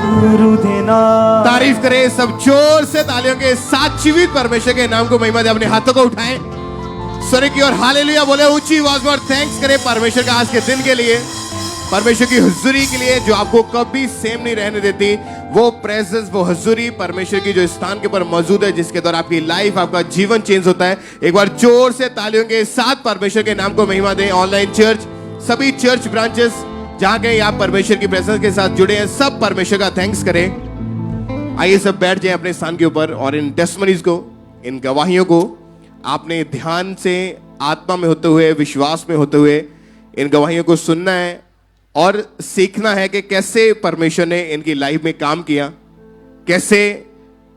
शुरू देना। तारीफ करें सब जोर से तालियों के साथ जीवित परमेश्वर के नाम को महिमा दे। अपने हाथों को उठाएं स्वर्ग की ओर हालेलुया बोले ऊंची आवाज में। थैंक्स करें परमेश्वर का आज के दिन के लिए, परमेश्वर की हुजूरी के लिए जो आपको कभी सेम नहीं रहने देती। वो प्रेजेंस, वो हुजूरी परमेश्वर की जो स्थान के ऊपर मौजूद है, जिसके द्वारा आपकी लाइफ, आपका जीवन चेंज होता है। एक बार जोर से तालियों के साथ परमेश्वर के नाम को महिमा दें। ऑनलाइन चर्च, सभी चर्च ब्रांचेस जहां कहीं आप परमेश्वर की प्रेजेंस के साथ जुड़े हैं, सब परमेश्वर का थैंक्स करें। आइए सब बैठ जाएं अपने स्थान के ऊपर और इन टेस्टमनीज को, इन गवाहियों को आपने ध्यान से, आत्मा में होते हुए, विश्वास में होते हुए इन गवाहियों को सुनना है और सीखना है कि कैसे परमेश्वर ने इनकी लाइफ में काम किया, कैसे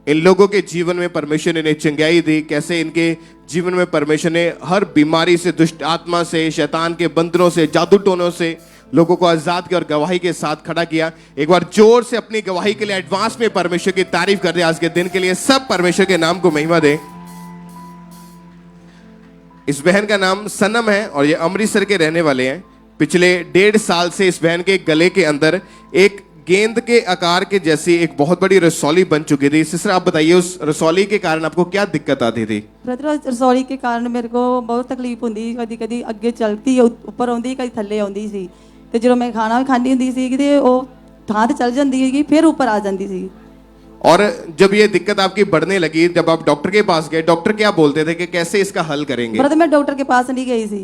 इन लोगों के जीवन में परमेश्वर ने इन्हें चंगाई दी, कैसे इनके जीवन में परमेश्वर ने हर बीमारी से, दुष्ट आत्मा से, शैतान के बंधनों से, जादू टोनों से लोगों को आजाद किया और गवाही के साथ खड़ा किया। एक बार जोर से अपनी गवाही के लिए एडवांस में परमेश्वर की तारीफ कर दे। आज के दिन के लिए सब परमेश्वर के नाम को महिमा दे। इस बहन का नाम सनम है और ये अमृतसर के रहने वाले हैं। पिछले 1.5 साल से इस बहन के गले के अंदर एक गेंद के आकार के जैसी एक बहुत बड़ी रसौली बन चुकी थी। सिस्टर आप बताइए, उस रसौली के कारण आपको क्या दिक्कत आती थी? ब्रदर, रसौली के कारण मेरे को बहुत तकलीफ ਹੁੰਦੀ, ਕਦੀ ਕਦੀ ਅੱਗੇ ਚਲਦੀ ਉੱਪਰ ਆਉਂਦੀ, ਕਦੀ ਥੱਲੇ ਆਉਂਦੀ ਸੀ ਤੇ ਜਦੋਂ ਮੈਂ ਖਾਣਾ ਵੀ ਖਾਂਦੀ ਹੁੰਦੀ ਸੀ ਤੇ ਉਹ ਥਾਂ ਤੇ ਚਲ ਜਾਂਦੀ ਹੈਗੀ, ਫਿਰ ਉੱਪਰ ਆ ਜਾਂਦੀ ਸੀ। और जब ये दिक्कत आपकी बढ़ने लगी, जब आप डॉक्टर के पास गए, डॉक्टर क्या बोलते थे कि कैसे इसका हल करेंगे? ब्रदर, मैं डॉक्टर के पास नहीं गई थी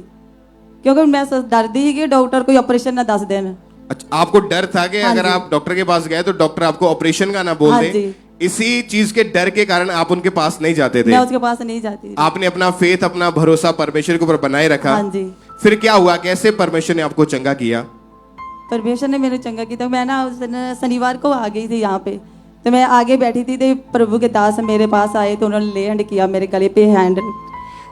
क्योंकि मैं डरती थी कि डॉक्टर कोई ऑपरेशन ना दस देन। अच्छा, आपको डर था कि अगर आप डॉक्टर के पास गए तो डॉक्टर आपको ऑपरेशन का ना बोल दे। इसी चीज के डर के कारण आप उनके पास नहीं जाते थे। मैं उसके पास नहीं जाती थी। आपने अपना फेथ, अपना भरोसा परमेश्वर के ऊपर बनाए रखा। हाँ जी। फिर क्या हुआ, कैसे परमेश्वर ने आपको चंगा किया? परमेश्वर ने मेरे चंगा किया। मैं ना उस दिन शनिवार को आ गई थी यहाँ पे, तो मैं आगे बैठी थी तो प्रभु के दास मेरे पास आए तो उन्होंने ले हैंड किया मेरे गले पे हैंड।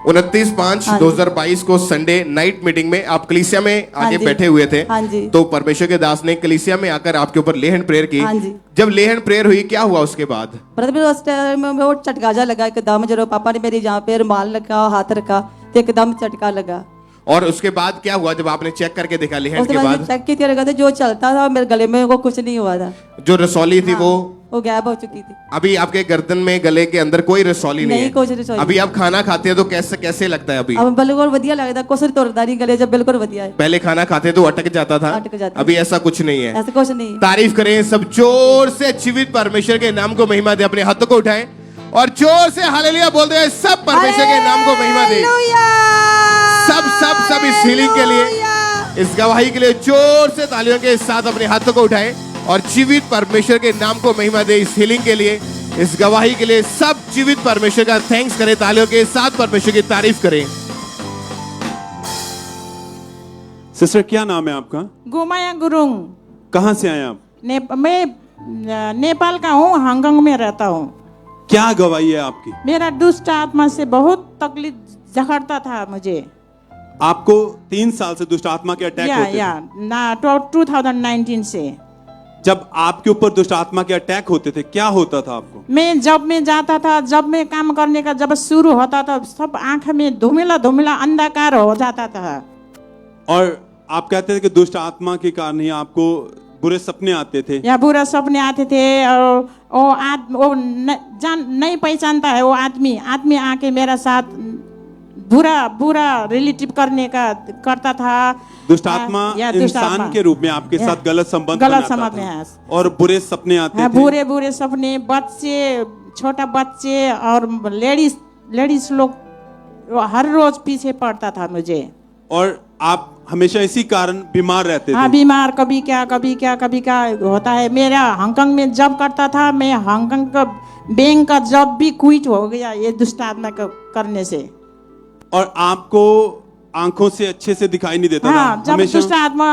29/5/2022 को संडे नाइट मीटिंग में आप कलीसिया में आगे बैठे हुए थे। हाँ जी। तो परमेश्वर के दास ने कलीसिया में आकर आपके ऊपर लेहन प्रेयर की। हाँ जी। जब लेहन प्रेयर हुई, क्या हुआ उसके बाद? ब्रदर, उस टाइम में वो झटका जा लगा एकदम, जब पापा ने मेरे यहाँ पे रुमाल रखा, हाथ रखा तो एकदम झटका लगा। और उसके बाद क्या हुआ जब आपने चेक करके देखा लेहन के बाद? चेक किया लगा था, जो चलता था मेरे गले में वो कुछ नहीं हुआ था। जो रसौली थी वो गायब हो चुकी थी। अभी आपके गर्दन में, गले के अंदर कोई रसौली नहीं है। कुछ रसौली। अभी आप खाना खाते हैं तो कैसे लगता है अभी? अब बिल्कुल बढ़िया लगता है, कुछ तुरदा नहीं गले जब, बिल्कुल बढ़िया है। पहले खाना खाते तो अटक जाता था, अभी ऐसा कुछ नहीं है। ऐसा कुछ नहीं। तारीफ करें सब जोर से जीवित परमेश्वर के नाम को महिमा दे। अपने हाथों को उठाएं और जोर से हालेलुया बोलते हुए सब परमेश्वर के नाम को महिमा दे। सब इस हीलिंग के लिए, इस गवाही के लिए जोर से तालियों के साथ अपने हाथों को उठाएं और जीवित परमेश्वर के नाम को महिमा दे। इस हीलिंग के लिए, इस गवाही के लिए सब जीवित परमेश्वर का थैंक्स करें, तालियों के साथ परमेश्वर की तारीफ करें। सिस्टर क्या नाम है आपका? गोमाया गुरुंग। कहाँ से आए आप? मैं नेपाल का हूँ, हांगकांग में रहता हूँ। क्या गवाही है आपकी? मेरा दुष्ट आत्मा से बहुत तकलीफ जकड़ता था मुझे। आपको 3 साल से दुष्ट आत्मा के अटैक होते थे? 2019 से। जब आपके ऊपर दुष्ट आत्मा के अटैक होते थे, क्या होता था आपको? मैं जब में जाता था, जब मैं काम करने का जब शुरू होता था, सब आंख में धुमिला धुमिला अंधकार हो जाता था। और आप कहते थे कि दुष्ट आत्मा के कारण ही आपको बुरे सपने आते थे? या बुरे सपने आते थे और वो नहीं पहचानता है वो आदमी आके मेरा साथ बुरा रिलेटिव करता था। दुष्ट आत्मा इंसान के रूप में आपके साथ गलत संबंध है और बुरे सपने आते थे। बुरे सपने, बच्चे, छोटा बच्चे और लेडीज लोग हर रोज पीछे पड़ता था मुझे। और आप हमेशा इसी कारण बीमार रहते थे? हाँ, बीमार, कभी क्या होता है। मेरा हांगकांग में जॉब करता था, मैं हांगकांग का बैंक का जॉब भी क्विट हो गया ये दुष्ट आत्मा करने से। और आपको आंखों से अच्छे से दिखाई नहीं देता? हाँ, जब दुष्ट आत्मा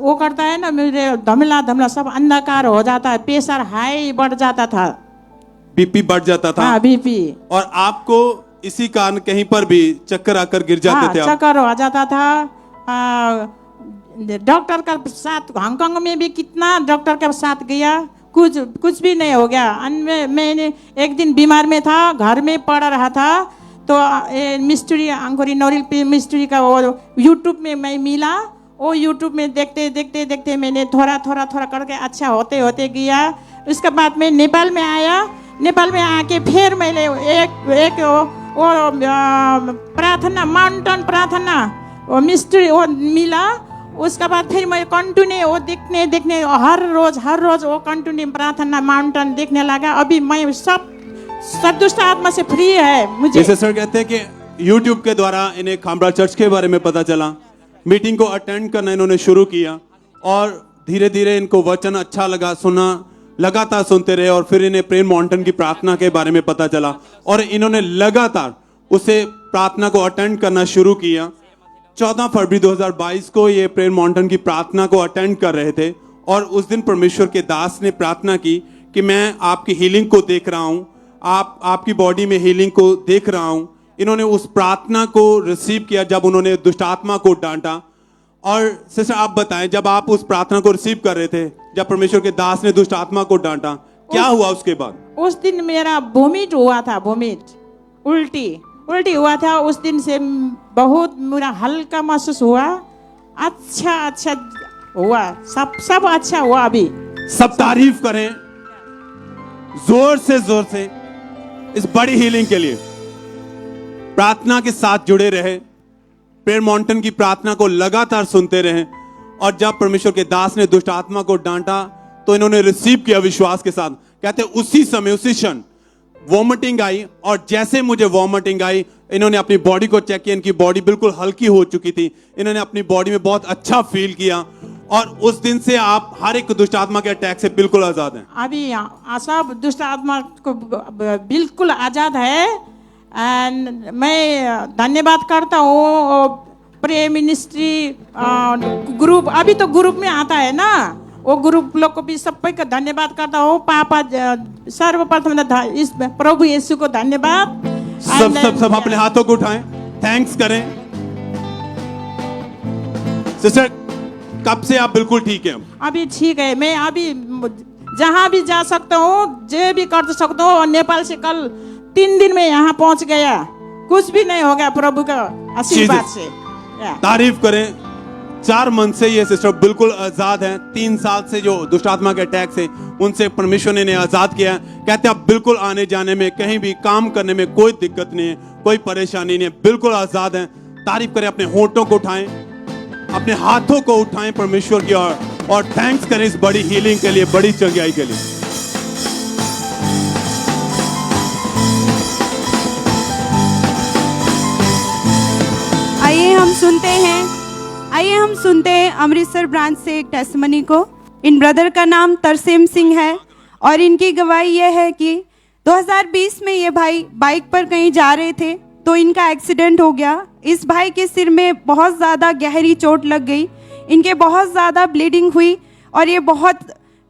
वो करता है ना, मेरे धमला सब अंधकार हो जाता है, प्रेशर हाई बढ़ जाता था, बीपी बढ़ जाता था। हाँ, बीपी। और आपको इसी कारण कहीं पर भी चक्कर आकर गिर जाते थे? चक्कर हो जाता था। डॉक्टर का साथ हांगकांग में भी कितना डॉक्टर के साथ गया, कुछ भी नहीं हो गया। मैंने एक दिन बीमार में था, घर में पड़ रहा था, तो मिस्ट्री अंकुरी नौरिल पे मिस्ट्री का वो यूट्यूब में मैं मिला। वो यूट्यूब में देखते मैंने थोड़ा करके अच्छा होते गया। उसके बाद मैं नेपाल में आया। नेपाल में आके फिर मैंने एक वो प्रार्थना, माउंटेन प्रार्थना, वो मिस्ट्री वो मिला। उसके बाद फिर मैं कंटिन्यू वो देखने हर रोज वो कंटिन्यू प्रार्थना माउंटेन देखने लगा। अभी मैं सब दुष्ट आत्मा से फ्री है मुझे। जैसे सर कहते हैं कि YouTube के द्वारा इन्हें खामरा चर्च के बारे में पता चला, मीटिंग को अटेंड करना इन्होंने शुरू किया और धीरे धीरे इनको वचन अच्छा लगा, सुना, लगातार सुनते रहे और फिर इन्हें प्रेयर माउंटेन की प्रार्थना के बारे में पता चला और इन्होंने लगातार उसे प्रार्थना को अटेंड करना शुरू किया। 14 फरवरी 2022 को ये प्रेयर माउंटेन की प्रार्थना को अटेंड कर रहे थे और उस दिन परमेश्वर के दास ने प्रार्थना की कि मैं आपकी हीलिंग को देख रहा हूं, आपकी बॉडी में हीलिंग को देख रहा हूं। इन्होंने उस प्रार्थना को रिसीव किया जब उन्होंने दुष्ट आत्मा को डांटा। और सिस्टर आप बताएं, जब आप उस प्रार्थना को रिसीव कर रहे थे, जब परमेश्वर के दास ने दुष्ट आत्मा को डांटा, क्या हुआ उसके बाद? उस दिन मेरा वोमिट हुआ था, उल्टी हुआ था। उस दिन से बहुत मेरा हल्का महसूस हुआ, अच्छा हुआ, सब अच्छा हुआ। अभी सब तारीफ करें जोर से इस बड़ी हीलिंग के लिए। प्रार्थना के साथ जुड़े रहे, प्रेयर माउंटेन की प्रार्थना को लगातार सुनते रहे और जब परमेश्वर के दास ने दुष्ट आत्मा को डांटा तो इन्होंने रिसीव किया विश्वास के साथ। कहते उसी समय उसी क्षण वॉमिटिंग आई और जैसे मुझे वॉमिटिंग आई, इन्होंने अपनी बॉडी को चेक किया, इनकी बॉडी बिल्कुल हल्की हो चुकी थी। इन्होंने अपनी बॉडी में बहुत अच्छा फील किया और उस दिन से आप हर एक दुष्ट आत्मा के अटैक से बिल्कुल आजाद हैं। अभी सब दुष्ट आत्मा को बिल्कुल आजाद है। एंड मैं धन्यवाद करता हूँ प्रे मिनिस्ट्री ग्रुप, अभी तो ग्रुप में आता है ना, वो ग्रुप लोग को भी सबको का धन्यवाद करता हूँ। पापा सर्वप्रथम इस प्रभु यीशु को धन्यवाद। सब अपने हाथों को उठाएं, थैंक्स करें। सिस्टर कब से आप बिल्कुल ठीक हैं? अभी ठीक है, मैं अभी जहाँ भी जा सकता हूँ, जो भी कर सकता हूँ। नेपाल से कल 3 दिन में यहाँ पहुंच गया, कुछ भी नहीं हो गया प्रभु का आशीर्वाद से। तारीफ करें। 4 मंथ से ये सिस्टर बिल्कुल आजाद हैं। 3 साल से जो दुष्ट आत्मा के अटैक से उनसे परमेश्वर ने इन्हें आजाद किया। कहते हैं अब बिल्कुल आने जाने में, कहीं भी काम करने में कोई दिक्कत नहीं है, कोई परेशानी नहीं है, बिल्कुल आजाद हैं। तारीफ करें, अपने होठों को उठाएं, अपने हाथों को उठाएं परमेश्वर की ओर और थैंक्स करें इस बड़ी हीलिंग के लिए, बड़ी चंगाई के लिए। आइए हम सुनते हैं अमृतसर ब्रांच से एक टेस्टमनी को। इन ब्रदर का नाम तरसेम सिंह है और इनकी गवाही यह है कि 2020 में ये भाई बाइक पर कहीं जा रहे थे तो इनका एक्सीडेंट हो गया। इस भाई के सिर में बहुत ज़्यादा गहरी चोट लग गई, इनके बहुत ज़्यादा ब्लीडिंग हुई और ये बहुत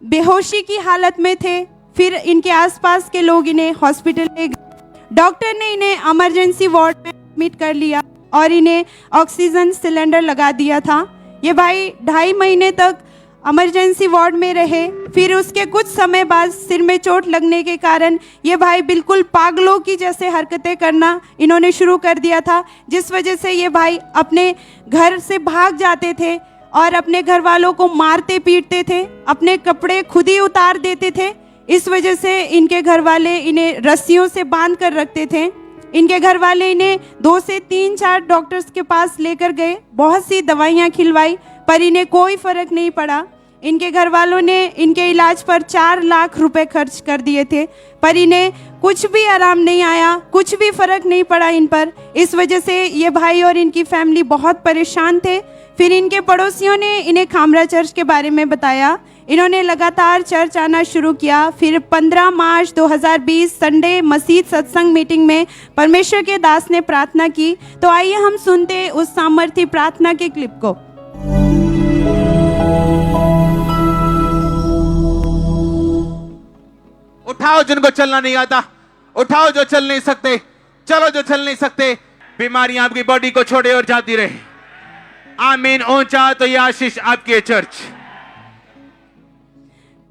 बेहोशी की हालत में थे। फिर इनके आसपास के लोग इन्हें हॉस्पिटल ले गए। डॉक्टर ने इन्हें इमरजेंसी वार्ड में एडमिट कर लिया और इन्हें ऑक्सीजन सिलेंडर लगा दिया था। ये भाई 2.5 महीने तक इमरजेंसी वार्ड में रहे। फिर उसके कुछ समय बाद सिर में चोट लगने के कारण ये भाई बिल्कुल पागलों की जैसे हरकतें करना इन्होंने शुरू कर दिया था, जिस वजह से ये भाई अपने घर से भाग जाते थे और अपने घर वालों को मारते पीटते थे, अपने कपड़े खुद ही उतार देते थे। इस वजह से इनके घर वाले इन्हें रस्सियों से बांध कर रखते थे। इनके घर वाले इन्हें 2 से 3-4 डॉक्टर्स के पास लेकर गए, बहुत सी दवाइयाँ खिलवाई पर इन्हें कोई फर्क नहीं पड़ा। इनके घर वालों ने इनके इलाज पर 4 लाख रुपए खर्च कर दिए थे पर इन्हें कुछ भी आराम नहीं आया, कुछ भी फर्क नहीं पड़ा इन पर। इस वजह से ये भाई और इनकी फैमिली बहुत परेशान थे। फिर इनके पड़ोसियों ने इन्हें खामरा चर्च के बारे में बताया। इन्होंने लगातार चर्च आना शुरू किया। फिर 15 मार्च 2020 संडे मसीह सत्संग मीटिंग में परमेश्वर के दास ने प्रार्थना की। तो आइए हम सुनते उस सामर्थी प्रार्थना के क्लिप को। उठाओ जिनको चलना नहीं आता, उठाओ जो चल नहीं सकते, चलो जो चल नहीं सकते। बीमारियां आपकी बॉडी को छोड़े और जाती रहे। आमीन। ऊंचा तो ये आशीष आपकी है चर्च।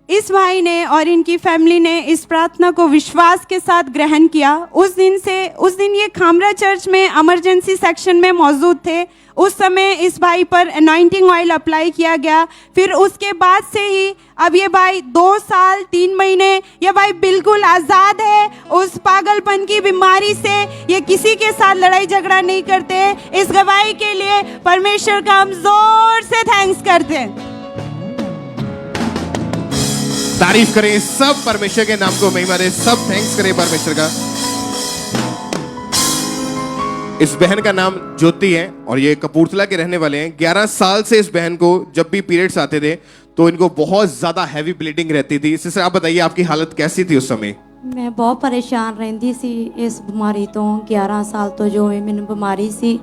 इस भाई ने और इनकी फैमिली ने इस प्रार्थना को विश्वास के साथ ग्रहण किया। उस दिन ये खामरा चर्च में इमरजेंसी सेक्शन में मौजूद थे। उस समय इस भाई पर अनॉइंटिंग ऑयल अप्लाई किया गया। फिर उसके बाद से ही अब ये भाई 2 साल 3 महीने ये भाई बिल्कुल आज़ाद है उस पागलपन की बीमारी से। ये किसी के साथ लड़ाई झगड़ा नहीं करते। इस गवाही के लिए परमेश्वर का हम जोर से थैंक्स करते हैं। तारीफ करें सब परमेश्वर के नाम को महिमा दे, सब थैंक्स करें परमेश्वर का। इस बहन का नाम ज्योति है और ये कपूरथला के रहने वाले हैं। 11 साल से इस बहन को जब भी पीरियड्स आते थे तो इनको बहुत ज्यादा हैवी ब्लीडिंग रहती थी। सिस्टर आप बताइए आपकी हालत कैसी थी उस समय? मैं बहुत परेशान ਰਹਿੰਦੀ ਸੀ ਇਸ ਬਿਮਾਰੀ ਤੋਂ। 11 ਸਾਲ ਤੋਂ ਜੋ ਇਹ ਮੈਨੂੰ ਬਿਮਾਰੀ ਸੀ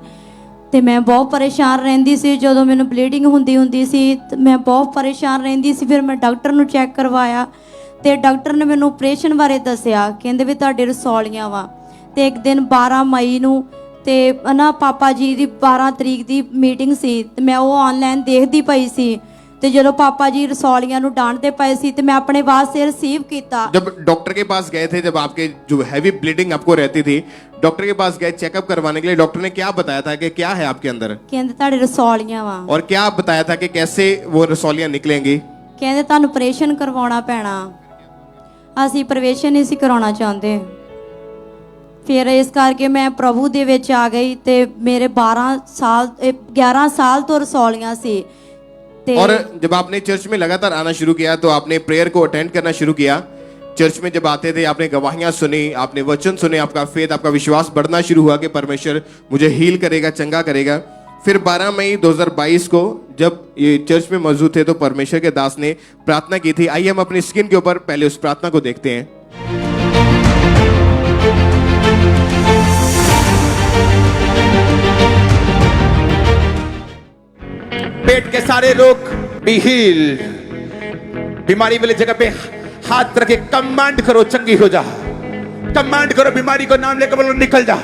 ਤੇ ਮੈਂ ਬਹੁਤ ਪਰੇਸ਼ਾਨ ਰਹਿੰਦੀ ਸੀ। ਜਦੋਂ ਮੈਨੂੰ ਬਲੀਡਿੰਗ ਹੁੰਦੀ ਸੀ ਤੇ ਮੈਂ ਬਹੁਤ ਪਰੇਸ਼ਾਨ ਰਹਿੰਦੀ ਸੀ। ਫਿਰ ਮੈਂ ਡਾਕਟਰ ਨੂੰ ਚੈੱਕ ਕਰਵਾਇਆ ਤੇ ਡਾਕਟਰ ਨੇ ਮੈਨੂੰ ਆਪਰੇਸ਼ਨ ਬਾਰੇ ਦੱਸਿਆ। ਕਹਿੰਦੇ ਵੀ ਤੁਹਾਡੇ ਰਸੌਲੀਆਂ ਵਾ। ਤੇ ਇੱਕ ਦਿਨ 12 ਮਈ ਨੂੰ ਤੇ ਨਾ ਪਾਪਾ ਜੀ ਦੀ 12 ਤਰੀਕ ਦੀ ਮੀਟਿੰਗ ਸੀ ਤੇ ਮੈਂ ਉਹ ਆਨਲਾਈਨ ਦੇਖਦੀ ਪਈ ਸੀ ਤੇ ਜਦੋਂ ਪਾਪਾ ਜੀ रसौलियां ਨੂੰ डांटते पए सी ਤੇ मैं अपने वास्ते रिसीव किया। जब डॉक्टर के पास गए थे, जब आपके जो हैवी ब्लीडिंग आपको रहती थी, डॉक्टर के पास गए चेकअप करवाने के लिए, डॉक्टर ने क्या बताया था कि क्या है आपके अंदर? ਕਹਿੰਦੇ ਤੁਹਾਡੇ रसौलियां ਵਾ। और क्या बताया था कि कैसे वो रसौलियां निकलेंगी? ਕਹਿੰਦੇ ਤੁਹਾਨੂੰ ਆਪਰੇਸ਼ਨ ਕਰਵਾਉਣਾ ਪੈਣਾ। ਅਸੀਂ ਆਪਰੇਸ਼ਨ ਨਹੀਂ ਸੀ ਕਰਾਉਣਾ ਚਾਹੁੰਦੇ। ਫਿਰ ਇਸ ਕਰਕੇ ਮੈਂ ਪ੍ਰਭੂ ਦੇ ਵਿੱਚ ਆ ਗਈ ਤੇ ਮੇਰੇ 11 ਸਾਲ ਤੋਂ रसौलियां ਸੀ। और जब आपने चर्च में लगातार आना शुरू किया तो आपने प्रेयर को अटेंड करना शुरू किया। चर्च में जब आते थे आपने गवाहियां सुनी, आपने वचन सुने, आपका फेथ, आपका विश्वास बढ़ना शुरू हुआ कि परमेश्वर मुझे हील करेगा, चंगा करेगा। फिर 12 मई 2022 को जब ये चर्च में मौजूद थे तो परमेश्वर के दास ने प्रार्थना की थी। आइए हम अपनी स्क्रीन के ऊपर पहले उस प्रार्थना को देखते हैं। पेट के सारे रोग बी हील्ड। बीमारी वाली जगह पे हाथ रखे कमांड करो चंगी हो जा। कमांड करो बीमारी को नाम लेकर बोलो निकल जा।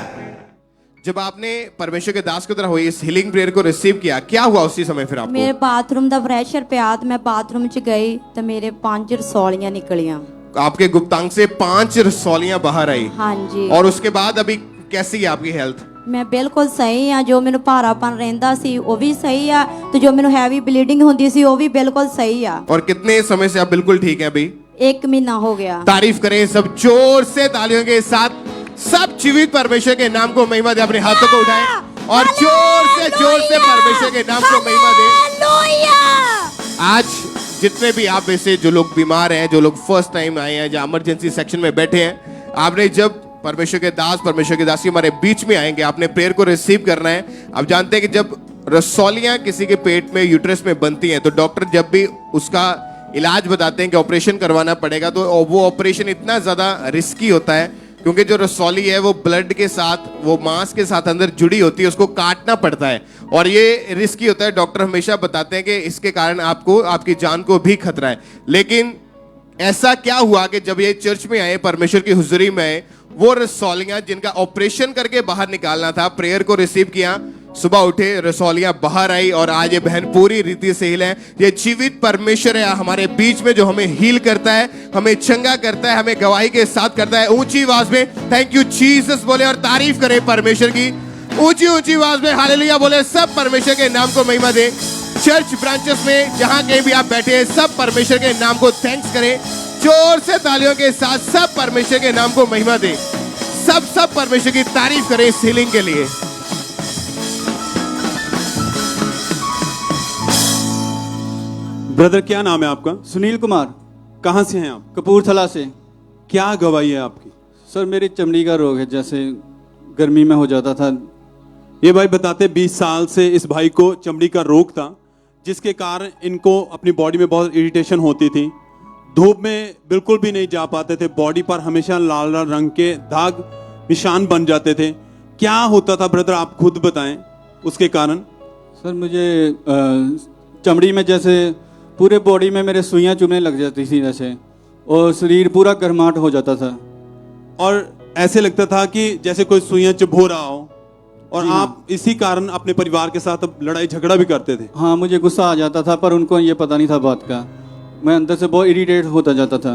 जब आपने परमेश्वर के दास की तरह हुई इस हीलिंग प्रेयर को रिसीव किया, क्या हुआ उसी समय फिर आपको? ਮੇਰੇ ਬਾਥਰੂਮ ਦਾ ਪ੍ਰੈਸ਼ਰ ਪਿਆ ਤੇ ਮੈਂ ਬਾਥਰੂਮ 'ਚ ਗਈ ਤੇ ਮੇਰੇ 5 रसौलियां निकलियां। आपके गुप्तांग से 5 रसौलियां बाहर आई। ਹਾਂਜੀ। और उसके बाद अभी कैसी है आपकी हेल्थ? ਮੈਂ ਬਿਲਕੁਲ ਸਹੀ ਆ। ਜੋ ਮੈਨੂੰ ਭਾਰਾਪਨ ਰਹਿੰਦਾ ਸੀ ਉਹ ਵੀ ਸਹੀ ਆ ਤੇ ਜੋ ਮੈਨੂੰ ਹੈਵੀ ਬਲੀਡਿੰਗ ਹੁੰਦੀ ਸੀ ਉਹ ਵੀ ਬਿਲकुल सही ਆ। और कितने समय से आप बिल्कुल ठीक हैं अभी? 1 महीना हो गया। तारीफ करें सब जोर से तालियों के साथ। सब जीवित परमेश्वर के नाम को महिमा दे। अपने हाथों को उठाएं और जोर से परमेश्वर के नाम को महिमा दे। आज जितने भी आप में से जो लोग बीमार हैं, जो लोग फर्स्ट टाइम आए हैं, जो इमरजेंसी सेक्शन में बैठे हैं, आपने जब परमेश्वर के दास हमारे बीच में आएंगे, आपने प्रेयर को रिसीव करना है। आप जानते हैं कि जब रसौलियां किसी के पेट में, यूट्रस में बनती हैं तो डॉक्टर जब भी उसका इलाज बताते हैं कि ऑपरेशन करवाना पड़ेगा तो वो ऑपरेशन इतना ज्यादा रिस्की होता है क्योंकि जो रसौली है वो ब्लड के साथ, वो मांस के साथ अंदर जुड़ी होती है, उसको काटना पड़ता है और ये रिस्की होता है। डॉक्टर हमेशा बताते हैं कि इसके कारण आपको, आपकी जान को भी खतरा है। लेकिन ऐसा क्या हुआ कि जब ये चर्च में आए, परमेश्वर की हुजूरी में आए, वो रसौलियां जिनका ऑपरेशन करके बाहर निकालना था, प्रेयर को रिसीव किया, सुबह उठे, रसौलियां बाहर आई और आज ये बहन पूरी रीति से हील है। ये जीवित परमेश्वर है हमारे बीच में जो हमें हील करता है, हमें चंगा करता है, हमें गवाही के साथ करता है। ऊंची आवाज में थैंक यू जीसस बोले और तारीफ करें परमेश्वर की। ऊंची आवाज में हालेलुया बोले। सब परमेश्वर के नाम को महिमा दे। चर्च ब्रांचेस में जहां कहीं भी आप बैठे हैं, सब परमेश्वर के नाम को थैंक्स करें जोर से तालियों के साथ। सब परमेश्वर के नाम को महिमा दे। सब परमेश्वर की तारीफ करें इस हीलिंग के लिए। ब्रदर क्या नाम है आपका? सुनील कुमार, कहाँ से हैं आप? कपूरथला से। क्या गवाही है आपकी? सर मेरी चमड़ी का रोग है, जैसे गर्मी में हो जाता था। ये भाई बताते 20 साल से इस भाई को चमड़ी का रोग था जिसके कारण इनको अपनी बॉडी में बहुत इरिटेशन होती थी। धूप में बिल्कुल भी नहीं जा पाते थे। बॉडी पर हमेशा लाल लाल रंग के दाग निशान बन जाते थे। क्या होता था ब्रदर, आप खुद बताएं उसके कारण। सर मुझे चमड़ी में जैसे पूरे बॉडी में मेरे सुइयां चुभने लग जाती थी जैसे, और शरीर पूरा गर्माहट हो जाता था और ऐसे लगता था कि जैसे कोई सुइयां चुभो रहा हो। और जी आप इसी कारण अपने परिवार के साथ लड़ाई झगड़ा भी करते थे। हाँ, मुझे गुस्सा आ जाता था पर उनको ये पता नहीं था बात का। मैं अंदर से बहुत इरिटेट होता जाता था।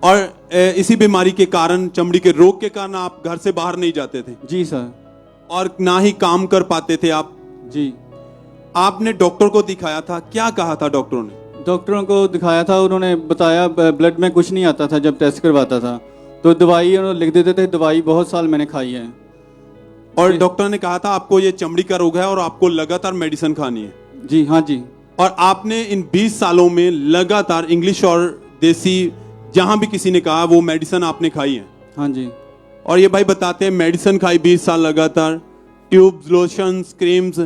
और इसी बीमारी के कारण, चमड़ी के रोग के कारण आप घर से बाहर नहीं जाते थे जी सर। और ना ही काम कर पाते थे आप। जी। आपने डॉक्टर को दिखाया था, क्या कहा था डॉक्टरों ने? डॉक्टरों को दिखाया था, उन्होंने बताया ब्लड में कुछ नहीं आता था जब टेस्ट करवाता था, तो दवाई उन्होंने लिख देते थे। दवाई बहुत साल मैंने खाई है। और डॉक्टर ने कहा था आपको ये चमड़ी का रोग है और आपको लगातार मेडिसिन खानी है। जी हाँ जी। और आपने इन 20 सालों में लगातार इंग्लिश और देसी जहां भी किसी ने कहा वो मेडिसिन आपने खाई है। हाँ जी। और ये भाई बताते हैं मेडिसिन खाई 20 साल लगातार, ट्यूब्स, लोशंस, क्रीम्स,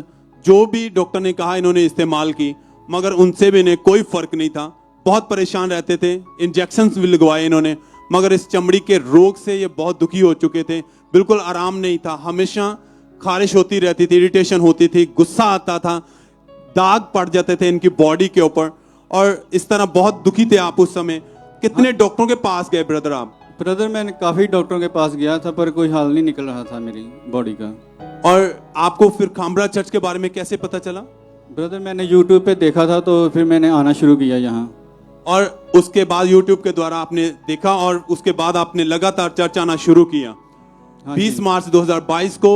जो भी डॉक्टर ने कहा इन्होंने इस्तेमाल की, मगर उनसे भी इन्हें कोई फर्क नहीं था। बहुत परेशान रहते थे, इंजेक्शंस भी लगवाए इन्होंने, मगर इस चमड़ी के रोग से ये बहुत दुखी हो चुके थे। बिल्कुल आराम नहीं था, हमेशा खारिश होती रहती थी, इरिटेशन होती थी, गुस्सा आता था, दाग पड़ जाते थे इनकी बॉडी के ऊपर, और इस तरह बहुत दुखी थे आप उस समय। कितने डॉक्टरों के पास गए ब्रदर आप? ब्रदर मैंने काफ़ी डॉक्टरों के पास गया था, पर कोई हाल नहीं निकल रहा था मेरी बॉडी का। और आपको फिर खामरा चर्च के बारे में कैसे पता चला? ब्रदर मैंने यूट्यूब पे देखा था, तो फिर मैंने आना शुरू किया यहाँ। और उसके बाद यूट्यूब के द्वारा आपने देखा और उसके बाद आपने लगातार चर्च आना शुरू किया। हाँ 20 जी। मार्च 2022 को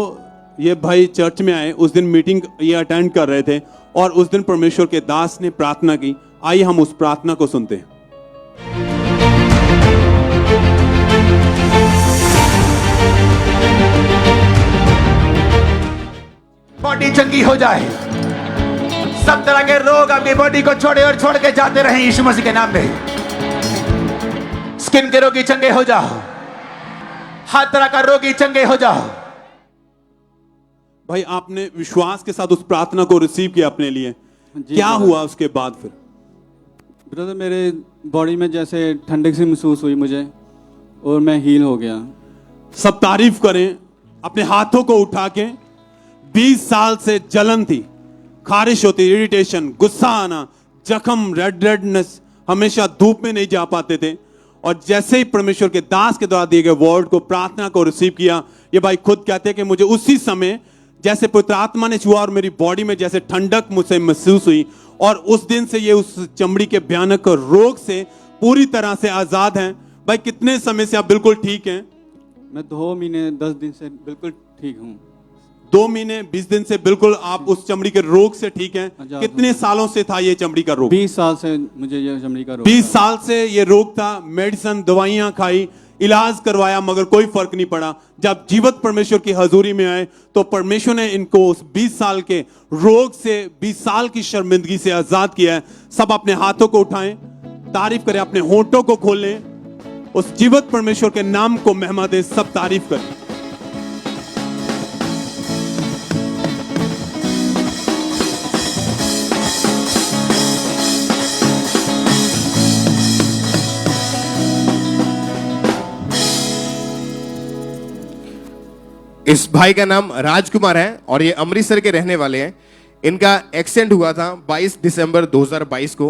ये भाई चर्च में आए। उस दिन मीटिंग ये अटेंड कर रहे थे और उस दिन परमेश्वर के दास ने प्रार्थना की। आइए हम उस प्रार्थना को सुनते हैं। बॉडी चंगी हो जाए, सब तरह के रोग आपकी बॉडी को छोड़े और छोड़ के जाते रहे यीशु मसीह के नाम में। स्किन के रोगी चंगे हो जाओ, हर तरह का रोगी चंगे हो जाओ। भाई आपने विश्वास के साथ उस प्रार्थना को रिसीव किया अपने लिए, जी क्या ब्रदर। हुआ उसके बाद फिर? ब्रदर मेरे बॉडी में जैसे ठंडक सी महसूस हुई मुझे, और मैं हील हो गया। सब तारीफ करें अपने हाथों को उठा के। 20 साल से जलन थी, खारिश होती, इरिटेशन, गुस्सा आना, जख्म, रेडनेस, हमेशा धूप में नहीं जा पाते थे। और जैसे ही परमेश्वर के दास के द्वारा दिए गए वर्ड को, प्रार्थना को रिसीव किया, ये भाई खुद कहते हैं कि मुझे उसी समय जैसे पवित्र आत्मा ने छुआ और मेरी बॉडी में जैसे ठंडक मुझसे महसूस हुई, और उस दिन से ये उस चमड़ी के भयानक रोग से पूरी तरह से आजाद हैं। भाई कितने समय से आप बिल्कुल ठीक हैं? मैं 2 महीने 10 दिन से बिल्कुल ठीक हूँ। 2 महीने 20 दिन से बिल्कुल आप उस चमड़ी के रोग से ठीक हैं। आजाद कितने हूँ। सालों से था ये चमड़ी का रोग? 20 साल से मुझे ये चमड़ी का रोग 20 था। साल से ये रोग था। मेडिसिन, दवाइयां खाई, इलाज करवाया, मगर कोई फर्क नहीं पड़ा। जब जीवित परमेश्वर की हजूरी में आए तो परमेश्वर ने इनको उस 20 साल के रोग से, 20 साल की शर्मिंदगी से आजाद किया है। सब अपने हाथों को उठाएं, तारीफ करें, अपने होंठों को खोलें, उस जीवित परमेश्वर के नाम को महिमा दें, सब तारीफ करें। इस भाई का नाम राजकुमार है और ये अमृतसर के रहने वाले हैं। इनका एक्सीडेंट हुआ था 22 दिसंबर 2022 को।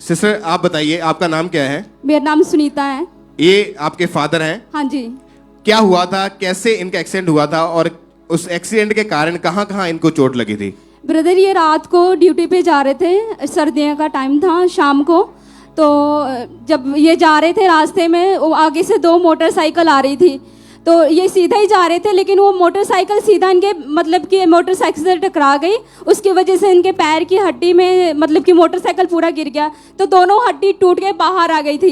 सिस्टर आप बताइए, आपका नाम क्या है? मेरा नाम सुनीता है। ये आपके फादर हैं? हाँ जी। क्या हुआ था, कैसे इनका एक्सीडेंट हुआ था, और उस एक्सीडेंट के कारण कहाँ कहाँ इनको चोट लगी थी? ब्रदर ये रात को ड्यूटी पे जा रहे थे, सर्दियों का टाइम था, शाम को। तो जब ये जा रहे थे रास्ते में, वो आगे से 2 मोटरसाइकिल आ रही थी, तो ये सीधा ही जा रहे थे, लेकिन वो मोटरसाइकिल सीधा इनके मतलब कि मोटरसाइकिल से टकरा गई। उसकी वजह से इनके पैर की हड्डी में मतलब कि मोटरसाइकिल पूरा गिर गया, तो दोनों हड्डी टूट के बाहर आ गई थी।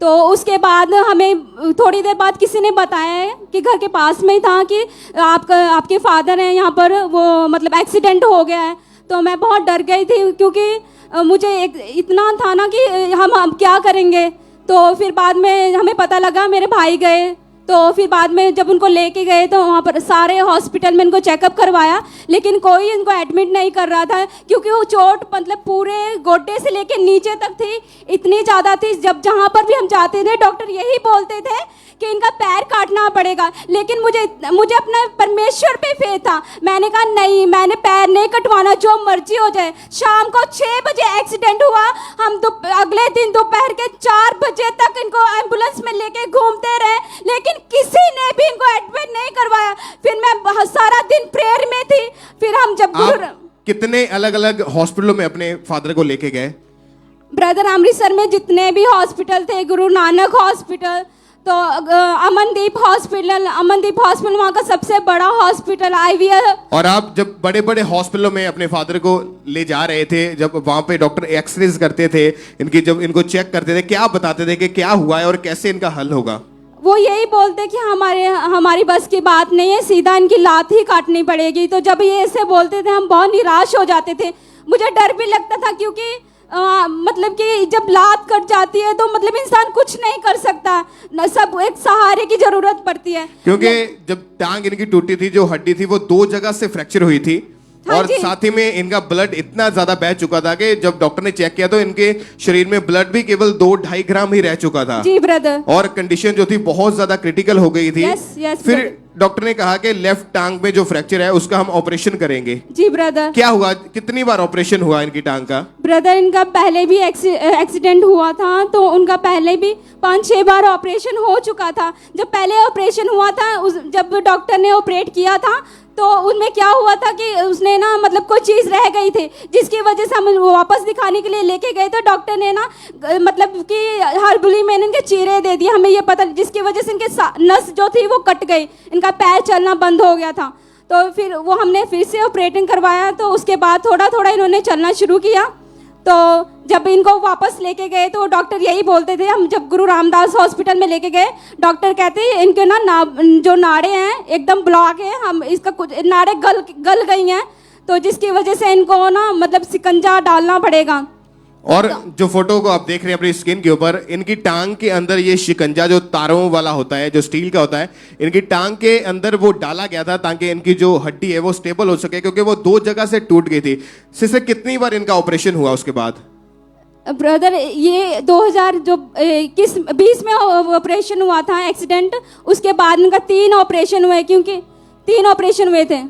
तो उसके बाद हमें थोड़ी देर बाद किसी ने बताया है कि घर के पास में ही था कि आपके फादर हैं यहाँ पर, वो मतलब एक्सीडेंट हो गया है। तो मैं बहुत डर गई थी, क्योंकि मुझे इतना था ना कि हम क्या करेंगे। तो फिर बाद में हमें पता लगा, मेरे भाई गए, तो फिर बाद में जब उनको लेके गए तो वहाँ पर सारे हॉस्पिटल में इनको चेकअप करवाया, लेकिन कोई इनको एडमिट नहीं कर रहा था, क्योंकि वो चोट मतलब पूरे गोड्डे से लेके नीचे तक थी, इतनी ज़्यादा थी। जब जहाँ पर भी हम जाते थे डॉक्टर यही बोलते थे कि इनका पैर काटना पड़ेगा, लेकिन मुझे अपना परमेश्वर पे फेथ था। मैंने कहा नहीं, मैंने पैर नहीं कटवाना, जो मर्जी हो जाए। शाम को 6 बजे एक्सीडेंट हुआ। हम अगले दिन दोपहर के 4 बजे तक इनको एम्बुलेंस में लेके घूमते रहे, लेकिन किसी ने भी इनको एडमिट नहीं करवाया। फिर मैं सारा दिन प्रेयर में थी। फिर हम जब आप कितने अलग अलग हॉस्पिटलों में अपने फादर को लेके गए? ब्रदर अमृतसर में जितने भी हॉस्पिटल थे, गुरु नानक हॉस्पिटल, तो अमनदीप हॉस्पिटल वहाँ का सबसे बड़ा हॉस्पिटल IVF। और आप जब बड़े बड़े हॉस्पिटलों में अपने फादर को ले जा रहे थे, जब वहां पे डॉक्टर एक्सरेज करते थे इनकी, जब इनको चेक करते थे, क्या बताते थे कि क्या हुआ है और कैसे इनका हल होगा? वो यही बोलते कि हमारी बस की बात नहीं है, सीधा इनकी लात ही काटनी पड़ेगी। तो जब ये ऐसे बोलते थे हम बहुत निराश हो जाते थे। मुझे डर भी लगता था क्योंकि मतलब कि जब लात कट जाती है तो मतलब इंसान कुछ नहीं कर सकता न, सब एक सहारे की जरूरत पड़ती है। क्योंकि जब टांग इनकी टूटी थी, जो हड्डी थी वो 2 जगह से फ्रैक्चर हुई थी। हाँ और जी। साथ ही में इनका ब्लड इतना ज्यादा बह चुका था कि जब डॉक्टर ने चेक किया तो इनके शरीर में ब्लड भी केवल 2-2.5 ग्राम ही रह चुका था। जी ब्रदर। और कंडीशन जो थी बहुत ज्यादा क्रिटिकल हो गई थी। Yes, फिर brother। डॉक्टर ने कहा कि लेफ्ट टांग में जो फ्रैक्चर है उसका हम ऑपरेशन करेंगे। जी ब्रदर। क्या हुआ, कितनी बार ऑपरेशन हुआ इनकी टांग का? ब्रदर इनका पहले भी एक्सीडेंट हुआ था, तो उनका पहले भी 5-6 बार ऑपरेशन हो चुका था। जब पहले ऑपरेशन हुआ था, जब डॉक्टर ने ऑपरेट किया था तो उनमें क्या हुआ था कि उसने ना मतलब कोई चीज़ रह गई थी, जिसकी वजह से हम वापस दिखाने के लिए लेके गए तो डॉक्टर ने ना मतलब कि हर्बली में इनके चीरे दे दिए, हमें ये पता, जिसकी वजह से इनके नस जो थी वो कट गई, इनका पैर चलना बंद हो गया था। तो फिर वो हमने फिर से ऑपरेटिंग करवाया, तो उसके बाद थोड़ा थोड़ा इन्होंने चलना शुरू किया। तो जब इनको वापस लेके गए तो डॉक्टर यही बोलते थे, हम जब गुरु रामदास हॉस्पिटल में लेके गए, डॉक्टर कहते हैं इनके ना जो नाड़े हैं एकदम ब्लॉक है, हम इसका कुछ नाड़े गल गई हैं, तो जिसकी वजह से इनको ना मतलब शिकंजा डालना पड़ेगा। और जो फोटो को आप देख रहे हैं अपनी स्किन के ऊपर, इनकी टांग के अंदर ये शिकंजा जो तारों वाला होता है, जो स्टील का होता है, इनकी टांग के अंदर वो डाला गया था ताकि इनकी जो हड्डी है वो स्टेबल हो सके, क्योंकि वो 2 जगह से टूट गई थी। सिस्टर, कितनी बार इनका ऑपरेशन हुआ उसके बाद? ब्रदर ये 2020 में ऑपरेशन हुआ था एक्सीडेंट, उसके बाद इनका 3 ऑपरेशन हुए, क्योंकि 3 ऑपरेशन हुए थे।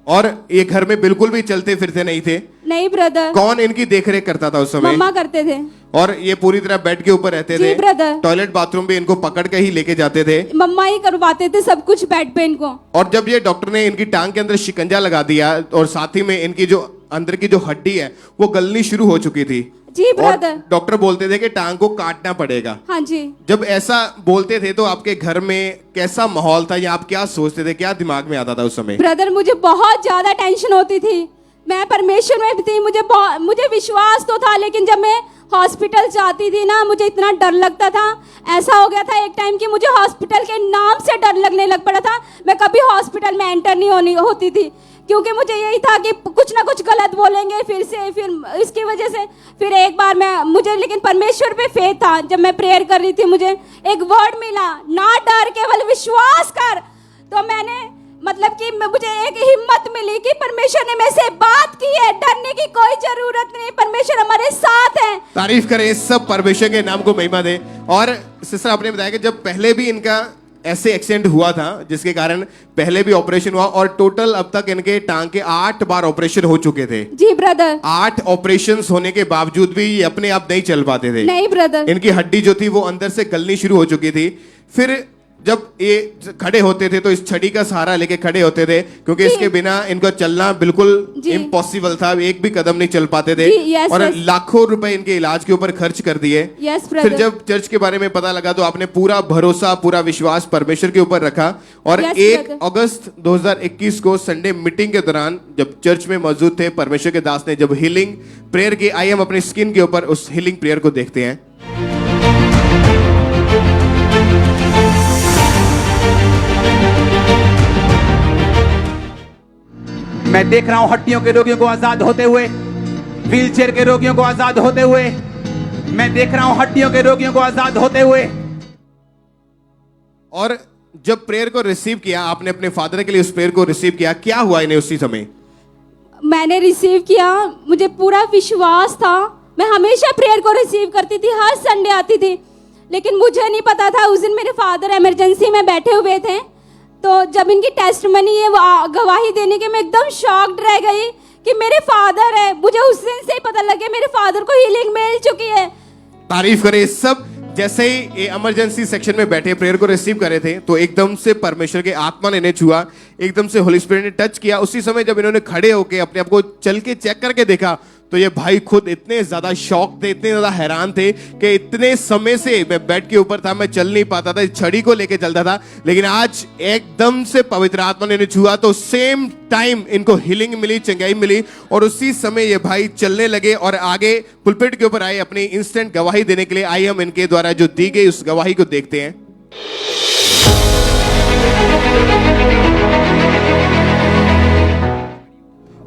और ये घर में बिल्कुल भी चलते फिरते नहीं थे? नहीं ब्रदर। कौन इनकी देखरेख करता था उस समय? मम्मा करते थे। और ये पूरी तरह बेड के ऊपर रहते जी थे? ब्रदर। टॉयलेट बाथरूम भी इनको पकड़ के ही लेके जाते थे? मम्मा ही करवाते थे सब कुछ बेड पे इनको। और जब ये डॉक्टर ने इनकी टांग के अंदर शिकंजा लगा दिया और साथ ही में इनकी जो अंदर की जो हड्डी है वो गलनी शुरू हो चुकी थी, जी ब्रदर, डॉक्टर बोलते थे कि टांग को काटना पड़ेगा। हाँ जी। जब ऐसा बोलते थे तो आपके घर में कैसा माहौल था, या आप क्या सोचते थे, क्या दिमाग में आता था उस समय? ब्रदर मुझे बहुत ज्यादा टेंशन होती थी, मैं परमेश्वर में थी, मुझे विश्वास तो था, लेकिन जब मैं हॉस्पिटल जाती थी ना मुझे इतना डर लगता था। ऐसा हो गया था एक टाइम कि मुझे हॉस्पिटल के नाम से डर लगने लग पड़ा था। मैं कभी हॉस्पिटल में एंटर नहीं होती थी, क्योंकि मुझे यही था कि कुछ ना कुछ गलत बोलेंगे फिर इसकी वजह से। फिर एक बार मुझे लेकिन परमेश्वर पे फेथ था। जब मैं प्रेयर कर रही थी मुझे एक वर्ड मिला, ना डर केवल विश्वास कर। तो मैंने मतलब कि मुझे एक हिम्मत मिली कि परमेश्वर ने मेरे से बात की है, डरने की कोई जरूरत नहीं, परमेश्वर हमारे साथ है। तारीफ करें सब परमेश्वर के नाम को महिमा दे। और सिस्टर आपने बताया कि जब पहले भी इनका ऐसे एक्सीडेंट हुआ था जिसके कारण पहले भी ऑपरेशन हुआ, और टोटल अब तक इनके टांग के 8 बार ऑपरेशन हो चुके थे। जी ब्रदर। 8 ऑपरेशंस होने के बावजूद भी ये अपने आप नहीं चल पाते थे। नहीं ब्रदर। इनकी हड्डी जो थी वो अंदर से गलनी शुरू हो चुकी थी। फिर जब ये खड़े होते थे तो इस छड़ी का सहारा लेके खड़े होते थे, क्योंकि इसके बिना इनको चलना बिल्कुल इम्पॉसिबल था, एक भी कदम नहीं चल पाते थे। और लाखों रुपए इनके इलाज के ऊपर खर्च कर दिए। फिर जब चर्च के बारे में पता लगा तो आपने पूरा भरोसा, पूरा विश्वास परमेश्वर के ऊपर रखा। और 1 अगस्त 2021 को संडे मीटिंग के दौरान जब चर्च में मौजूद थे, परमेश्वर के दास ने जब हीलिंग प्रेयर की, आइए हम अपनी स्किन के ऊपर उस हीलिंग प्रेयर को देखते हैं। मैं देख रहा हूं हड्डियों के रोगियों को आजाद होते हुए, व्हीलचेयर के रोगियों को आजाद होते हुए, मैं देख रहा हूं हड्डियों के रोगियों को आजाद होते हुए। और जब प्रेयर को रिसीव किया आपने, अपने फादर के लिए उस प्रेयर को रिसीव किया, क्या हुआ इन्हें उसी समय? मैंने रिसीव किया, मुझे पूरा विश्वास था। मैं हमेशा प्रेयर को रिसीव करती थी, हर संडे आती थी, लेकिन मुझे नहीं पता था उस दिन मेरे फादर इमरजेंसी में बैठे हुए थे। तो जब इनकी टेस्टमनी है गवाही देने के, मैं एकदम शॉक्ड रह गई कि मेरे फादर है। मुझे उस दिन से ही पता लग गया मेरे फादर को हीलिंग मिल चुकी है। तारीफ करें सब। जैसे ही इमरजेंसी सेक्शन में बैठे प्रेयर को रिसीव करे थे तो एकदम से परमेश्वर के आत्मा ने इन्हें छुआ, एकदम से होली स्पिरिट ने टच किया। उसी समय जब इन्होंने खड़े होकर अपने आप को चल के चेक करके देखा तो ये भाई खुद इतने ज्यादा शॉक थे, इतने ज्यादा हैरान थे कि इतने समय से मैं बेड के ऊपर था, मैं चल नहीं पाता था, छड़ी को लेके चलता था, लेकिन आज एकदम से पवित्र आत्मा ने इन्हें छुआ तो सेम टाइम इनको हीलिंग मिली, चंगाई मिली, और उसी समय ये भाई चलने लगे और आगे पुलपिट के ऊपर आए अपनी इंस्टेंट गवाही देने के लिए। आइए हम इनके द्वारा जो दी गई उस गवाही को देखते हैं।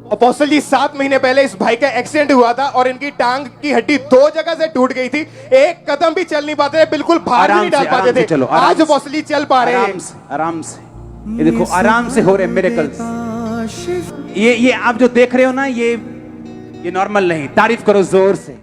अपोस्टल जी 7 महीने पहले इस भाई का एक्सीडेंट हुआ था और इनकी टांग की हड्डी 2 जगह से टूट गई थी, एक कदम भी चल नहीं पाते थे, बिल्कुल भार भी नहीं डाल पाते थे। चलो, आज अपोस्टल जी चल पा रहे हैं। आराम से ये देखो, आराम से हो रहे मिरेकल्स। ये आप जो देख रहे हो ना, ये नॉर्मल नहीं। तारीफ करो जोर से,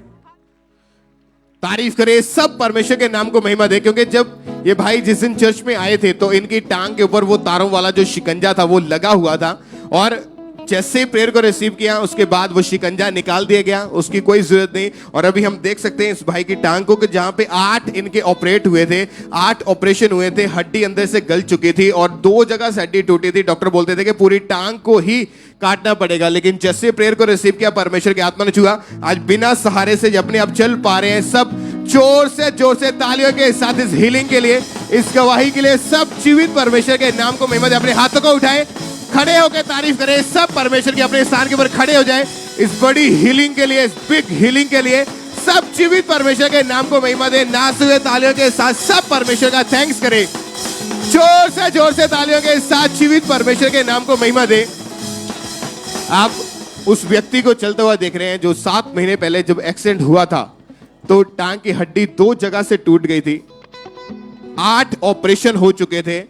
तारीफ करे, सब परमेश्वर के नाम को महिमा दे। क्योंकि जब ये भाई जिस दिन चर्च में आए थे तो इनकी टांग के ऊपर वो तारों वाला जो शिकंजा था वो लगा हुआ था, और जैसे ही प्रेयर को रिसीव किया उसके बाद वो शिकंजा निकाल दिया गया, उसकी कोई जरूरत नहीं। और अभी हम देख सकते हैं इस भाई की टांग को कि जहां पे 8 इनके ऑपरेट हुए थे, 8 ऑपरेशन हुए थे, हड्डी अंदर से गल चुकी थी और 2 जगह से हड्डी टूटी थी। डॉक्टर बोलते थे कि पूरी टांग को ही काटना पड़ेगा, लेकिन जैसे प्रेयर को रिसीव किया परमेश्वर की आत्मा ने छुआ, आज बिना सहारे से अपने आप चल पा रहे हैं। सब जोर से तालियों के साथ इस हीलिंग के लिए, इस गवाही के लिए सब जीवित परमेश्वर के नाम को महिमा दे। अपने हाथों को उठाएं, खड़े होकर तारीफ करें, सब परमेश्वर के अपने स्थान के ऊपर खड़े हो जाएं इस बड़ी हीलिंग के लिए, इस बिग हीलिंग के लिए। सब जीवित परमेश्वर के नाम को महिमा दे। नाचते हुए तालियों के साथ सब परमेश्वर का थैंक्स करें। जोर से तालियों के साथ जीवित परमेश्वर के नाम को महिमा दे। आप उस व्यक्ति को चलता हुआ देख रहे हैं जो 7 महीने पहले जब एक्सीडेंट हुआ था तो टांग की हड्डी 2 जगह से टूट गई थी, 8 ऑपरेशन हो चुके थे।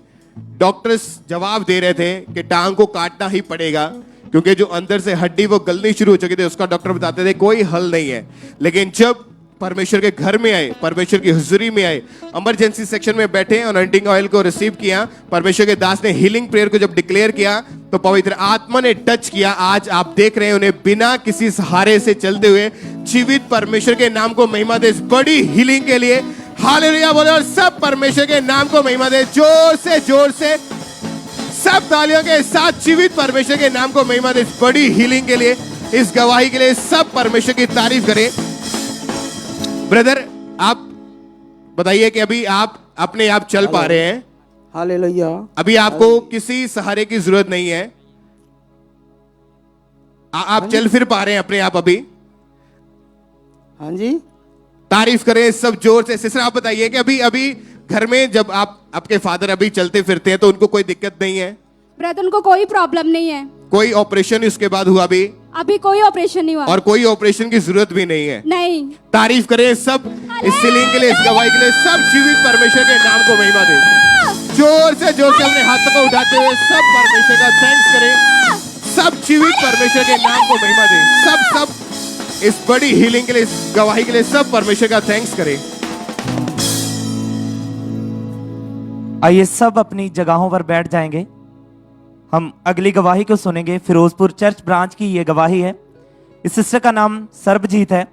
डॉक्टर्स जवाब दे रहे थे कि टांग को काटना ही पड़ेगा क्योंकि जो अंदर से हड्डी वो गलनी शुरू हो चुकी थी। उसका डॉक्टर बताते थे कोई हल नहीं है। लेकिन जब परमेश्वर के घर में आए, परमेश्वर की हुजूरी में आए, इमरजेंसी सेक्शन में बैठे, अनॉइंटिंग ऑयल को रिसीव किया, परमेश्वर के दास ने हीलिंग प्रेयर को जब डिक्लेयर किया तो पवित्र आत्मा ने टच किया। आज आप देख रहे हैं उन्हें बिना किसी सहारे से चलते हुए जीवित परमेश्वर के नाम को महिमा दे। इस बड़ी हीलिंग के लिए हालेलुया बोले और सब परमेश्वर के नाम को महिमा दे। जोर से सब तालियों के साथ जीवित परमेश्वर के नाम को महिमा दे। इस बड़ी हीलिंग के लिए, इस गवाही के लिए सब परमेश्वर की तारीफ करें। ब्रदर, आप बताइए कि अभी आप अपने आप चल पा रहे हैं? हालेलुया। अभी आपको किसी सहारे की जरूरत नहीं है, आप चल फिर पा रहे हैं अपने आप अभी? हाँ जी, तारीफ करें सब जोर से। सिस्टर, आप बताइए कि अभी घर में जब आपके फादर अभी चलते फिरते हैं तो उनको कोई दिक्कत नहीं है? ब्रदर, उनको कोई प्रॉब्लम नहीं है। कोई ऑपरेशन उसके बाद हुआ भी? अभी कोई ऑपरेशन नहीं हुआ और कोई ऑपरेशन की जरूरत भी नहीं है? नहीं। तारीफ करें सब इस हीलिंग के लिए, इस गवाही के लिए। सब जीवित परमेश्वर के नाम को महिमा दे। जोर से अपने हाथों को उठाते हुए सब परमेश्वर का थैंक्स करें। सब जीवित परमेश्वर के नाम को महिमा दे। सब इस बड़ी हीलिंग के लिए, इस गवाही के लिए सब परमेश्वर का थैंक्स करें। आइए सब अपनी जगहों पर बैठ जाएंगे। हम अगली गवाही को सुनेंगे। फिरोजपुर चर्च ब्रांच की ये गवाही है। इस सिस्टर का नाम सर्बजीत है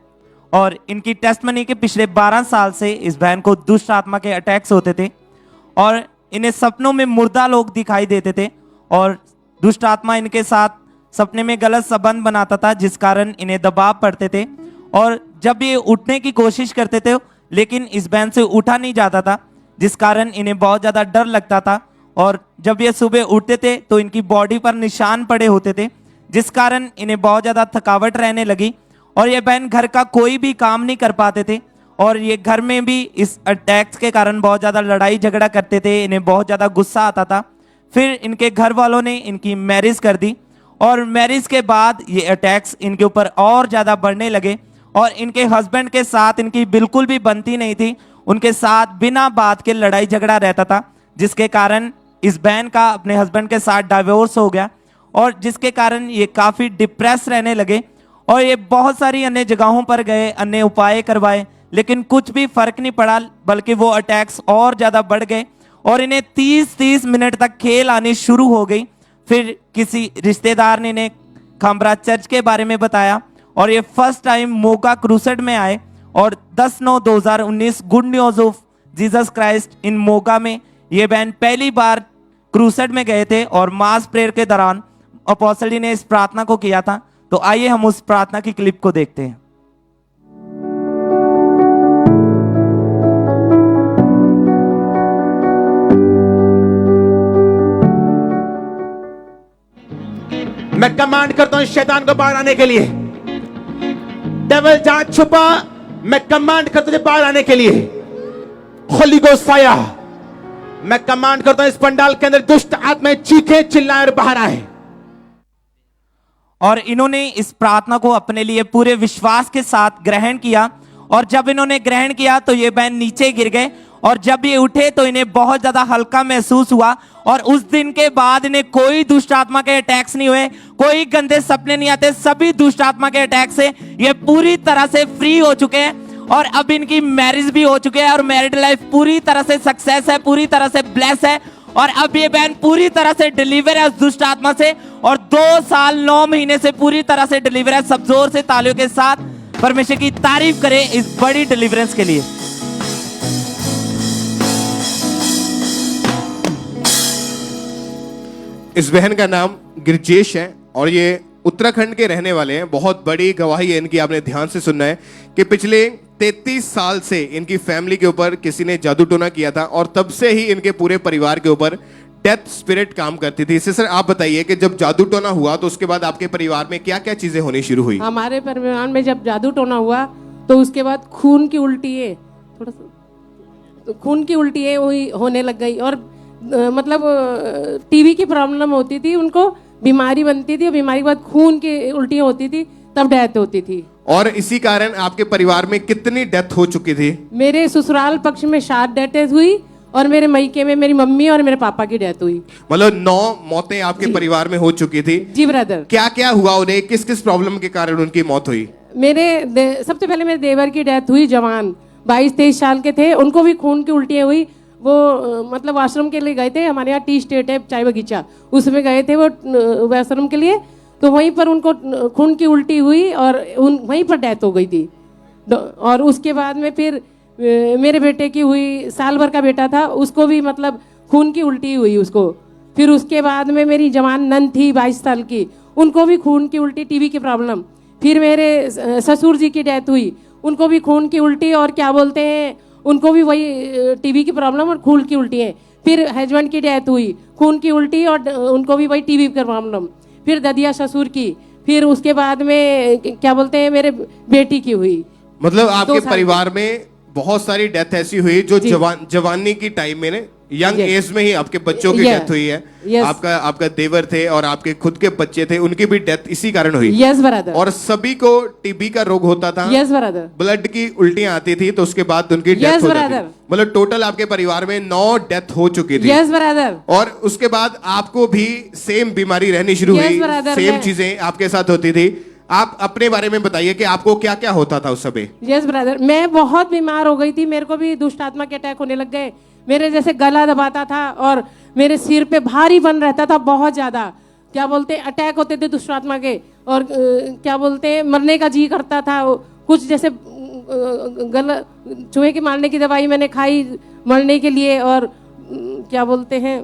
और इनकी टेस्टमनी के पिछले 12 साल से इस बहन को दुष्ट आत्मा के अटैक्स होते थे और इन्हें सपनों में मुर्दा लोग दिखाई देते थे और दुष्ट आत्मा इनके साथ सपने में गलत संबंध बनाता था, जिस कारण इन्हें दबाव पड़ते थे और जब ये उठने की कोशिश करते थे लेकिन इस बहन से उठा नहीं जाता था, जिस कारण इन्हें बहुत ज़्यादा डर लगता था। और जब ये सुबह उठते थे तो इनकी बॉडी पर निशान पड़े होते थे, जिस कारण इन्हें बहुत ज़्यादा थकावट रहने लगी और ये बहन घर का कोई भी काम नहीं कर पाते थे और ये घर में भी इस अटैक्स के कारण बहुत ज़्यादा लड़ाई झगड़ा करते थे। इन्हें बहुत ज़्यादा गुस्सा आता था। फिर इनके घर वालों ने इनकी मैरिज कर दी और मैरिज के बाद ये अटैक्स इनके ऊपर और ज़्यादा बढ़ने लगे और इनके हस्बैंड के साथ इनकी बिल्कुल भी बनती नहीं थी। उनके साथ बिना बात के लड़ाई झगड़ा रहता था, जिसके कारण इस बहन का अपने हस्बैंड के साथ डाइवोर्स हो गया और जिसके कारण ये काफ़ी डिप्रेस रहने लगे और ये बहुत सारी अन्य जगहों पर गए, अन्य उपाय करवाए, लेकिन कुछ भी फर्क नहीं पड़ा, बल्कि वो अटैक्स और ज़्यादा बढ़ गए और इन्हें 30-30 मिनट तक खेल आनी शुरू हो गई। फिर किसी रिश्तेदार ने इन्हें खामरा चर्च के बारे में बताया और ये फर्स्ट टाइम मोगा क्रूसेड में आए और 10/9/2019 good news of Jesus Christ in Moga में ये बहन पहली बार क्रूसेड में गए थे और मास प्रेयर के दौरान अपोस्टल जी ने इस प्रार्थना को किया था। तो आइए हम उस प्रार्थना की क्लिप को देखते हैं। मैं कमांड करता हूं शैतान को बाहर आने के लिए। डेविल जहां छुपा, मैं कमांड करता हूं बाहर आने के लिए। होली गोस्ट फायर, मैं कमांड करता हूं इस पंडाल के अंदर दुष्ट आत्माएं चीखे चिल्लाएं और बाहर आए। और इन्होंने इस प्रार्थना को अपने लिए पूरे विश्वास के साथ ग्रहण किया, और जब इन्होंने ग्रहण किया तो ये बहन नीचे गिर गए, और जब ये उठे तो इन्हें बहुत ज्यादा हल्का महसूस हुआ। और उस दिन के बाद इन्हें कोई दुष्ट आत्मा के अटैक्स नहीं हुए, कोई गंदे सपने नहीं आते, सभी दुष्ट आत्मा के अटैक से ये पूरी तरह से फ्री हो चुके हैं। और अब इनकी मैरिज भी हो चुकी है और मैरिड लाइफ पूरी तरह से सक्सेस है, पूरी तरह से ब्लेस है। और अब ये बहन पूरी तरह से डिलीवर है उस दुष्ट आत्मा से, और 2 साल 9 महीने से पूरी तरह से डिलीवर है। सब जोर से तालियों के साथ परमेश्वर की तारीफ करें इस बड़ी डिलीवरेंस के लिए। इस बहन का नाम गिरजेश है और ये उत्तराखंड के रहने वाले हैं। बहुत बड़ी गवाही है इनकी, आपने ध्यान से सुनना है कि पिछले 33 साल से इनकी फैमिली के ऊपर किसी ने जादू टोना किया था, और तब से ही इनके पूरे परिवार के ऊपर डेथ स्पिरिट काम करती थी। इससे सर आप बताइए कि जब जादू टोना हुआ तो उसके बाद आपके परिवार में क्या क्या चीजें होनी शुरू हुई? हमारे परिवार में जब जादू टोना हुआ तो उसके बाद खून की उल्टियाँ, थोड़ा सा खून की उल्टियाँ होने लग गई, और मतलब टीबी की प्रॉब्लम होती थी, उनको बीमारी बनती थी, और बीमारी के बाद खून की उल्टियाँ होती थी, तब डेथ होती थी। और इसी कारण आपके परिवार में कितनी डेथ हो चुकी थी? मेरे ससुराल पक्ष में 7 डेथ हुई, और मेरे मायके में मेरी मम्मी और मेरे पापा की डेथ हुई। मतलब 9 मौतें आपके परिवार में हो चुकी थी। जी ब्रदर। क्या क्या हुआ उन्हें, किस किस प्रॉब्लम के कारण उनकी मौत हुई? सबसे पहले मेरे देवर की डेथ हुई, जवान 22-23 साल के थे, उनको भी खून की उल्टियाँ हुई। वो मतलब आश्रम के लिए गए थे, हमारे यहाँ टी स्टेट है चाय बगीचा, उसमें गए थे वो आश्रम के लिए, तो वहीं पर उनको खून की उल्टी हुई और वहीं पर डेथ हो गई थी। और उसके बाद में फिर मेरे बेटे की हुई, साल भर का बेटा था, उसको भी मतलब खून की उल्टी हुई उसको। फिर उसके बाद में मेरी जवान नंद थी 22 साल की, उनको भी खून की उल्टी, टीबी की प्रॉब्लम। फिर मेरे ससुर जी की डेथ हुई, उनको भी खून की उल्टी और क्या बोलते हैं, उनको भी वही टीबी की प्रॉब्लम और खून की उल्टी है। फिर हस्बैंड की डेथ हुई, खून की उल्टी और उनको भी वही टीबी की प्रॉब्लम। फिर ददिया ससुर की, फिर उसके बाद में क्या बोलते हैं मेरे बेटी की हुई। मतलब आपके परिवार में बहुत सारी डेथ ऐसी हुई जो जवानी की टाइम में, यंग एज में ही आपके बच्चों की डेथ हुई है। आपका देवर थे और आपके खुद के बच्चे थे, उनकी भी डेथ इसी कारण हुई। Yes brother. और सभी को टीबी का रोग होता था। Yes brother. ब्लड की उल्टियां आती थी, तो उसके बाद उनकी डेथ हो जाती थी। मतलब टोटल आपके परिवार में 9 डेथ हो चुकी थी। Yes brother. और उसके बाद आपको भी सेम बीमारी रहनी शुरू हुई, सेम चीजें आपके साथ होती थी। आप अपने बारे में बताइए कि आपको क्या क्या होता था उस समय? यस ब्रदर, मैं बहुत बीमार हो गई थी, मेरे को भी दुष्ट आत्मा के अटैक होने लग गए। मेरे जैसे गला दबाता था और मेरे सिर पे भारी बन रहता था बहुत ज्यादा। क्या बोलते हैं, अटैक होते थे दुष्ट आत्मा के, और क्या बोलते हैं, मरने का जी करता था। कुछ जैसे गला चूहे की मारने की दवाई मैंने खाई मरने के लिए। और क्या बोलते हैं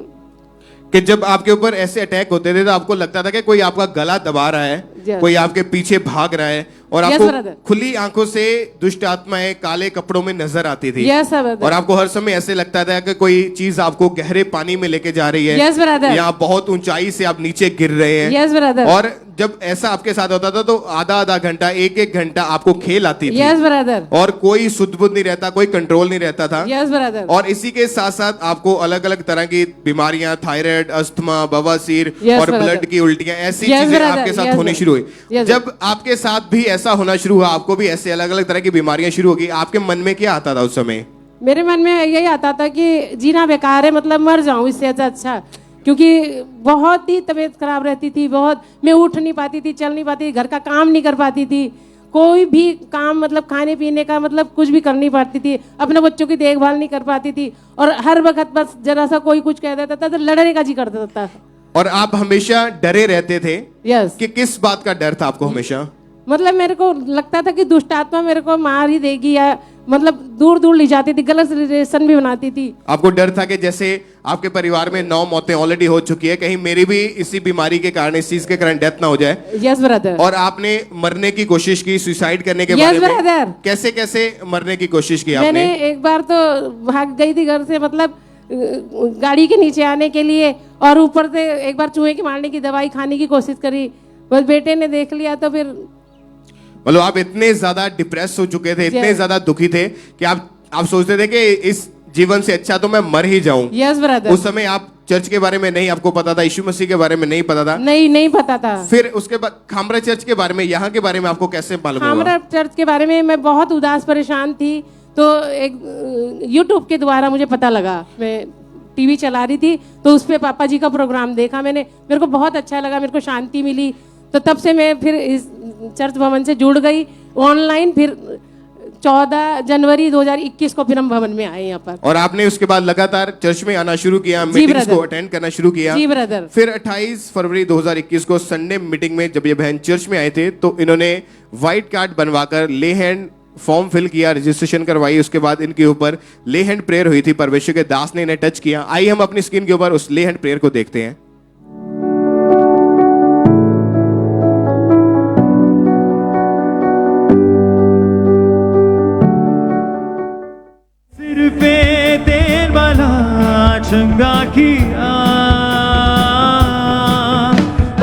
कि जब आपके ऊपर ऐसे अटैक होते थे तो आपको लगता था कि कोई आपका गला दबा रहा है, कोई आपके पीछे भाग रहा है, और आपको खुली आंखों से दुष्ट आत्माएं काले कपड़ों में नजर आती थी। और आपको हर समय ऐसे लगता था कि कोई चीज आपको गहरे पानी में लेके जा रही है, या बहुत ऊंचाई से आप नीचे गिर रहे हैं। और जब ऐसा आपके साथ होता था तो आधा घंटा, एक घंटा आपको खेल आती थी। और कोई सुध बुध नहीं रहता, कोई कंट्रोल नहीं रहता था। और इसी के साथ साथ आपको अलग अलग तरह की बीमारियां, थायराइड, अस्थमा, बवासीर और ब्लड की उल्टियां, ऐसी चीजें आपके साथ होनी शुरू हुई। जब आपके साथ भी ऐसा होना शुरू हुआ, आपको भी ऐसे अलग अलग तरह की बीमारियां शुरू हो गई, आपके मन में क्या आता था उस समय? मेरे मन में यही आता था कि जीना बेकार है, मतलब मर जाऊं इससे अच्छा। क्योंकि बहुत ही तबीयत खराब रहती थी, बहुत, मैं उठ नहीं पाती थी, चल नहीं पाती, घर का काम नहीं कर पाती थी, कोई भी काम मतलब खाने पीने का मतलब कुछ भी कर नहीं पाती थी, अपने बच्चों की देखभाल नहीं कर पाती थी। और हर वक्त बस जरा सा कोई कुछ कह देता था तो लड़ने का जी कर देता था। और आप हमेशा डरे रहते थे? यस। कि किस बात का डर था आपको हमेशा? मतलब मेरे को लगता था कि दुष्ट आत्मा मेरे को मार ही देगी, या मतलब दूर दूर ले जाती थी, गलत रिलेशन भी बनाती थी। आपको डर था कि जैसे आपके परिवार में 9 मौतें ऑलरेडी हो चुकी है, कहीं मेरी भी इसी बीमारी के कारण, इस चीज के कारण डेथ ना हो जाए। Yes brother. और आपने मरने की कोशिश की, सुसाइड करने के Yes, बारे में brother. कैसे कैसे मरने की कोशिश की आपने? मैंने एक बार तो भाग गई थी घर से, मतलब गाड़ी के नीचे आने के लिए, और ऊपर से एक बार चूहे के मारने की दवाई खाने की कोशिश करी, बस बेटे ने देख लिया तो फिर। मतलब आप इतने ज्यादा डिप्रेस हो चुके थे, इतने ज्यादा दुखी थे कि आप सोचते थे कि इस जीवन से अच्छा तो मैं मर ही जाऊं। Yes brother. उस समय आप चर्च के बारे में नहीं आपको पता था, यीशु मसीह के बारे में नहीं पता था? नहीं पता था। फिर उसके बाद खामरा चर्च के बारे में, यहाँ के बारे में आपको कैसे मालूम हुआ? खामरा चर्च के बारे में मैं बहुत उदास परेशान थी, तो एक यूट्यूब के द्वारा मुझे पता लगा, मैं टीवी चला रही थी तो उस पे पापा जी का प्रोग्राम देखा मैंने, मेरे को बहुत अच्छा लगा, मेरे को शांति मिली, तो तब से मैं फिर इस चर्च भवन से जुड़ गई ऑनलाइन। फिर 14 जनवरी 2021 को फिर हम भवन में आए यहाँ पर। और आपने उसके बाद लगातार चर्च में आना शुरू किया, मीटिंग्स को अटेंड करना शुरू किया। जी ब्रदर। फिर 28 फरवरी 2021 को संडे मीटिंग में जब ये बहन चर्च में आए थे तो इन्होंने व्हाइट कार्ड बनवाकर ले हैंड फॉर्म फिल किया, रजिस्ट्रेशन करवाई। उसके बाद इनके ऊपर ले हैंड प्रेयर हुई थी, परमेश्वर के दास ने इन्हें टच किया। आइए हम अपनी स्क्रीन के ऊपर उस ले हैंड प्रेयर को देखते हैं। सिर पे तेल वाला चंगा किया,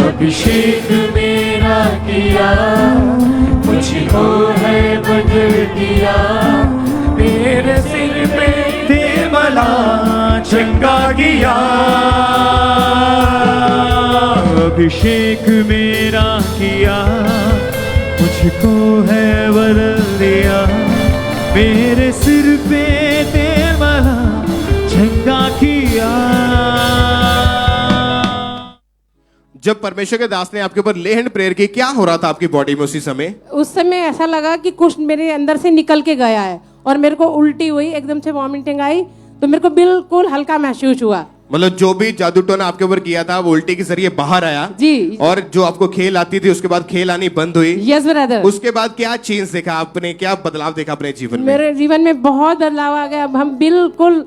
अभिषेक मेरा किया, मुझको है बदल दिया, मेरे सिर पे तेल वाला चंगा किया, अभिषेक मेरा किया, मुझको है बदल दिया, मेरे सिर पे तेल वाला चंगा किया। जब परमेश्वर के दास ने आपके ऊपर ले हैंड प्रेयर की, क्या हो रहा था आपकी बॉडी में उसी समय? उस समय ऐसा लगा कि कुछ मेरे अंदर से निकल के गया है, और मेरे को उल्टी हुई, एकदम से वॉमिटिंग आई, तो मेरे को बिल्कुल हल्का महसूस हुआ। मतलब जो भी जादू टोना आपके ऊपर किया था वो उल्टी के जरिए बाहर आया जी। और जो आपको खेल आती थी उसके बाद खेल आनी बंद हुई। Yes brother. उसके बाद क्या चेंज देखा आपने, क्या बदलाव देखा अपने जीवन में? मेरे जीवन में बहुत बदलाव आ गया। अब हम बिल्कुल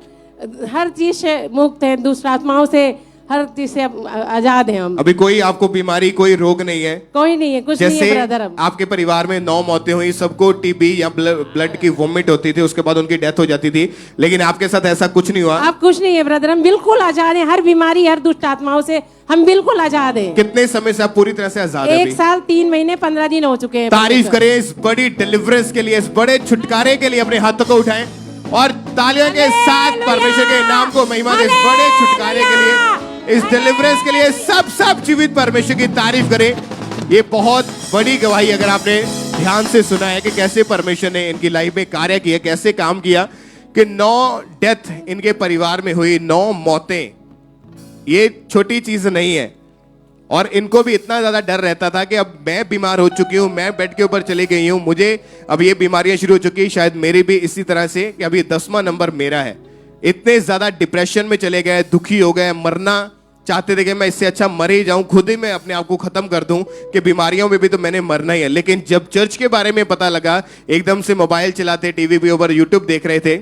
हर चीज से मुक्त हैं, दुष्ट आत्माओं से, हर चीज से आजाद हैं हम। अभी कोई आपको बीमारी, कोई रोग नहीं है? कोई नहीं है, कुछ नहीं है ब्रदर। अब आपके परिवार में 9 मौतें हुई, सबको टीबी या ब्लड की वोमिट होती थी, उसके बाद उनकी डेथ हो जाती थी, लेकिन आपके साथ ऐसा कुछ नहीं हुआ। आप कुछ नहीं है ब्रदर, हम बिल्कुल आजाद हैं, हर बीमारी, हर दुष्ट आत्माओं से हम बिल्कुल आजाद हैं। कितने समय से आप पूरी तरह से आजाद हैं? 1 साल 3 महीने 15 दिन हो चुके हैं। तारीफ करें इस बड़ी डिलीवरेंस के लिए, इस बड़े छुटकारे के लिए। अपने हाथों को उठाएं और तालियों के साथ परमेश्वर के नाम को महिमा दें। इस बड़े छुटकारे के लिए, इस डिलीवरेंस के लिए सब जीवित परमेश्वर की तारीफ करें। ये बहुत बड़ी गवाही, अगर आपने ध्यान से सुना है कि कैसे परमेश्वर ने इनकी लाइफ में कार्य किया, कैसे काम किया, कि 9 डेथ इनके परिवार में हुई, 9 मौतें। ये छोटी चीज नहीं है। और इनको भी इतना ज्यादा डर रहता था कि अब मैं बीमार हो चुकी हूं, मैं बेड के ऊपर चली गई हूं, मुझे अब ये बीमारियां शुरू हो चुकी, शायद मेरी भी इसी तरह से, कि अभी 10वां नंबर मेरा है। इतने ज्यादा डिप्रेशन में चले गए, दुखी हो गए, मरना चाहते थे कि मैं इससे अच्छा मर ही जाऊं, खुद ही मैं अपने आप को खत्म कर दूं, कि बीमारियों में भी तो मैंने मरना ही है। लेकिन जब चर्च के बारे में पता लगा, एकदम से मोबाइल चलाते, टीवी पे ऊपर यूट्यूब देख रहे थे,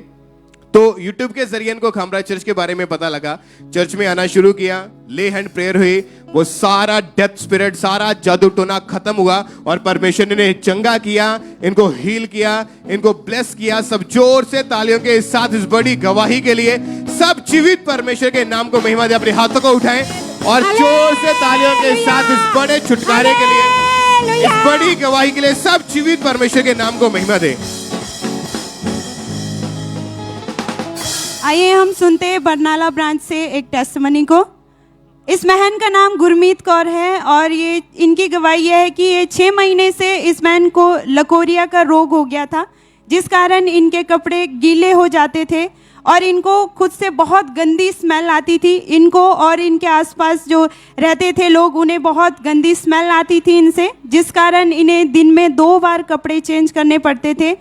तो यूट्यूब के जरिए इनको खामरा चर्च के बारे में पता लगा, चर्च में आना शुरू किया, ले हैंड प्रेयर हुई, वो सारा डेथ स्पिरिट, सारा जादू टोना खत्म हुआ और परमेश्वर ने चंगा किया, इनको हील किया, इनको ब्लेस किया। सब जोर से तालियों के साथ इस बड़ी गवाही के लिए सब जीवित परमेश्वर के नाम को महिमा दे। अपने हाथों को उठाएं और जोर से तालियों के साथ इस बड़े छुटकारे के लिए, इस बड़ी गवाही के लिए सब जीवित परमेश्वर के नाम को महिमा दे। आइए हम सुनते हैं बरनाला ब्रांच से एक टेस्टमनी को। इस बहन का नाम गुरमीत कौर है और ये इनकी गवाही यह है कि ये 6 महीने से इस बहन को लकोरिया का रोग हो गया था, जिस कारण इनके कपड़े गीले हो जाते थे और इनको खुद से बहुत गंदी स्मेल आती थी। इनको और इनके आसपास जो रहते थे लोग, उन्हें बहुत गंदी स्मेल आती थी इनसे, जिस कारण इन्हें दिन में 2 बार कपड़े चेंज करने पड़ते थे।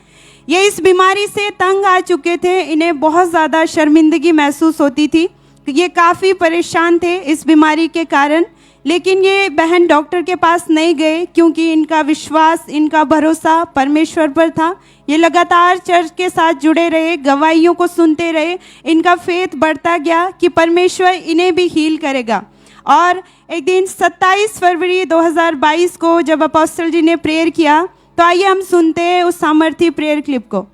ये इस बीमारी से तंग आ चुके थे, इन्हें बहुत ज़्यादा शर्मिंदगी महसूस होती थी। ये काफ़ी परेशान थे इस बीमारी के कारण। लेकिन ये बहन डॉक्टर के पास नहीं गए क्योंकि इनका विश्वास, इनका भरोसा परमेश्वर पर था। ये लगातार चर्च के साथ जुड़े रहे, गवाहियों को सुनते रहे, इनका फेथ बढ़ता गया कि परमेश्वर इन्हें भी हील करेगा। और एक दिन 27 फरवरी 2022 को जब अपोस्टल जी ने प्रेयर किया, तो आइए हम सुनते हैं उस सामर्थी प्रेयर क्लिप को।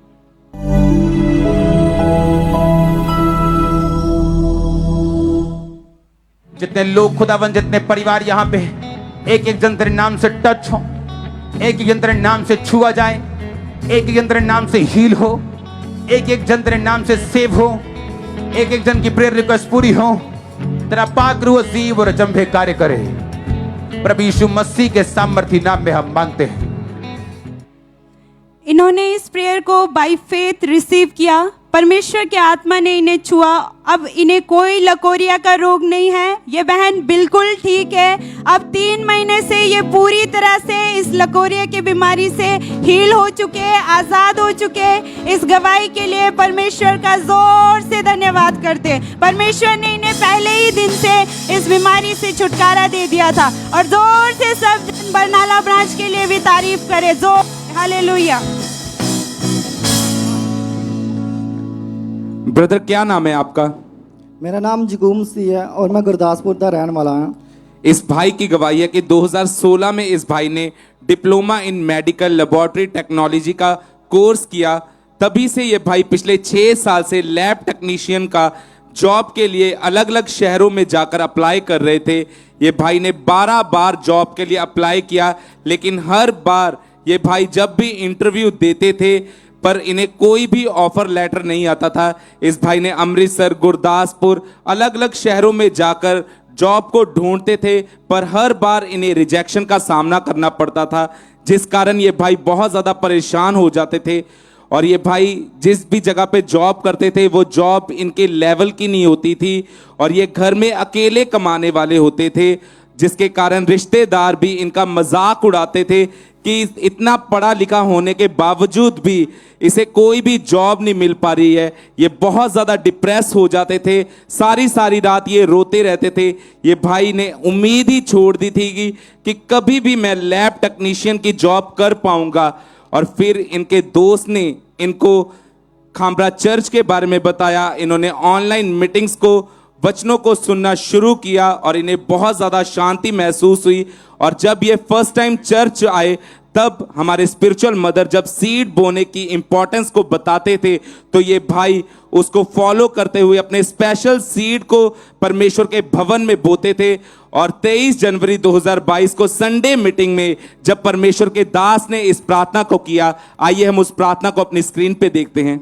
जितने लोग खुदावन, जितने परिवार यहाँ पे, एक एक जन तेरे नाम से टच हो, एक एक जन तेरे नाम से छुआ जाए, एक एक जन तेरे नाम से हील हो, एक एक जन तेरे नाम से सेव हो, एक एक जन की प्रेयर रिक्वेस्ट पूरी हो। तेरा पाक रूह अजीब और अचंभे कार्य करे। प्रभु यीशु मसीह के सामर्थी नाम में हम मांगते हैं। इन्होंने इस प्रेयर को बाय फेथ रिसीव किया। परमेश्वर के आत्मा ने इन्हें छुआ। अब इन्हें कोई लकोरिया का रोग नहीं है। ये बहन बिल्कुल ठीक है। अब 3 महीने से ये पूरी तरह से इस लकोरिया की बीमारी से हील हो चुके, आजाद हो चुके। इस गवाही के लिए परमेश्वर का जोर से धन्यवाद करते। परमेश्वर ने इन्हें पहले ही दिन से इस बीमारी से छुटकारा दे दिया था। और जोर से सब जन बरनाला ब्रांच के लिए भी तारीफ करे। जोर, हालेलुया। ब्रदर, क्या नाम है आपका? मेरा नाम जगूम सी है और मैं गुरदासपुर का रहने वाला हूँ। इस भाई की गवाही है कि 2016 में इस भाई ने diploma in medical laboratory technology का कोर्स किया। तभी से ये भाई पिछले 6 साल से लैब टेक्नीशियन का जॉब के लिए अलग अलग शहरों में जाकर अप्लाई कर रहे थे। ये भाई ने 12 बार जॉब के लिए अप्लाई किया, लेकिन हर बार ये भाई जब भी इंटरव्यू देते थे पर इन्हें कोई भी ऑफर लेटर नहीं आता था। इस भाई ने अमृतसर, गुरदासपुर, अलग अलग शहरों में जाकर जॉब को ढूंढते थे, पर हर बार इन्हें रिजेक्शन का सामना करना पड़ता था, जिस कारण ये भाई बहुत ज़्यादा परेशान हो जाते थे। और ये भाई जिस भी जगह पे जॉब करते थे वो जॉब इनके लेवल की नहीं होती थी, और ये घर में अकेले कमाने वाले होते थे, जिसके कारण रिश्तेदार भी इनका मजाक उड़ाते थे कि इतना पढ़ा लिखा होने के बावजूद भी इसे कोई भी जॉब नहीं मिल पा रही है। ये बहुत ज़्यादा डिप्रेस हो जाते थे, सारी सारी रात ये रोते रहते थे। ये भाई ने उम्मीद ही छोड़ दी थी कि कभी भी मैं लैब टेक्नीशियन की जॉब कर पाऊंगा। और फिर इनके दोस्त ने इनको खामरा चर्च के बारे में बताया। इन्होंने ऑनलाइन मीटिंग्स को, वचनों को सुनना शुरू किया और इन्हें बहुत ज़्यादा शांति महसूस हुई। और जब ये फर्स्ट टाइम चर्च आए तब हमारे स्पिरिचुअल मदर जब सीड बोने की इंपॉर्टेंस को बताते थे तो ये भाई उसको फॉलो करते हुए अपने स्पेशल सीड को परमेश्वर के भवन में बोते थे। और 23 जनवरी 2022 को संडे मीटिंग में जब परमेश्वर के दास ने इस प्रार्थना को किया, आइए हम उस प्रार्थना को अपनी स्क्रीन पे देखते हैं।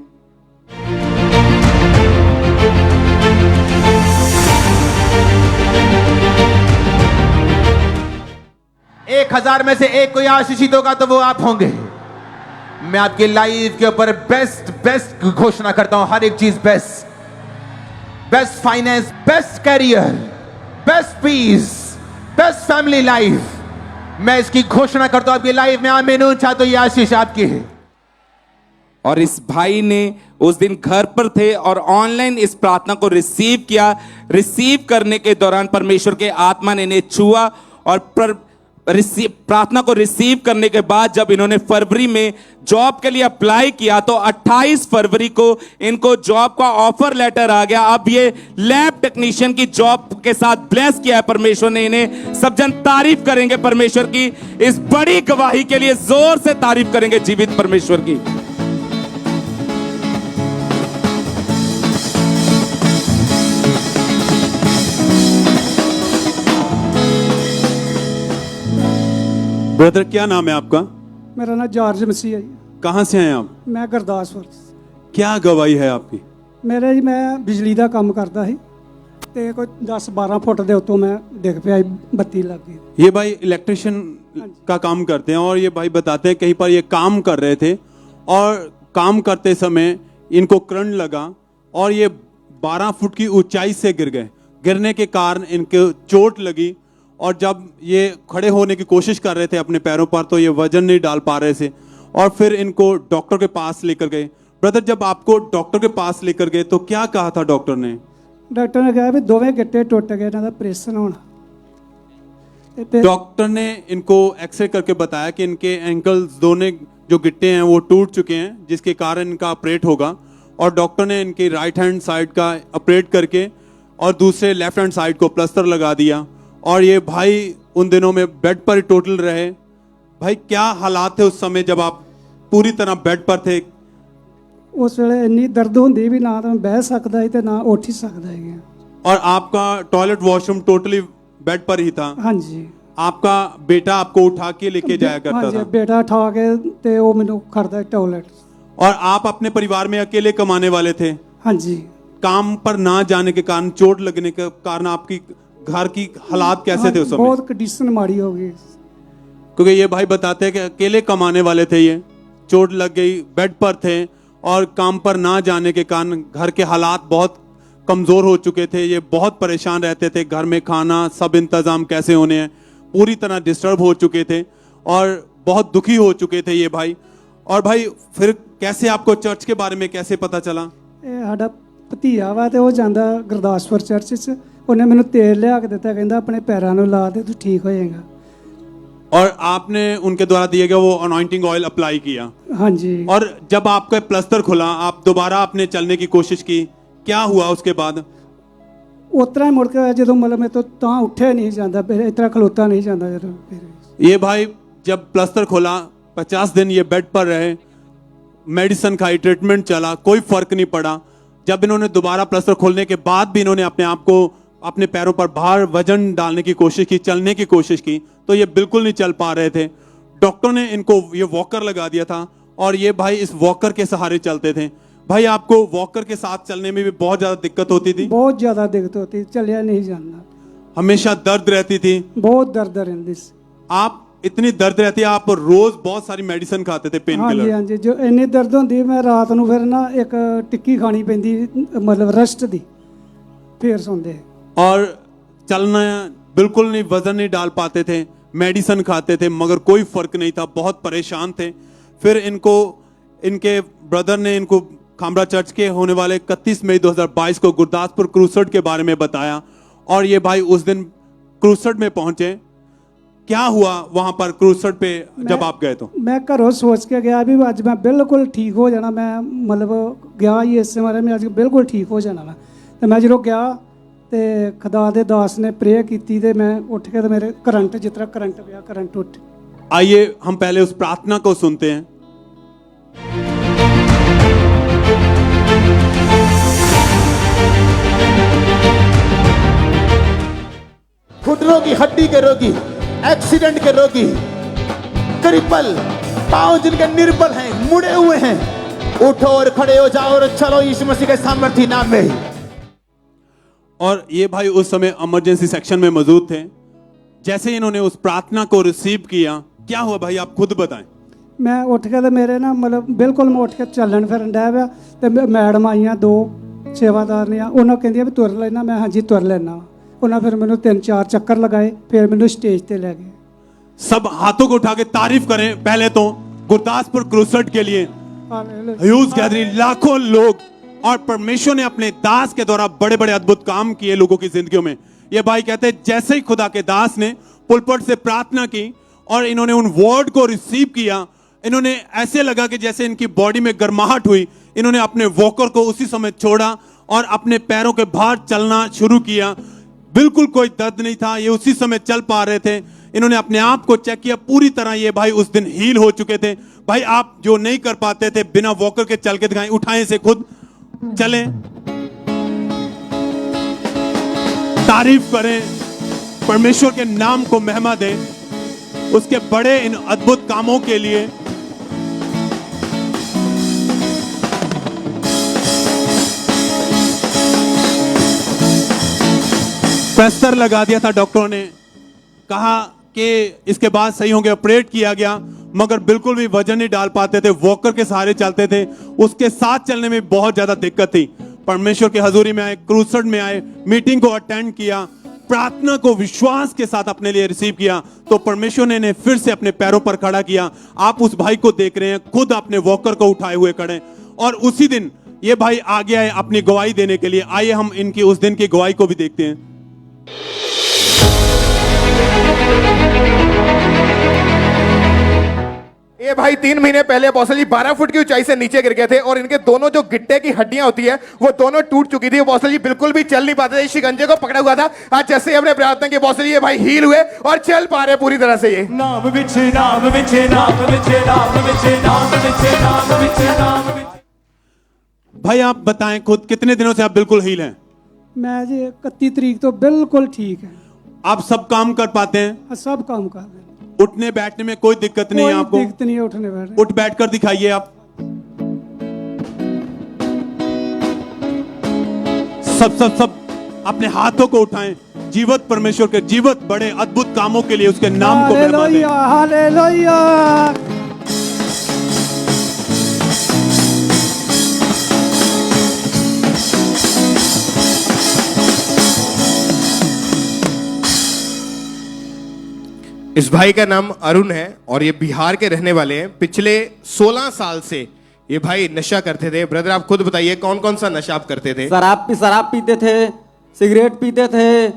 1000 में से एक कोई आशीषित होगा तो वो आप होंगे। मैं आपके लाइफ के ऊपर बेस्ट घोषणा करता हूं। हर एक चीज best, best finance, best career, best peace, best family life, मैं इसकी घोषणा करता हूं आपकी लाइफ में। आमीन। चाहते ये आशीष आपकी है। और इस भाई ने उस दिन घर पर थे और ऑनलाइन इस प्रार्थना को रिसीव किया। रिसीव करने के दौरान परमेश्वर के आत्मा ने इन्हें छुआ और प्रार्थना को रिसीव करने के बाद जब इन्होंने फरवरी में जॉब के लिए अप्लाई किया तो 28 फरवरी को इनको जॉब का ऑफर लेटर आ गया। अब ये लैब टेक्नीशियन की जॉब के साथ ब्लेस किया है परमेश्वर ने इन्हें। सब जन तारीफ करेंगे परमेश्वर की इस बड़ी गवाही के लिए, जोर से तारीफ करेंगे जीवित परमेश्वर की। ब्रदर, क्या नाम है आपका? मेरा नाम जॉर्ज मसीह है। कहाँ से हैं आप? मैं गुरदासपुर। क्या गवाही है आपकी? मेरे जी मैं बिजली का काम करता ਸੀ ਤੇ ਕੋਈ 10-12 फुट ਦੇ ਉੱਤੋਂ मैं डिग ਪਿਆ, ਬੱਤੀ ਲੱਗ गई। ये भाई इलेक्ट्रिशियन का काम करते हैं और ये भाई बताते हैं कहीं पर ये काम कर रहे थे और काम करते समय इनको करंट लगा और ये 12 फुट की ऊंचाई से गिर गए। गिरने के कारण इनको चोट लगी और जब ये खड़े होने की कोशिश कर रहे थे अपने पैरों पर तो ये वजन नहीं डाल पा रहे थे और फिर इनको डॉक्टर के पास लेकर गए। ब्रदर, जब आपको डॉक्टर के पास लेकर गए तो क्या कहा था डॉक्टर ने? डॉक्टर ने कहा भी दोवें गिट्टे टुट गए, इन्हां दा ऑपरेशन होना। डॉक्टर ने इनको एक्सरे करके बताया कि इनके एंकल्स दोनों जो गिट्टे हैं वो टूट चुके हैं, जिसके कारण इनका ऑपरेट होगा। और डॉक्टर ने इनकी राइट हैंड साइड का ऑपरेट करके और दूसरे लेफ्ट हैंड साइड को प्लास्टर लगा दिया। और ये भाई उन दिनों में बेड पर टोटल रहे। भाई क्या हालात थे उस समय जब आप पूरी तरह बेड पर थे? उस वेले इन्नी दर्द होंदी भी ना तो मैं बह सकदा ही ते ना उठ ही सकदा है। और आपका टॉयलेट वॉशरूम टोटली बेड पर ही था? हाँ जी। आपका बेटा आपको उठा के लेके जाया करता हाँ जी, था? बेटा उठा के ते वो मैनू खड़दा टॉयलेट। और आप अपने परिवार में अकेले कमाने वाले थे? हाँ जी। काम पर ना जाने के कारण, चोट लगने के कारण आपकी घर की हालात कैसे थे उस समय? बहुत कंडीशन माड़ी हो गई। क्योंकि ये भाई बताते हैं कि अकेले कमाने वाले थे, ये चोट लग गई, बेड पर थे और काम पर ना जाने के कारण घर के हालात बहुत कमज़ोर हो चुके थे। ये बहुत परेशान रहते थे, घर में खाना सब इंतज़ाम कैसे होने हैं, पूरी तरह डिस्टर्ब हो चुके थे और बहुत दुखी हो चुके थे ये भाई। और भाई फिर कैसे आपको चर्च के बारे में कैसे पता चला? साडा भतीजा वा ते वो जांदा गुरदासपुर चर्च च, उन्हें मैनू तेल लिया के दिता, कहंदा अपने पैरां नूं ला दे तू ठीक हो जाएगा। और आपने उनके द्वारा दिए गए वो अनॉइंटिंग ऑयल अप्लाई किया? हाँ जी। और जब आपका प्लास्टर खुला, आप दोबारा आपने चलने की कोशिश की, क्या हुआ उसके बाद? उतरा ही मुड़ के जो मतलब मैं तो तां उठे नहीं जाता, इतना खलोता नहीं जाता। ये भाई जब प्लास्टर खोला 50 दिन ये बेड पर रहे, मेडिसिन खाई, ट्रीटमेंट चला, कोई फर्क नहीं पड़ा। जब इन्होंने दोबारा प्लास्टर खोलने के बाद भी इन्होंने अपने आप को अपने पैरों पर बाहर वजन डालने की कोशिश की, चलने की कोशिश की, तो ये बिल्कुल नहीं चल पा रहे थे। डॉक्टर ने इनको ये वॉकर लगा दिया था और ये भाई इस वॉकर के सहारे चलते थे। भाई आपको वॉकर के साथ चलने में भी बहुत ज्यादा दिक्कत होती थी? बहुत ज्यादा दिक्कत होती, चलिया नहीं जाना, हमेशा दर्द रहती थी? बहुत दर्द रहती। आप इतनी दर्द रहती है, आप रोज बहुत सारी मेडिसिन खाते थे, पेन हाँ जी। किलर? हाँ जी, जो इन्नी दर्द होंदी मैं रात नूं फिर ना एक टिक्की खानी पैंदी, मतलब रेस्ट दी, फिर सोंदे। और चलना बिल्कुल नहीं, वजन नहीं डाल पाते थे, मेडिसिन खाते थे मगर कोई फर्क नहीं था, बहुत परेशान थे। फिर इनको इनके ब्रदर ने इनको खामरा चर्च के होने वाले 31 मई 2022 को गुरदासपुर क्रूसेड के बारे में बताया और ये भाई उस दिन क्रूसेड में पहुंचे। क्या हुआ वहां पर क्रूसेड पे जब आप गए? तो मैं घरों सोच के गया भी अज मैं बिल्कुल ठीक हो जाना, मैं मतलब गया ही इस मारे में अज बिल्कुल ठीक हो जाना। मैं जो गया तो खुदा दे दास ने प्रे की ते मैं उठ के तो मेरे करंट जिस तरह करंट पिया, करंट उठ। आइए हम पहले उस प्रार्थना को सुनते हैं। घुटनों की हड्डी के रोगी, एक्सीडेंट के रोगी, क्रिपल, पांव जिनके निर्बल हैं, मुड़े हुए हैं, उठो और खड़े हो जाओ और चलो यीशु मसीह के सामर्थी नाम में। और ये भाई उस समय इमरजेंसी सेक्शन में मौजूद थे। जैसे इन्होंने उस प्रार्थना को रिसीव किया, क्या हुआ भाई आप खुद बताएं? मैं उठ के तो मेरे ना मतलब बिल्कुल मैं उठ के चलन फिरन डै पिया ते मैडम आईयां दो सेवादार ने, उन्होंने कहंदियां भी तुर लेना, मैं हाँ जी तुर लेना। उन्होंने फिर मैंने 3-4 चक्कर लगाए, फिर मैंने स्टेज ते ले गए। सब हाथों को उठा के तारीफ करें पहले तो गुरदासपुर क्रूसेड के लिए। ह्यूज गैदरिंग, लाखों लोग, और परमेश्वर ने अपने दास के द्वारा बड़े बड़े अद्भुत काम किए लोगों की जिंदगियों में। ये भाई कहते हैं जैसे ही खुदा के दास ने पुलपट से प्रार्थना की और इन्होंने उन वर्ड को रिसीव किया, इन्होंने ऐसे लगा कि जैसे इनकी बॉडी में गर्माहट हुई। इन्होंने अपने वॉकर को उसी समय छोड़ा और अपने पैरों के बाहर चलना शुरू किया। बिल्कुल कोई दर्द नहीं था, ये उसी समय चल पा रहे थे। इन्होंने अपने आप को चेक किया, पूरी तरह ये भाई उस दिन हील हो चुके थे। भाई आप जो नहीं कर पाते थे बिना वॉकर के चल के दिखाएं, उठाएं से खुद चलें, तारीफ करें, परमेश्वर के नाम को महिमा दें उसके बड़े इन अद्भुत कामों के लिए। प्लास्टर लगा दिया था डॉक्टरों ने, कहा कि इसके बाद सही होंगे, ऑपरेट किया गया, मगर बिल्कुल भी वजन नहीं डाल पाते थे, वॉकर के सहारे चलते थे। उसके साथ चलने में बहुत ज्यादा दिक्कत थी। परमेश्वर की हजूरी में आए, क्रूसेड में आए, मीटिंग को अटेंड किया, प्रार्थना को विश्वास के साथ अपने लिए रिसीव किया, तो परमेश्वर ने इन्हें फिर से अपने पैरों पर खड़ा किया। आप उस भाई को देख रहे हैं, खुद अपने वॉकर को उठाए हुए खड़े, और उसी दिन ये भाई आगे आए अपनी गवाही देने के लिए। आइए हम इनकी उस दिन की गवाही को भी देखते हैं। ये भाई 3 महीने पहले अपोस्टल जी 12 फुट की ऊंचाई से नीचे गिर गए थे और इनके दोनों जो गिट्टे की हड्डियां होती है वो दोनों टूट चुकी थी। अपोस्टल जी बिल्कुल भी चल नहीं पाते थे, शिकंजे को पकड़ा हुआ था। आज जैसे ही हमने प्रार्थना की अपोस्टल जी ये भाई हील हुए और चल पा रहे पूरी तरह से। ये नाम विचे नाम विचे नाम विचे नाम विचे नाम विचे नाम विचे नाम विचे। भाई आप बताएं खुद कितने दिनों से आप बिल्कुल हील हैं? मैं जी 31 तरीक तो बिल्कुल ठीक है। आप सब काम कर पाते हैं? सब काम कर रहे हैं। उठने बैठने में कोई दिक्कत नहीं है आपको? कोई दिक्कत नहीं है उठने बैठने। उठ बैठ कर दिखाइए आप। सब अपने हाथों को उठाएं। जीवत परमेश्वर के जीवत बड़े अद्भुत कामों के लिए उसके नाम को महिमा दें। हालेलुया। इस भाई का नाम अरुण है और ये बिहार के रहने वाले हैं। पिछले 16 साल से ये भाई नशा करते थे। ब्रदर आप खुद बताइए कौन कौन सा नशा आप करते थे? शराब पीते थे, सिगरेट पीते थे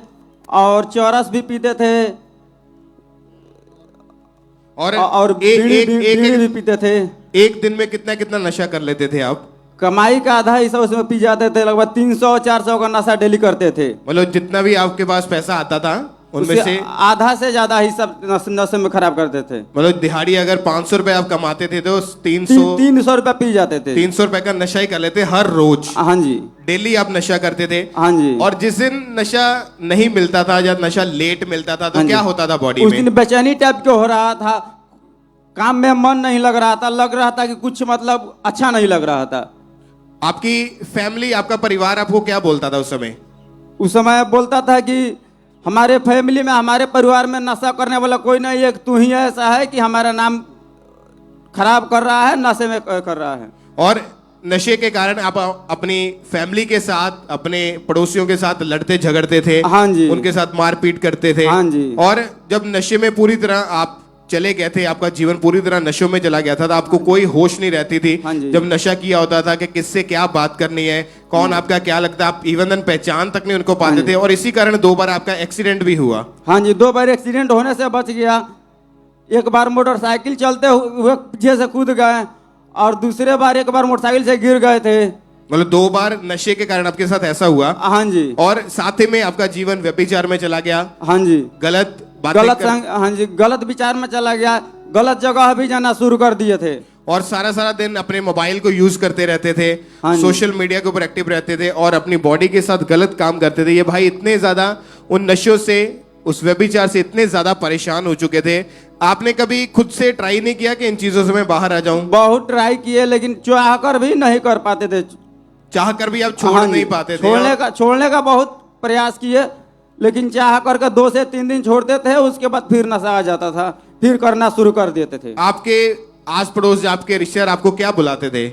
और चौरस भी पीते थे और बीड़ी भी पीते थे। एक दिन में कितना कितना नशा कर लेते थे आप? कमाई का आधा हिस्सा उसमें पी जाते थे। लगभग 300-400 का नशा डेली करते थे। मतलब जितना भी आपके पास पैसा आता था उनमें से आधा से ज्यादा हिस्सा नशे में खराब करते थे। मतलब दिहाड़ी अगर 500 रुपए आप कमाते थे तो 300 रुपए पी जाते थे। 300 रुपए का नशा ही कर लेते हर रोज। हाँ जी, डेली आप नशा करते थे। हाँ जी। और जिस दिन नशा नहीं मिलता था या नशा लेट मिलता था तो क्या होता था बॉडी उस में? दिन बेचैनी टाइप के हो रहा था, काम में मन नहीं लग रहा था, लग रहा था कि कुछ मतलब अच्छा नहीं लग रहा था। आपकी फैमिली, आपका परिवार आपको क्या बोलता था उस समय? उस समय बोलता था कि हमारे फैमिली में, हमारे परिवार में नशा करने वाला कोई नहीं, एक तू ही ऐसा है कि हमारा नाम खराब कर रहा है, नशे में कर रहा है। और नशे के कारण आप अपनी फैमिली के साथ, अपने पड़ोसियों के साथ लड़ते झगड़ते थे। हाँ जी। उनके साथ मारपीट करते थे। हाँ जी। और जब नशे में पूरी तरह आप चले गए थे, आपका जीवन पूरी तरह नशों में चला गया था, तो आपको कोई होश नहीं रहती थी। हाँ जी। जब नशा किया होता था कि किससे क्या बात करनी है, कौन आपका क्या लगता है, आप इवन पहचान तक नहीं उनको पाते थे। और इसी कारण 2 बार आपका एक्सीडेंट भी हुआ। हाँ जी, 2 बार एक्सीडेंट होने से बच गया। एक बार मोटरसाइकिल चलते हुए पीछे से कूद गए और दूसरे बार एक बार मोटरसाइकिल से गिर गए थे। मतलब 2 बार नशे के कारण आपके साथ ऐसा हुआ। हाँ जी। और साथ ही में आपका जीवन व्यभिचार में चला गया। हाँ जी। गलत हाँ जी, गलत विचार में चला गया, गलत जगह भी जाना शुरू कर दिए थे। और सारा दिन अपने मोबाइल को यूज करते रहते थे। हाँ सोशल मीडिया के ऊपर एक्टिव रहते थे और अपनी बॉडी के साथ गलत काम करते थे। ये भाई इतने ज्यादा उन नशों से, उस व्यभिचार से इतने ज्यादा परेशान हो चुके थे। आपने कभी खुद से ट्राई नहीं किया कि इन चीजों से मैं बाहर आ जाऊं? बहुत ट्राई किए लेकिन चाह कर भी नहीं कर पाते थे। चाह कर भी आप छोड़ नहीं पाते थे? छोड़ने का बहुत प्रयास किए लेकिन चाह करके 2 से 3 दिन छोड़ते थे, उसके बाद फिर नशा आ जाता था, फिर करना शुरू कर देते थे। आपके आस पड़ोस, आपके रिश्तेदार आपको क्या बुलाते थे?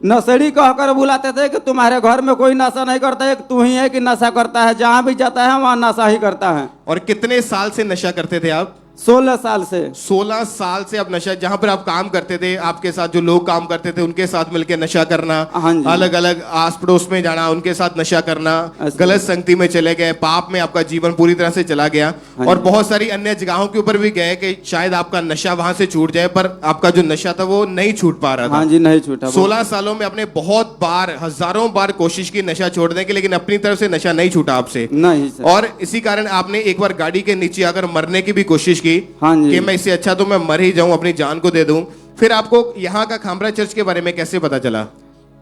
नशेड़ी कहकर बुलाते थे कि तुम्हारे घर में कोई नशा नहीं करता, एक तू ही है कि नशा करता है, जहां भी जाता है वहां नशा ही करता है। और कितने साल से नशा करते थे आप? 16 साल से। 16 साल से आप नशा, जहां पर आप काम करते थे, आपके साथ जो लोग काम करते थे उनके साथ मिलकर नशा करना, अलग अलग आस पड़ोस में जाना, उनके साथ नशा करना, गलत संगति में चले गए, पाप में आपका जीवन पूरी तरह से चला गया। और बहुत सारी अन्य जगहों के ऊपर भी गए कि शायद आपका नशा वहां से छूट जाए, पर आपका जो नशा था वो नहीं छूट पा रहा था। हाँ जी, नहीं छूटा। 16 सालों में आपने बहुत बार, हजारों बार कोशिश की नशा छोड़ने की, लेकिन अपनी तरफ से नशा नहीं छूटा आपसे। नहीं सर। और इसी कारण आपने एक बार गाड़ी के नीचे आकर मरने की भी कोशिश की। हाँ जी। मैं इससे अच्छा तो मैं मर ही जाऊं, अपनी जान को दे दूं। फिर आपको यहाँ का खामरा चर्च के बारे में कैसे पता चला?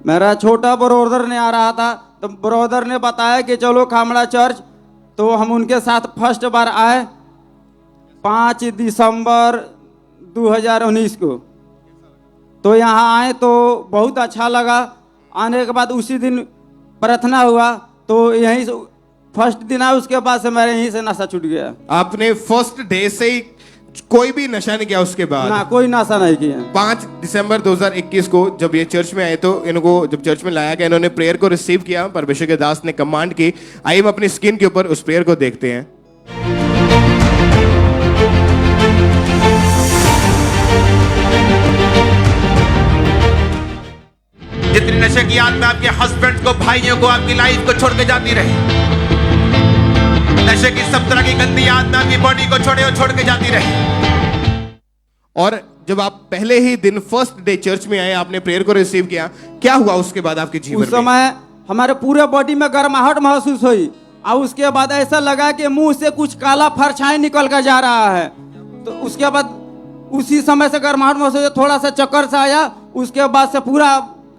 मेरा छोटा ब्रदर ने आ रहा था, तो ब्रदर ने बताया कि चलो खामड़ा चर्च, तो हम उनके साथ फर्स्ट बार आए 5 दिसंबर 2019 को। तो यहाँ आए तो बहुत अच्छा लगा। आने के बाद उसी दिन प्रार्थना हुआ, तो यहीं से फर्स्ट दिन आया, उसके बाद से मेरे यहीं से नशा छूट गया। आपने फर्स्ट डे से ही कोई भी नशा नहीं किया उसके बाद? ना, कोई नशा नहीं किया। 5 दिसंबर 2021 को जब ये चर्च में आए तो इनको जब चर्च में लाया गया, इन्होंने प्रेयर को रिसीव किया, परमेश्वर के दास ने कमांड की। आइए हम अपनी स्क्रीन के ऊपर उस प्रेयर को देखते हैं। जितनी नशे की आदत आपके हस्बैंड को, भाइयों को, आपकी लाइफ को छोड़ के जाती रहे, नशे की सब तरह की गंदी आत्मा की बॉडी को छोड़े और छोड़ के जाती रहे। और जब आप पहले ही दिन फर्स्ट डे चर्च में आए, आपने प्रेयर को रिसीव किया, क्या हुआ उसके बाद आपके जीवन उस समय हमारे पूरे बॉडी में गर्माहट महसूस हुई और उसके बाद ऐसा लगा कि मुंह से कुछ काला परछाई निकल कर जा रहा है। तो उसके बाद उसी समय से गर्माहट महसूस हुई, थोड़ा सा चक्कर सा आया, उसके बाद से पूरा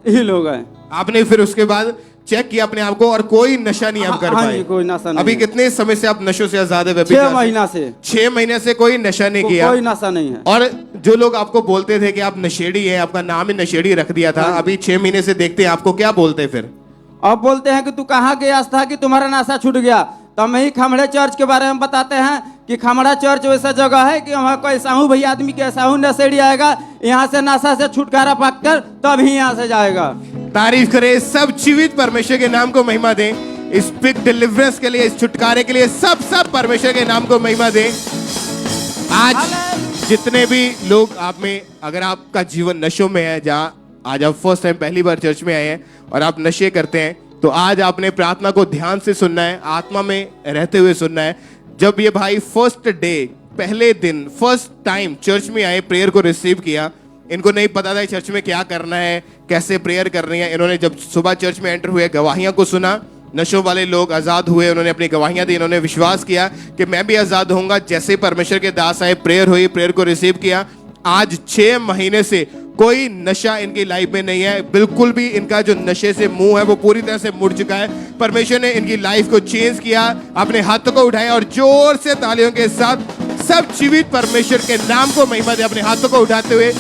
हिल हो गए। आपने फिर उसके बाद चेक किया अपने आप को और कोई नशा नहीं आप कर हाँ पाए? जी, कोई नशा नहीं। अभी कितने समय से आप नशों से आजाद है? 6 महीना से। 6 महीने से कोई नशा नहीं किया? कोई नशा नहीं है। और जो लोग आपको बोलते थे कि आप नशेड़ी हैं, आपका नाम ही नशेड़ी रख दिया था, अभी 6 महीने से देखते हैं आपको, क्या बोलते फिर? अब बोलते हैं कि तू कहाँ गया था कि तुम्हारा नशा छूट गया। तो हम ही खमड़े चर्च के बारे में बताते हैं कि खमड़ा चर्च वैसा जगह है कि वहाँ कोई साहू भैया आदमी के साहू नशेड़ी आएगा, यहाँ से नशा से छुटकारा पाकर तब ही यहाँ से जाएगा। तारीफ करें, सब जीवित परमेश्वर के नाम को महिमा दें। इस बिग डिलीवरेंस के लिए, इस छुटकारे के लिए सब परमेश्वर के नाम को महिमा दें। आज जितने भी लोग आप में, अगर आपका जीवन नशों में है, जहाँ आज आप फर्स्ट टाइम पहली बार चर्च में आए हैं और आप नशे करते हैं, तो आज आपने प्रार्थना को ध्यान से सुनना है, आत्मा में रहते हुए सुनना है। जब ये भाई फर्स्ट डे, पहले दिन, फर्स्ट टाइम चर्च में आए, प्रेयर को रिसीव किया, इनको नहीं पता था चर्च में क्या करना है, कैसे प्रेयर करनी है। इन्होंने जब सुबह चर्च में एंटर हुए, गवाहियां को सुना, नशों वाले लोग आजाद हुए, उन्होंने अपनी गवाहियां दी, इन्होंने विश्वास किया कि मैं भी आजाद होऊंगा। जैसे परमेश्वर के दास आए, प्रेयर हुई, प्रेयर को रिसीव किया। आज 6 महीने से कोई नशा इनकी लाइफ में नहीं है, बिल्कुल भी इनका जो नशे से मुंह है वो पूरी तरह से मुड़ चुका है। परमेश्वर ने इनकी लाइफ को चेंज किया। अपने हाथों को उठाएं और जोर से तालियों के साथ सब जीवित परमेश्वर के नाम को महिमा दे। अपने हाथों को उठाते हुए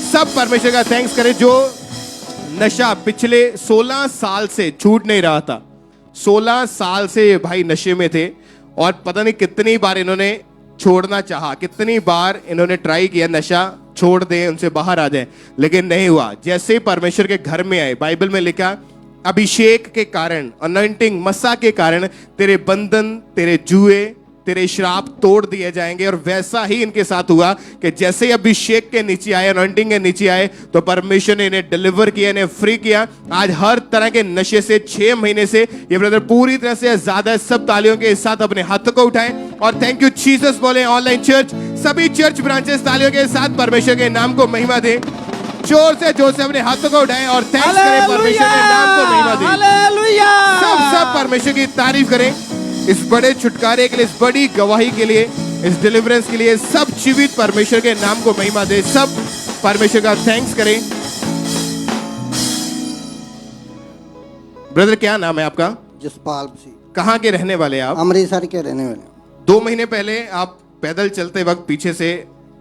सब परमेश्वर का थैंक्स करें। जो नशा पिछले 16 साल से छूट नहीं रहा था, 16 साल से ये भाई नशे में थे और पता नहीं कितनी बार इन्होंने छोड़ना चाहा, कितनी बार इन्होंने ट्राई किया नशा छोड़ दें, उनसे बाहर आ जाए, लेकिन नहीं हुआ। जैसे ही परमेश्वर के घर में आए, बाइबल में लिखा अभिषेक के कारण, अनॉइंटिंग मसा के कारण तेरे बंधन, तेरे जुए, तेरे श्राप तोड़ दिए जाएंगे। और वैसा ही इनके साथ हुआ कि जैसे ही अभिषेक के नीचे आए, अनॉइंटिंग के नीचे आए, तो परमेश्वर ने इन्हें डिलीवर किया, इन्हें फ्री किया। आज हर तरह के नशे से 6 महीने से ये ब्रदर पूरी तरह से ज्यादा। सब तालियों के साथ अपने हाथों को उठाएं और थैंक यू जीसस बोले। ऑनलाइन चर्च, सभी चर्च ब्रांचेस तालियों के साथ परमेश्वर के नाम को महिमा दें। जोर से अपने हाथों को उठाएं और थैंक्स करें, परमेश्वर के नाम को महिमा दें। सब परमेश्वर की तारीफ करें इस बड़े छुटकारे के लिए, इस बड़ी गवाही के लिए, इस डिलीवरेंस के लिए। सब जीवित परमेश्वर के नाम को महिमा दे, सब परमेश्वर का थैंक्स करें। ब्रदर क्या नाम है आपका? जसपाल सिंह। कहाँ के रहने वाले आप? अमृतसर के रहने वाले। 2 महीने पहले आप पैदल चलते वक्त पीछे से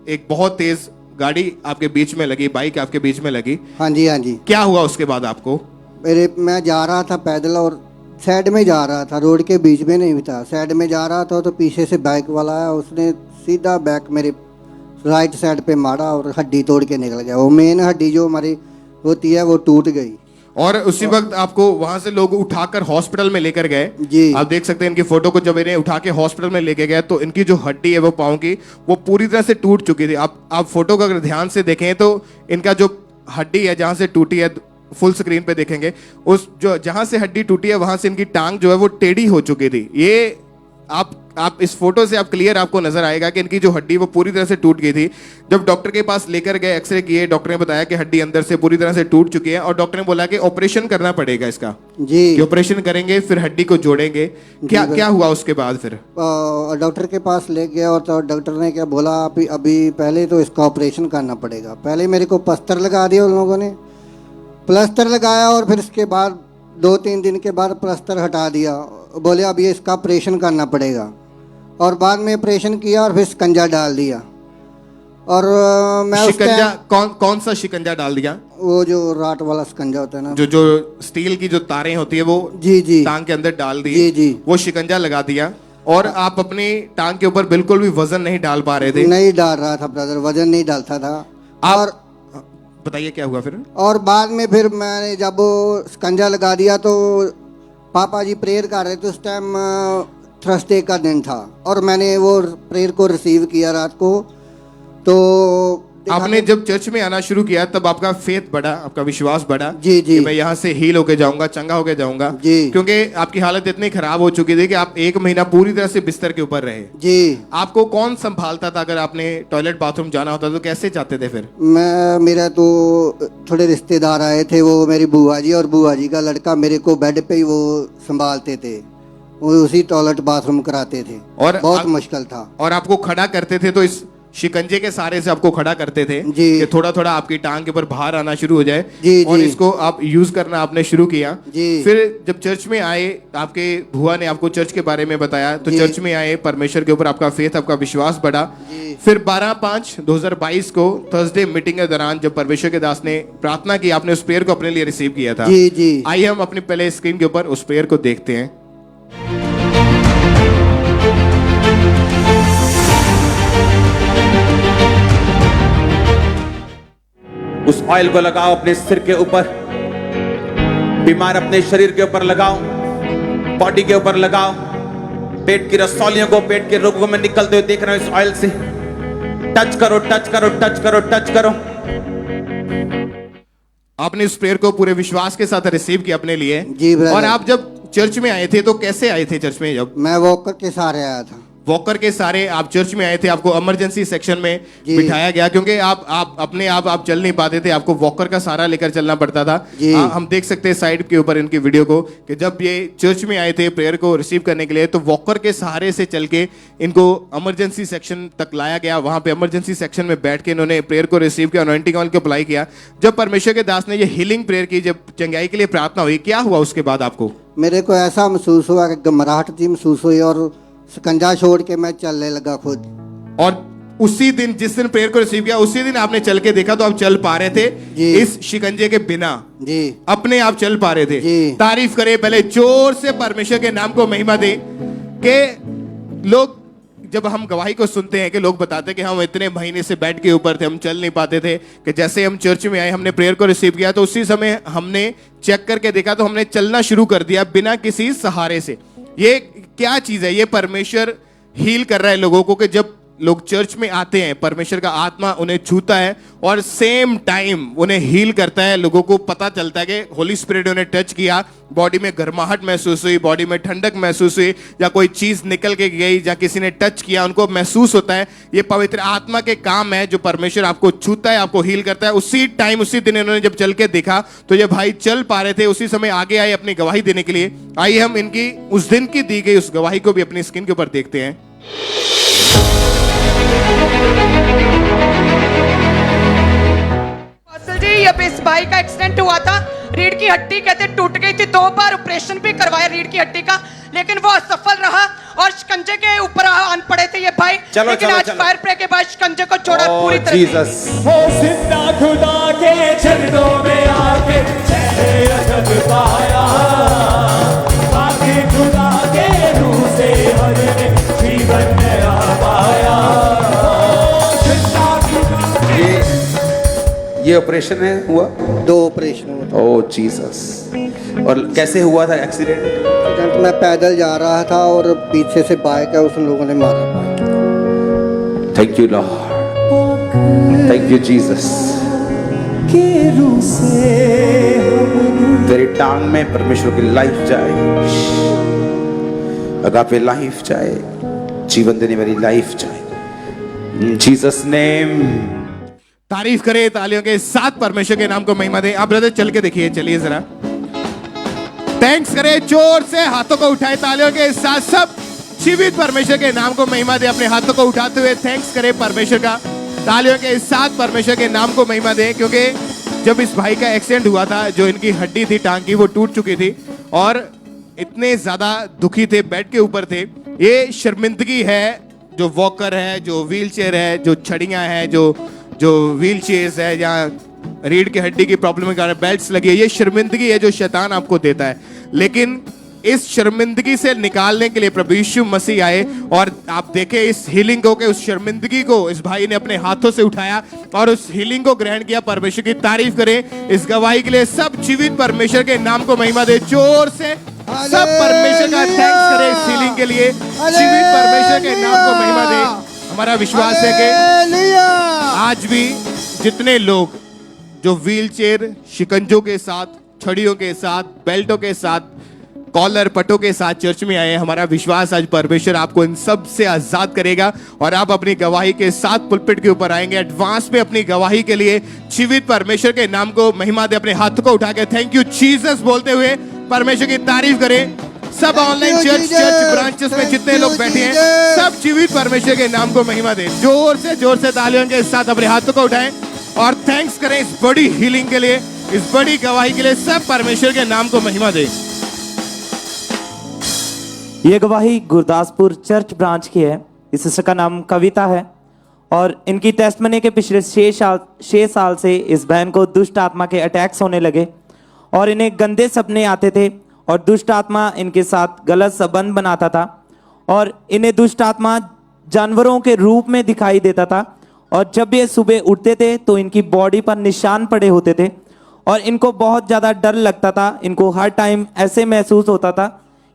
एक बहुत तेज गाड़ी आपके बीच में लगी, बाइक आपके बीच में लगी। हाँ जी, हाँ जी। क्या हुआ उसके बाद आपको? मैं जा रहा था पैदल और साइड में जा रहा था, रोड के बीच में नहीं था, साइड में जा रहा था, तो पीछे से बाइक वाला आया, उसने सीधा बैक मेरे राइट साइड पे मारा और हड्डी तोड़ के निकल गया। वो मेन हड्डी जो हमारी होती है वो टूट गई। और उसी वक्त आपको वहां से लोग उठाकर हॉस्पिटल में लेकर गए जी। आप देख सकते हैं इनकी फोटो को। जब इन्हें उठा के हॉस्पिटल में लेके गए तो इनकी जो हड्डी है वो पाँव की, वो पूरी तरह से टूट चुकी थी। आप फोटो को अगर ध्यान से देखें तो इनका जो हड्डी है जहां से टूटी है, फुल स्क्रीन पे देखेंगे, उस जो जहां से हड्डी टूटी है वहां से इनकी टांग जो है वो टेढ़ी हो चुकी थी। ये आप इस फोटो से आप क्लियर आपको नजर आएगा कि इनकी जो हड्डी वो पूरी तरह से टूट गई थी। जब डॉक्टर के पास लेकर गए, एक्सरे किए, डॉक्टर ने बताया कि हड्डी अंदर से पूरी तरह से टूट चुकी है और डॉक्टर ने बोला कि ऑपरेशन करना पड़ेगा इसका जी, कि ऑपरेशन करेंगे फिर हड्डी को जोड़ेंगे। क्या हुआ उसके बाद? फिर डॉक्टर के पास ले गया और तो डॉक्टर ने क्या बोला, अभी पहले तो इसका ऑपरेशन करना पड़ेगा। पहले मेरे को प्लास्टर लगा दिया उन लोगों ने, प्लास्टर लगाया और फिर इसके बाद 2-3 दिन के बाद प्लास्टर हटा दिया। बोले अब ये इसका ऑपरेशन करना पड़ेगा और बाद में ऑपरेशन किया और फिर शिकंजा डाल दिया। और मैं शिकंजा कौन सा शिकंजा डाल दिया? वो जो राट वाला शिकंजा होता है ना, जो स्टील की जो तारें होती है वो जी टांग के अंदर डाल दी। जी जी, वो शिकंजा लगा दिया। और आप अपनी टांग के ऊपर बिल्कुल भी वजन नहीं डाल पा रहे थे? नहीं डाल रहा था ब्रदर, वजन नहीं डालता था। और बताइए क्या हुआ फिर? और बाद में फिर मैंने जब शिकंजा लगा दिया तो पापा जी प्रेयर कर रहे थे, उस टाइम थर्सडे का दिन था और मैंने वो प्रेयर को रिसीव किया रात को। तो आपने जब चर्च में आना शुरू किया तब आपका फेथ बढ़ा, आपका विश्वास बढ़ा जी जी कि मैं यहाँ से हील होके जाऊंगा, चंगा होके जाऊंगा जी, क्योंकि आपकी हालत इतनी खराब हो चुकी थी कि आप 1 महीना पूरी तरह से बिस्तर के ऊपर रहे जी। आपको कौन संभालता था? अगर आपने टॉयलेट बाथरूम जाना होता तो कैसे जाते थे फिर? मेरा तो थोड़े रिश्तेदार आए थे, वो मेरी बुआ जी और बुआ जी का लड़का मेरे को बेड पे ही वो संभालते थे, वो उसी टॉयलेट बाथरूम कराते थे और बहुत मुश्किल था। और आपको खड़ा करते थे तो इस शिकंजे के सहारे से आपको खड़ा करते थे जी, कि थोड़ा थोड़ा आपकी टांग के ऊपर बाहर आना शुरू हो जाए जी, और जी, इसको आप यूज करना आपने शुरू किया जी। फिर जब चर्च में आए, आपके बुआ ने आपको चर्च के बारे में बताया तो चर्च में आए, परमेश्वर के ऊपर आपका फेथ, आपका विश्वास बढ़ा। फिर 12/5/2022 को थर्सडे मीटिंग के दौरान जब परमेश्वर के दास ने प्रार्थना की, आपने उस प्रेयर को अपने लिए रिसीव किया था। जी जी। आइए हम अपनी पहले स्क्रीन के ऊपर उस प्रेयर को देखते हैं। उस ऑयल को लगाओ अपने सिर के ऊपर, बीमार अपने शरीर के ऊपर लगाओ, बॉडी के ऊपर लगाओ, पेट की रसौलियों को, पेट के रोगों में निकलते हुए देख रहे हो इस ऑयल से। टच करो, टच करो, टच करो, टच करो। आपने इस प्रेयर को पूरे विश्वास के साथ रिसीव किया अपने लिए जी ब्रदर। और आप जब चर्च में आए थे तो कैसे आए थे चर्च में? जब मैं वॉकर के सहारे आया था। वॉकर के सारे आप चर्च में आए थे, आपको इमरजेंसी सेक्शन में बिठाया गया क्योंकि आप अपने आप चल नहीं पाते थे, आपको वॉकर का सहारा लेकर चलना पड़ता था। हम देख सकते हैं साइड के ऊपर इनकी वीडियो को कि जब ये चर्च में आए थे प्रेयर को रिसीव करने के लिए तो वॉकर के सहारे से चल के इनको इमरजेंसी सेक्शन तक लाया गया। वहां पे इमरजेंसी सेक्शन में बैठ के इन्होंने प्रेयर को रिसीव किया, अनॉइंटिंग ऑयल को अप्लाई किया। जब परमेश्वर के दास ने ये हीलिंग प्रेयर की, जब चंगाई के लिए प्रार्थना हुई, क्या हुआ उसके बाद आपको? मेरे को ऐसा महसूस हुआ कि घबराहट सी महसूस हुई और शिकंजा छोड़ के मैं चलने लगा खुद। और उसी दिन जिस दिन प्रेयर को रिसीव किया उसी दिन आपने चल के देखा तो आप चल पा रहे थे इस शिकंजे के बिना जी, अपने आप चल पा रहे थे जी। तारीफ करे पहले जोर से परमेश्वर के नाम को महिमा दे कि लोग जब हम गवाही को सुनते हैं कि लोग बताते हैं कि हम इतने महीने से बेड के ऊपर थे, हम चल नहीं पाते थे, कि जैसे हम चर्च में आए, हमने प्रेयर को रिसीव किया तो उसी समय हमने चेक करके देखा तो हमने चलना शुरू कर दिया बिना किसी सहारे से। ये क्या चीज है? ये परमेश्वर हील कर रहा है लोगों को कि जब लोग चर्च में आते हैं परमेश्वर का आत्मा उन्हें छूता है और सेम टाइम उन्हें हील करता है। लोगों को पता चलता है कि होली स्पिरिट ने उन्हें टच किया, बॉडी में गर्माहट महसूस हुई, बॉडी में ठंडक महसूस हुई, या कोई चीज निकल के गई, या किसी ने टच किया, उनको महसूस होता है। ये पवित्र आत्मा के काम है जो परमेश्वर आपको छूता है, आपको हील करता है। उसी टाइम उसी दिन इन्होंने जब चल के देखा तो ये भाई चल पा रहे थे, उसी समय आगे आए अपनी गवाही देने के लिए। आइए हम इनकी उस दिन की दी गई उस गवाही को भी अपनी स्क्रीन के ऊपर देखते हैं। जी अब इस भाई का एक्सीडेंट हुआ था, रीढ़ की हड्डी कहते टूट गई थी, 2 बार ऑपरेशन भी करवाया रीढ़ की हड्डी का, लेकिन वो असफल रहा और शिकंजे के ऊपर आन पड़े थे ये भाई। लेकिन आज फायर प्रे के बाद शिकंजे को छोड़ा पूरी तरह से। हो जिंदा खुदा के चरणों में आके मैंने अजब पाया, आके खुदा के रूह से हर ने जीवन नया पाया। ये ऑपरेशन है हुआ? 2 ऑपरेशन हुआ। ओह जीसस। और कैसे हुआ था एक्सीडेंट? एक्सीडेंट मैं पैदल जा रहा था और पीछे से बाइक है, उस लोगों ने मारा bike. Thank you Lord, thank you Jesus. तेरी टांग में परमेश्वर की लाइफ जाए, अगापे लाइफ जाए, जीवन देने वाली लाइफ जाए, जीसस नेम। तारीफ करे तालियों के साथ परमेश्वर के नाम को महिमा दे। आप ब्रदर चल के देखिए, चलिए जरा थैंक्स करे, जोर से हाथों को उठाए तालियों के साथ। सब जीवित परमेश्वर के नाम को महिमा दे, अपने हाथों को उठाते हुए थैंक्स करे परमेश्वर का। तालियों के साथ परमेश्वर के नाम को महिमा दे, क्योंकि जब इस भाई का एक्सीडेंट हुआ था, जो इनकी हड्डी थी टांग की वो टूट चुकी थी और इतने ज्यादा दुखी थे, बेड के ऊपर थे। ये शर्मिंदगी है जो वॉकर है, जो व्हील चेयर है, जो छड़ियां हैं, जो व्हील चेयर्स है, या रीढ़ की हड्डी की प्रॉब्लम के कारण बेल्ट्स लगी है, ये शर्मिंदगी है जो शैतान आपको देता है। लेकिन इस शर्मिंदगी से निकालने के लिए प्रभु यीशु मसीह आए और आप देखें इस हीलिंग को, कि उस शर्मिंदगी को इस भाई ने अपने हाथों से उठाया और उस हीलिंग को ग्रहण किया। परमेश्वर की तारीफ करें इस गवाही के लिए। सब जीवित परमेश्वर के नाम को महिमा दे, जोर से सब परमेश्वर का थैंक्स करें इस हीलिंग के लिए। जीवित परमेश्वर के नाम को महिमा दे। हमारा विश्वास है कि आज भी जितने लोग जो व्हीलचेयर, शिकंजों के साथ, छड़ियों के साथ, बेल्टों के साथ, कॉलर पटों के साथ चर्च में आए, हमारा विश्वास आज परमेश्वर आपको इन सब से आजाद करेगा और आप अपनी गवाही के साथ पुलपिट के ऊपर आएंगे। एडवांस में अपनी गवाही के लिए जीवित परमेश्वर के नाम को महिमा दे। अपने हाथों को उठा के थैंक यू जीसस बोलते हुए परमेश्वर की तारीफ करें। सब ऑनलाइन चर्च ब्रांचेस में जितने लोग बैठे हैं, सब जीवित परमेश्वर के नाम को महिमा दें। जोर से तालियों के साथ अपने हाथों को उठाएं और थैंक्स करें इस बड़ी हीलिंग के लिए, इस बड़ी गवाही के लिए। सब परमेश्वर के नाम को महिमा दें। ये गवाही गुरदासपुर चर्च ब्रांच की है। इस सिस्टर का नाम कविता है और इनकी टेस्टमनी के पिछले 6 साल से इस बहन को दुष्ट आत्मा के अटैक्स होने लगे और इन्हें गंदे सपने आते थे और दुष्ट आत्मा इनके साथ गलत संबंध बनाता था और इन्हें दुष्ट आत्मा जानवरों के रूप में दिखाई देता था और जब ये सुबह उठते थे तो इनकी बॉडी पर निशान पड़े होते थे और इनको बहुत ज़्यादा डर लगता था। इनको हर टाइम ऐसे महसूस होता था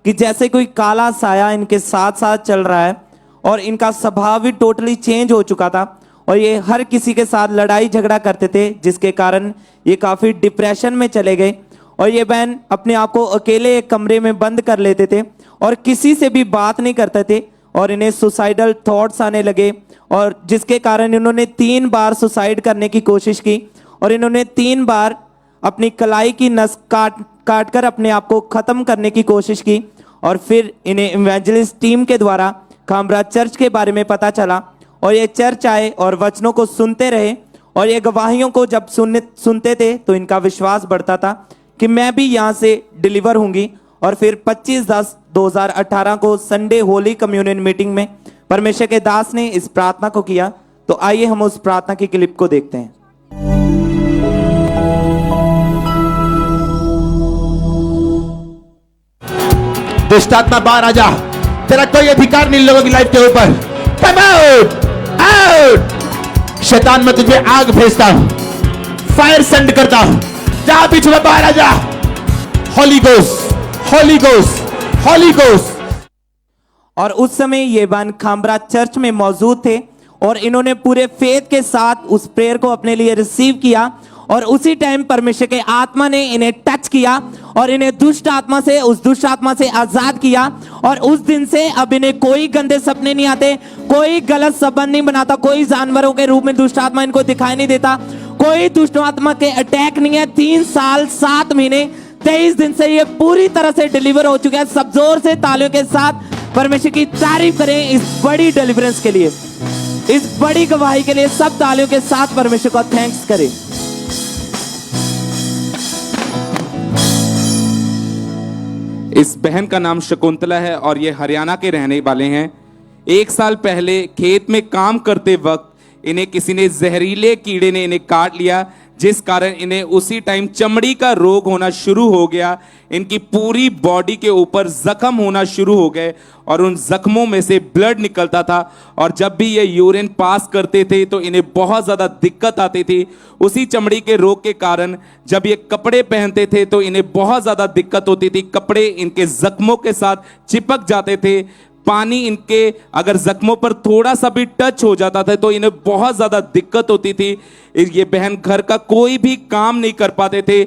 कि जैसे कोई काला साया इनके साथ साथ चल रहा है और इनका स्वभाव भी टोटली चेंज हो चुका था और ये हर किसी के साथ लड़ाई झगड़ा करते थे, जिसके कारण ये काफ़ी डिप्रेशन में चले गए और ये बहन अपने आप को अकेले एक कमरे में बंद कर लेते थे और किसी से भी बात नहीं करते थे और इन्हें सुसाइडल थॉट्स आने लगे और जिसके कारण इन्होंने 3 बार सुसाइड करने की कोशिश की और इन्होंने 3 बार अपनी कलाई की नस काट कर अपने आप को ख़त्म करने की कोशिश की और फिर इन्हें इवेंजलिस्ट टीम के द्वारा खामरा चर्च के बारे में पता चला और ये चर्च आए और वचनों को सुनते रहे और ये गवाहियों को जब सुनते थे तो इनका विश्वास बढ़ता था कि मैं भी यहाँ से डिलीवर होंगी। और फिर 25/10/2018 को संडे होली कम्युनियन मीटिंग में परमेश्वर के दास ने इस प्रार्थना को किया। तो आइए हम उस प्रार्थना की क्लिप को देखते हैं। दुष्ट आत्मा बाहर आ जा, तेरा कोई अधिकार नहीं लोगों की लाइफ के ऊपर। Come out, out. शैतान मैं तुझे आग भेजता हूं, फायर सेंड करता हूं, जहां भी छुपा बाहर आ जा। Holi ghost, Holi ghost, Holi ghost. और उस समय ये बहन खामरा चर्च में मौजूद थे और इन्होंने पूरे फेथ के साथ उस प्रेयर को अपने लिए रिसीव किया और उसी टाइम परमेश्वर के आत्मा ने इन्हें टच किया और इन्हें दुष्ट आत्मा से, उस दुष्ट आत्मा से आजाद किया और उस दिन से अब इन्हें कोई गंदे सपने नहीं आते, कोई गलत संबंध नहीं बनाता, कोई जानवरों के रूप में दुष्ट आत्मा इनको दिखाई नहीं देता, कोई दुष्ट आत्मा के अटैक नहीं है। 3 साल 7 महीने 23 दिन से ये पूरी तरह से डिलीवर हो चुके हैं। सब जोर से तालियों के साथ परमेश्वर की तारीफ करें इस बड़ी डिलीवरेंस के लिए, इस बड़ी गवाही के लिए। सब तालियों के साथ परमेश्वर को थैंक्स करें। इस बहन का नाम शकुंतला है और ये हरियाणा के रहने वाले हैं। 1 साल पहले खेत में काम करते वक्त इन्हें किसी ने जहरीले कीड़े ने इन्हें काट लिया, जिस कारण इन्हें उसी टाइम चमड़ी का रोग होना शुरू हो गया। इनकी पूरी बॉडी के ऊपर जख्म होना शुरू हो गए और उन जख्मों में से ब्लड निकलता था और जब भी ये यूरिन पास करते थे तो इन्हें बहुत ज़्यादा दिक्कत आती थी। उसी चमड़ी के रोग के कारण जब ये कपड़े पहनते थे तो इन्हें बहुत ज़्यादा दिक्कत होती थी, कपड़े इनके जख्मों के साथ चिपक जाते थे। पानी इनके अगर जख्मों पर थोड़ा सा भी टच हो जाता था तो इन्हें बहुत ज़्यादा दिक्कत होती थी। ये बहन घर का कोई भी काम नहीं कर पाते थे।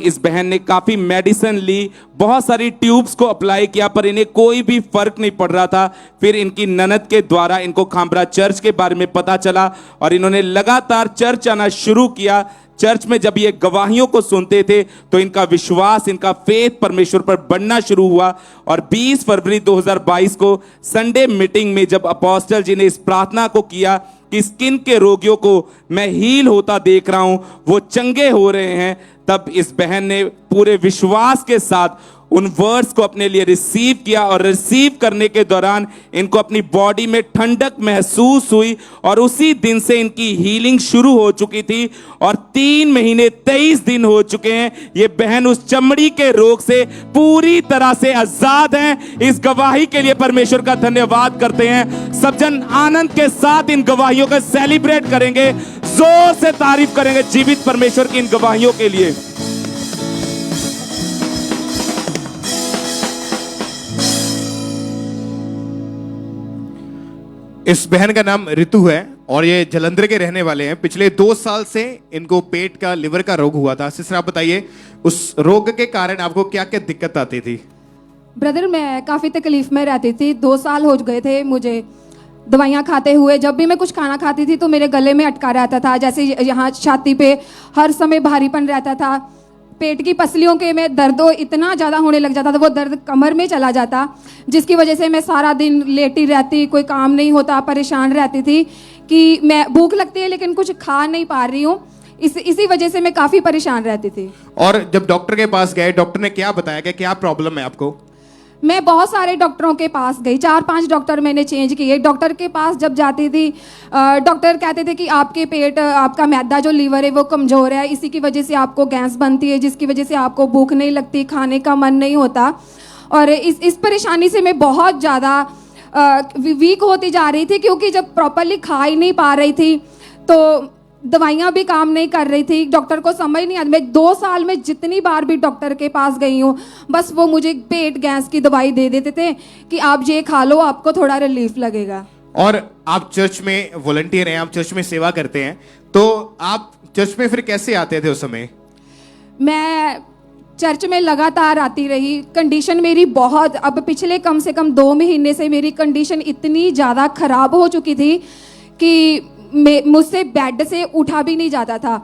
इस बहन ने काफ़ी मेडिसिन ली, बहुत सारी ट्यूब्स को अप्लाई किया, पर इन्हें कोई भी फर्क नहीं पड़ रहा था। फिर इनकी ननद के द्वारा इनको खामरा चर्च के बारे में पता चला और इन्होंने लगातार चर्च आना शुरू किया। चर्च में जब ये गवाहियों को सुनते थे तो इनका विश्वास, इनका फेथ परमेश्वर पर बढ़ना शुरू हुआ और 20 फरवरी 2022 को संडे मीटिंग में जब अपोस्टल जी ने इस प्रार्थना को किया कि स्किन के रोगियों को मैं हील होता देख रहा हूं, वो चंगे हो रहे हैं, तब इस बहन ने पूरे विश्वास के साथ उन वर्ड्स को अपने लिए रिसीव किया और रिसीव करने के दौरान इनको अपनी बॉडी में ठंडक महसूस हुई और उसी दिन से इनकी हीलिंग शुरू हो चुकी थी और 3 महीने 23 दिन हो चुके हैं। ये बहन उस चमड़ी के रोग से पूरी तरह से आजाद हैं। इस गवाही के लिए परमेश्वर का धन्यवाद करते हैं। सब जन आनंद के साथ इन गवाहियों को सेलिब्रेट करेंगे, जोर से तारीफ करेंगे जीवित परमेश्वर की इन गवाहियों के लिए। इस बहन का नाम ऋतु है और ये जलंधर के रहने वाले हैं। पिछले 2 साल से इनको पेट का, लिवर का रोग हुआ था। सिस्टर आप बताइए, उस रोग के कारण आपको क्या क्या दिक्कत आती थी? ब्रदर, मैं काफ़ी तकलीफ में रहती थी। 2 साल हो गए थे मुझे दवाइयाँ खाते हुए। जब भी मैं कुछ खाना खाती थी तो मेरे गले में अटका रहता था, जैसे यहाँ छाती पे हर समय भारीपन रहता था। पेट की पसलियों के में दर्द इतना ज़्यादा होने लग जाता था, वो दर्द कमर में चला जाता, जिसकी वजह से मैं सारा दिन लेटी रहती, कोई काम नहीं होता, परेशान रहती थी कि मैं भूख लगती है लेकिन कुछ खा नहीं पा रही हूँ। इसी वजह से मैं काफ़ी परेशान रहती थी। और जब डॉक्टर के पास गए, डॉक्टर ने क्या बताया कि क्या प्रॉब्लम है आपको? मैं बहुत सारे डॉक्टरों के पास गई, 4-5 डॉक्टर मैंने चेंज किए। डॉक्टर के पास जब जाती थी, डॉक्टर कहते थे कि आपके पेट, आपका मैदा जो लीवर है वो कमज़ोर है, इसी की वजह से आपको गैस बनती है, जिसकी वजह से आपको भूख नहीं लगती, खाने का मन नहीं होता। और इस परेशानी से मैं बहुत ज़्यादा वीक होती जा रही थी, क्योंकि जब प्रॉपरली खा ही नहीं पा रही थी तो दवाइयाँ भी काम नहीं कर रही थी। डॉक्टर को समझ नहीं आता। मैं 2 साल में जितनी बार भी डॉक्टर के पास गई हूँ, बस वो मुझे पेट गैस की दवाई दे देते थे कि आप ये खा लो, आपको थोड़ा रिलीफ लगेगा। और आप चर्च में वॉलंटियर हैं, आप चर्च में सेवा करते हैं, तो आप चर्च में फिर कैसे आते थे उस समय? मैं चर्च में लगातार आती रही। कंडीशन मेरी बहुत, अब पिछले कम से कम 2 महीने से मेरी कंडीशन इतनी ज़्यादा ख़राब हो चुकी थी कि मुझसे बेड से उठा भी नहीं जाता था।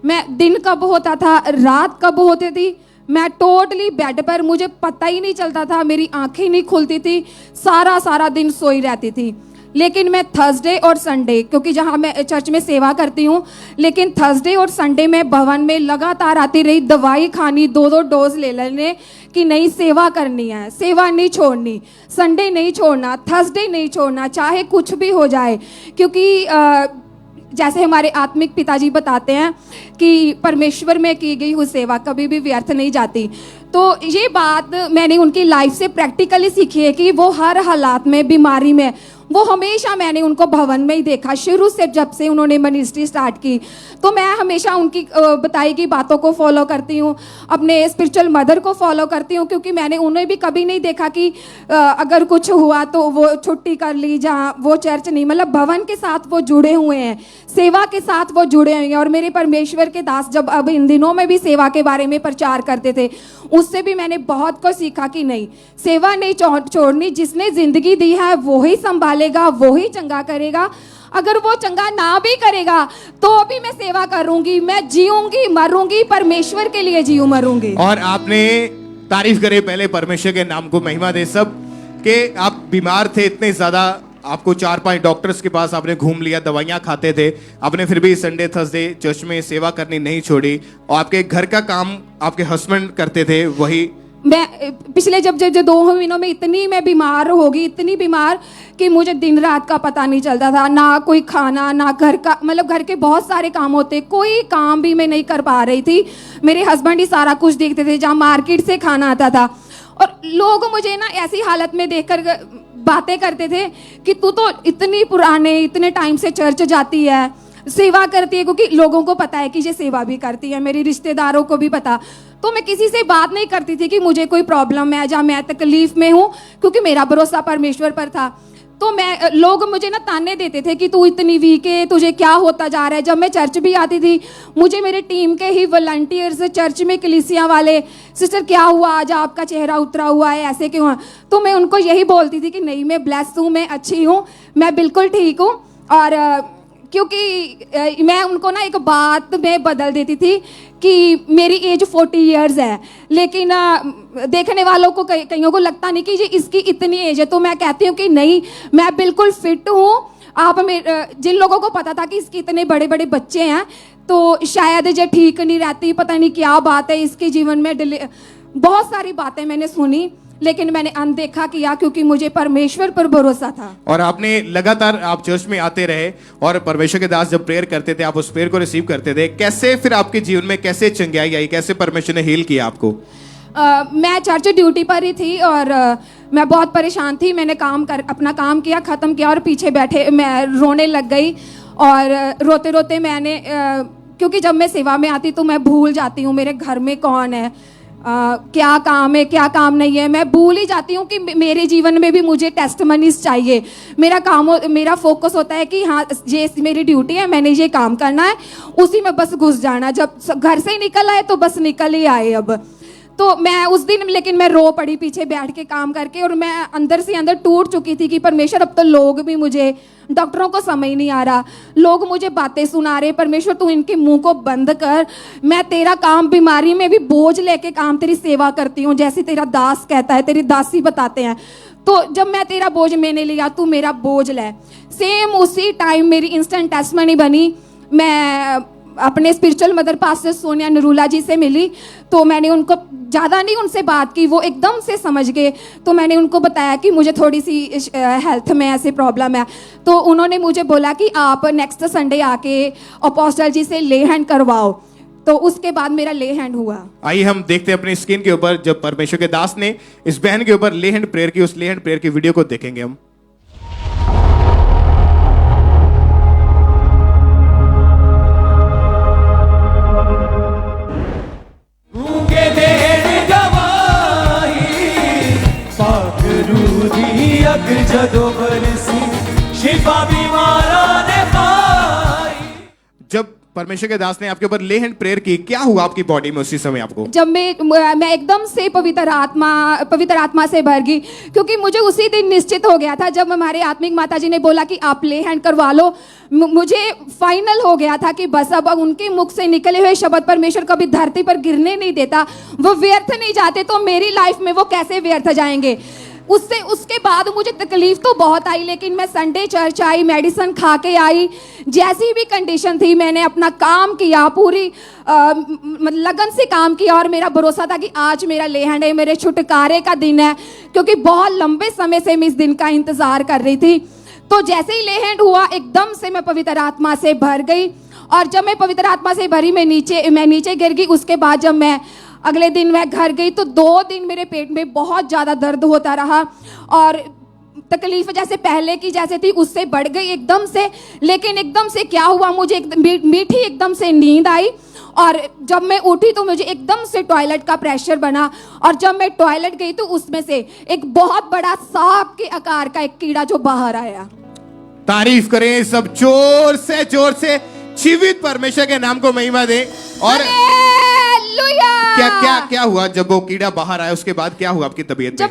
मैं दिन कब होता था, रात कब होती थी, मैं टोटली बेड पर, मुझे पता ही नहीं चलता था, मेरी आंखें नहीं खुलती थी, सारा दिन सोई रहती थी। लेकिन मैं थर्सडे और संडे, क्योंकि जहाँ मैं चर्च में सेवा करती हूँ, लेकिन थर्सडे और संडे में भवन में लगातार आती रही, दवाई खानी, 2-2 डोज ले लेने कि नहीं सेवा करनी है, सेवा नहीं छोड़नी, संडे नहीं छोड़ना, थर्सडे नहीं छोड़ना, चाहे कुछ भी हो जाए। क्योंकि जैसे हमारे आत्मिक पिताजी बताते हैं कि परमेश्वर में की गई हुई सेवा कभी भी व्यर्थ नहीं जाती। तो ये बात मैंने उनकी लाइफ से प्रैक्टिकली सीखी है कि वो हर हालात में, बीमारी में, वो हमेशा, मैंने उनको भवन में ही देखा शुरू से, जब से उन्होंने मिनिस्ट्री स्टार्ट की। तो मैं हमेशा उनकी बताई गई बातों को फॉलो करती हूँ, अपने स्पिरिचुअल मदर को फॉलो करती हूँ, क्योंकि मैंने उन्हें भी कभी नहीं देखा कि अगर कुछ हुआ तो वो छुट्टी कर ली, जहाँ वो चर्च नहीं, मतलब भवन के साथ वो जुड़े हुए हैं, सेवा के साथ वो जुड़े हुए हैं। और मेरे परमेश्वर के दास जब अब इन दिनों में भी सेवा के बारे में प्रचार करते थे, उससे भी मैंने बहुत कुछ सीखा कि नहीं, सेवा नहीं छोड़नी, जिसने जिंदगी दी है वो ही संभालेगा, वो ही चंगा करेगा। अगर वो चंगा ना भी करेगा तो भी मैं सेवा करूंगी, मैं जीऊंगी, मरूंगी, परमेश्वर के लिए जीऊं, मरूंगी। और आपने तारीफ करे पहले परमेश्वर के नाम को महिमा दे सब, कि आप बीमार थे इतने ज्यादा, आपको 4-5 डॉक्टर्स के पास आपने घूम लिया, दवाइयाँ खाते थे, आपने फिर भी संडे थर्सडे चर्च में सेवा करनी नहीं छोड़ी। और आपके घर का काम आपके हस्बैंड करते थे, वही। मैं पिछले जब 2 महीनों में इतनी मैं बीमार हो गई, इतनी बीमार कि मुझे दिन रात का पता नहीं चलता था, ना कोई खाना, ना घर का, मतलब घर के बहुत सारे काम होते, कोई काम भी मैं नहीं कर पा रही थी। मेरे हस्बैंड ही सारा कुछ देखते थे, जहाँ मार्केट से खाना आता था। और लोग मुझे ना ऐसी हालत में देखकर बातें करते थे कि तू तो इतनी पुराने, इतने टाइम से चर्च जाती है, सेवा करती है, क्योंकि लोगों को पता है कि ये सेवा भी करती है, मेरे रिश्तेदारों को भी पता। तो मैं किसी से बात नहीं करती थी कि मुझे कोई प्रॉब्लम है, जहाँ मैं तकलीफ में हूँ, क्योंकि मेरा भरोसा परमेश्वर पर था। तो लोग मुझे ना ताने देते थे कि तू इतनी वीक है, तुझे क्या होता जा रहा है। जब मैं चर्च भी आती थी, मुझे मेरे टीम के ही वॉलंटियर्स, चर्च में कलीसिया वाले, सिस्टर क्या हुआ आज, आपका चेहरा उतरा हुआ है, ऐसे क्यों है? तो मैं उनको यही बोलती थी कि नहीं, मैं ब्लेस हूँ, मैं अच्छी हूँ, मैं बिल्कुल ठीक हूँ। और क्योंकि मैं उनको ना एक बात में बदल देती थी कि मेरी एज 40 इयर्स है, लेकिन देखने वालों को कईयों को लगता नहीं कि ये इसकी इतनी एज है। तो मैं कहती हूँ कि नहीं, मैं बिल्कुल फिट हूँ। आप जिन लोगों को पता था कि इसके इतने बड़े बड़े बच्चे हैं, तो शायद ये ठीक नहीं रहती, पता नहीं क्या बात है इसके जीवन में। बहुत सारी बातें मैंने सुनी, लेकिन मैंने अनदेखा किया, क्योंकि मुझे परमेश्वर पर भरोसा था। और आपने लगातार, आप चर्च में आते रहे, और परमेश्वर के दास जब प्रेयर करते थे, आप उस प्रेयर को रिसीव करते थे। कैसे फिर आपके जीवन में कैसे चंगाई आई, कैसे परमेश्वर ने हील किया आपको? मैं चर्च ड्यूटी पर ही थी और मैं बहुत परेशान थी। मैंने अपना काम किया, ख़त्म किया, और पीछे बैठे मैं रोने लग गई। और रोते रोते मैंने क्योंकि जब मैं सेवा में आती तो मैं भूल जाती हूँ मेरे घर में कौन है, क्या काम है क्या काम नहीं है। मैं भूल ही जाती हूँ कि मेरे जीवन में भी मुझे टेस्टमनीज चाहिए। मेरा फोकस होता है कि हाँ ये मेरी ड्यूटी है, मैंने ये काम करना है, उसी में बस घुस जाना। जब घर से निकल आए तो बस निकल ही आए। अब तो मैं उस दिन लेकिन मैं रो पड़ी पीछे बैठ के काम करके, और मैं अंदर से अंदर टूट चुकी थी कि परमेश्वर अब तो लोग भी मुझे, डॉक्टरों को समझ नहीं आ रहा, लोग मुझे बातें सुना रहे, परमेश्वर तू इनके मुंह को बंद कर। मैं तेरा काम, बीमारी में भी बोझ लेके काम तेरी सेवा करती हूँ, जैसे तेरा दास कहता है, तेरी दासी बताते हैं। तो जब मैं तेरा बोझ मैंने लिया, तू मेरा बोझ ले। सेम उसी टाइम मेरी इंस्टेंट टेस्टमनी बनी। मैं अपने spiritual mother pastor Sonia Narula ji से मिली, तो मैंने उनको ज़्यादा नहीं उनसे बात की, वो एकदम से समझ गए। तो मैंने उनको बताया कि मुझे थोड़ी सी हेल्थ में ऐसे प्रॉब्लम है। तो उन्होंने मुझे बोला कि आप नेक्स्ट संडे आके अपोस्टल जी से ले हैंड करवाओ। तो उसके बाद मेरा ले हैंड हुआ। आइए हम देखते हैं अपनी स्क्रीन के ऊपर, जब परमेश्वर के दास ने इस बहन के ऊपर ले हैंड प्रेयर की, उस ले हैंड प्रेयर की वीडियो को देखेंगे हम। जदों बरसी शिफा बीमारा ने पाई। जब परमेश्वर के दास ने आपके ऊपर ले हैंड प्रेयर की, क्या हुआ आपकी बॉडी में उसी समय आपको? जब मैं एकदम से पवित्र आत्मा से भर गई, क्योंकि मुझे उसी दिन निश्चित हो गया था, जब हमारे आत्मिक माता जी ने बोला कि आप ले हैंड करवा लो, मुझे फाइनल हो गया था कि बस अब उनके मुख से निकले हुए शब्द परमेश्वर कभी धरती पर गिरने नहीं देता, वो व्यर्थ नहीं जाते। तो मेरी लाइफ में वो कैसे व्यर्थ जाएंगे? उसके बाद मुझे तकलीफ तो बहुत आई, लेकिन मैं संडे चर्च आई, मेडिसिन खा के आई, जैसी भी कंडीशन थी मैंने अपना काम किया, पूरी लगन से काम किया, और मेरा भरोसा था कि आज मेरा ले हैंड है, मेरे छुटकारे का दिन है, क्योंकि बहुत लंबे समय से मैं इस दिन का इंतजार कर रही थी। तो जैसे ही ले हैंड हुआ, एकदम से मैं पवित्र आत्मा से भर गई, और जब मैं पवित्र आत्मा से भरी मैं नीचे गिर गई। उसके बाद जब मैं अगले दिन मैं घर गई तो 2 दिन मेरे पेट में बहुत ज़्यादा दर्द होता रहा, और तकलीफ जैसे पहले की जैसे थी उससे बढ़ गई एकदम से। लेकिन एकदम से क्या हुआ, मुझे मीठी एकदम से नींद आई, और जब मैं उठी तो मुझे एकदम से टॉयलेट का प्रेशर बना, और जब मैं टॉयलेट गई तो उसमें से एक बहुत बड़ा सांप के आकार का एक कीड़ा जो बाहर आया। तारीफ करें सब जोर से जीवित परमेश्वर के नाम को महिमा दें। और क्या हुआ जब वो कीड़ा बाहर आया? उसके बाद क्या हुआ आपकी तबीयत में?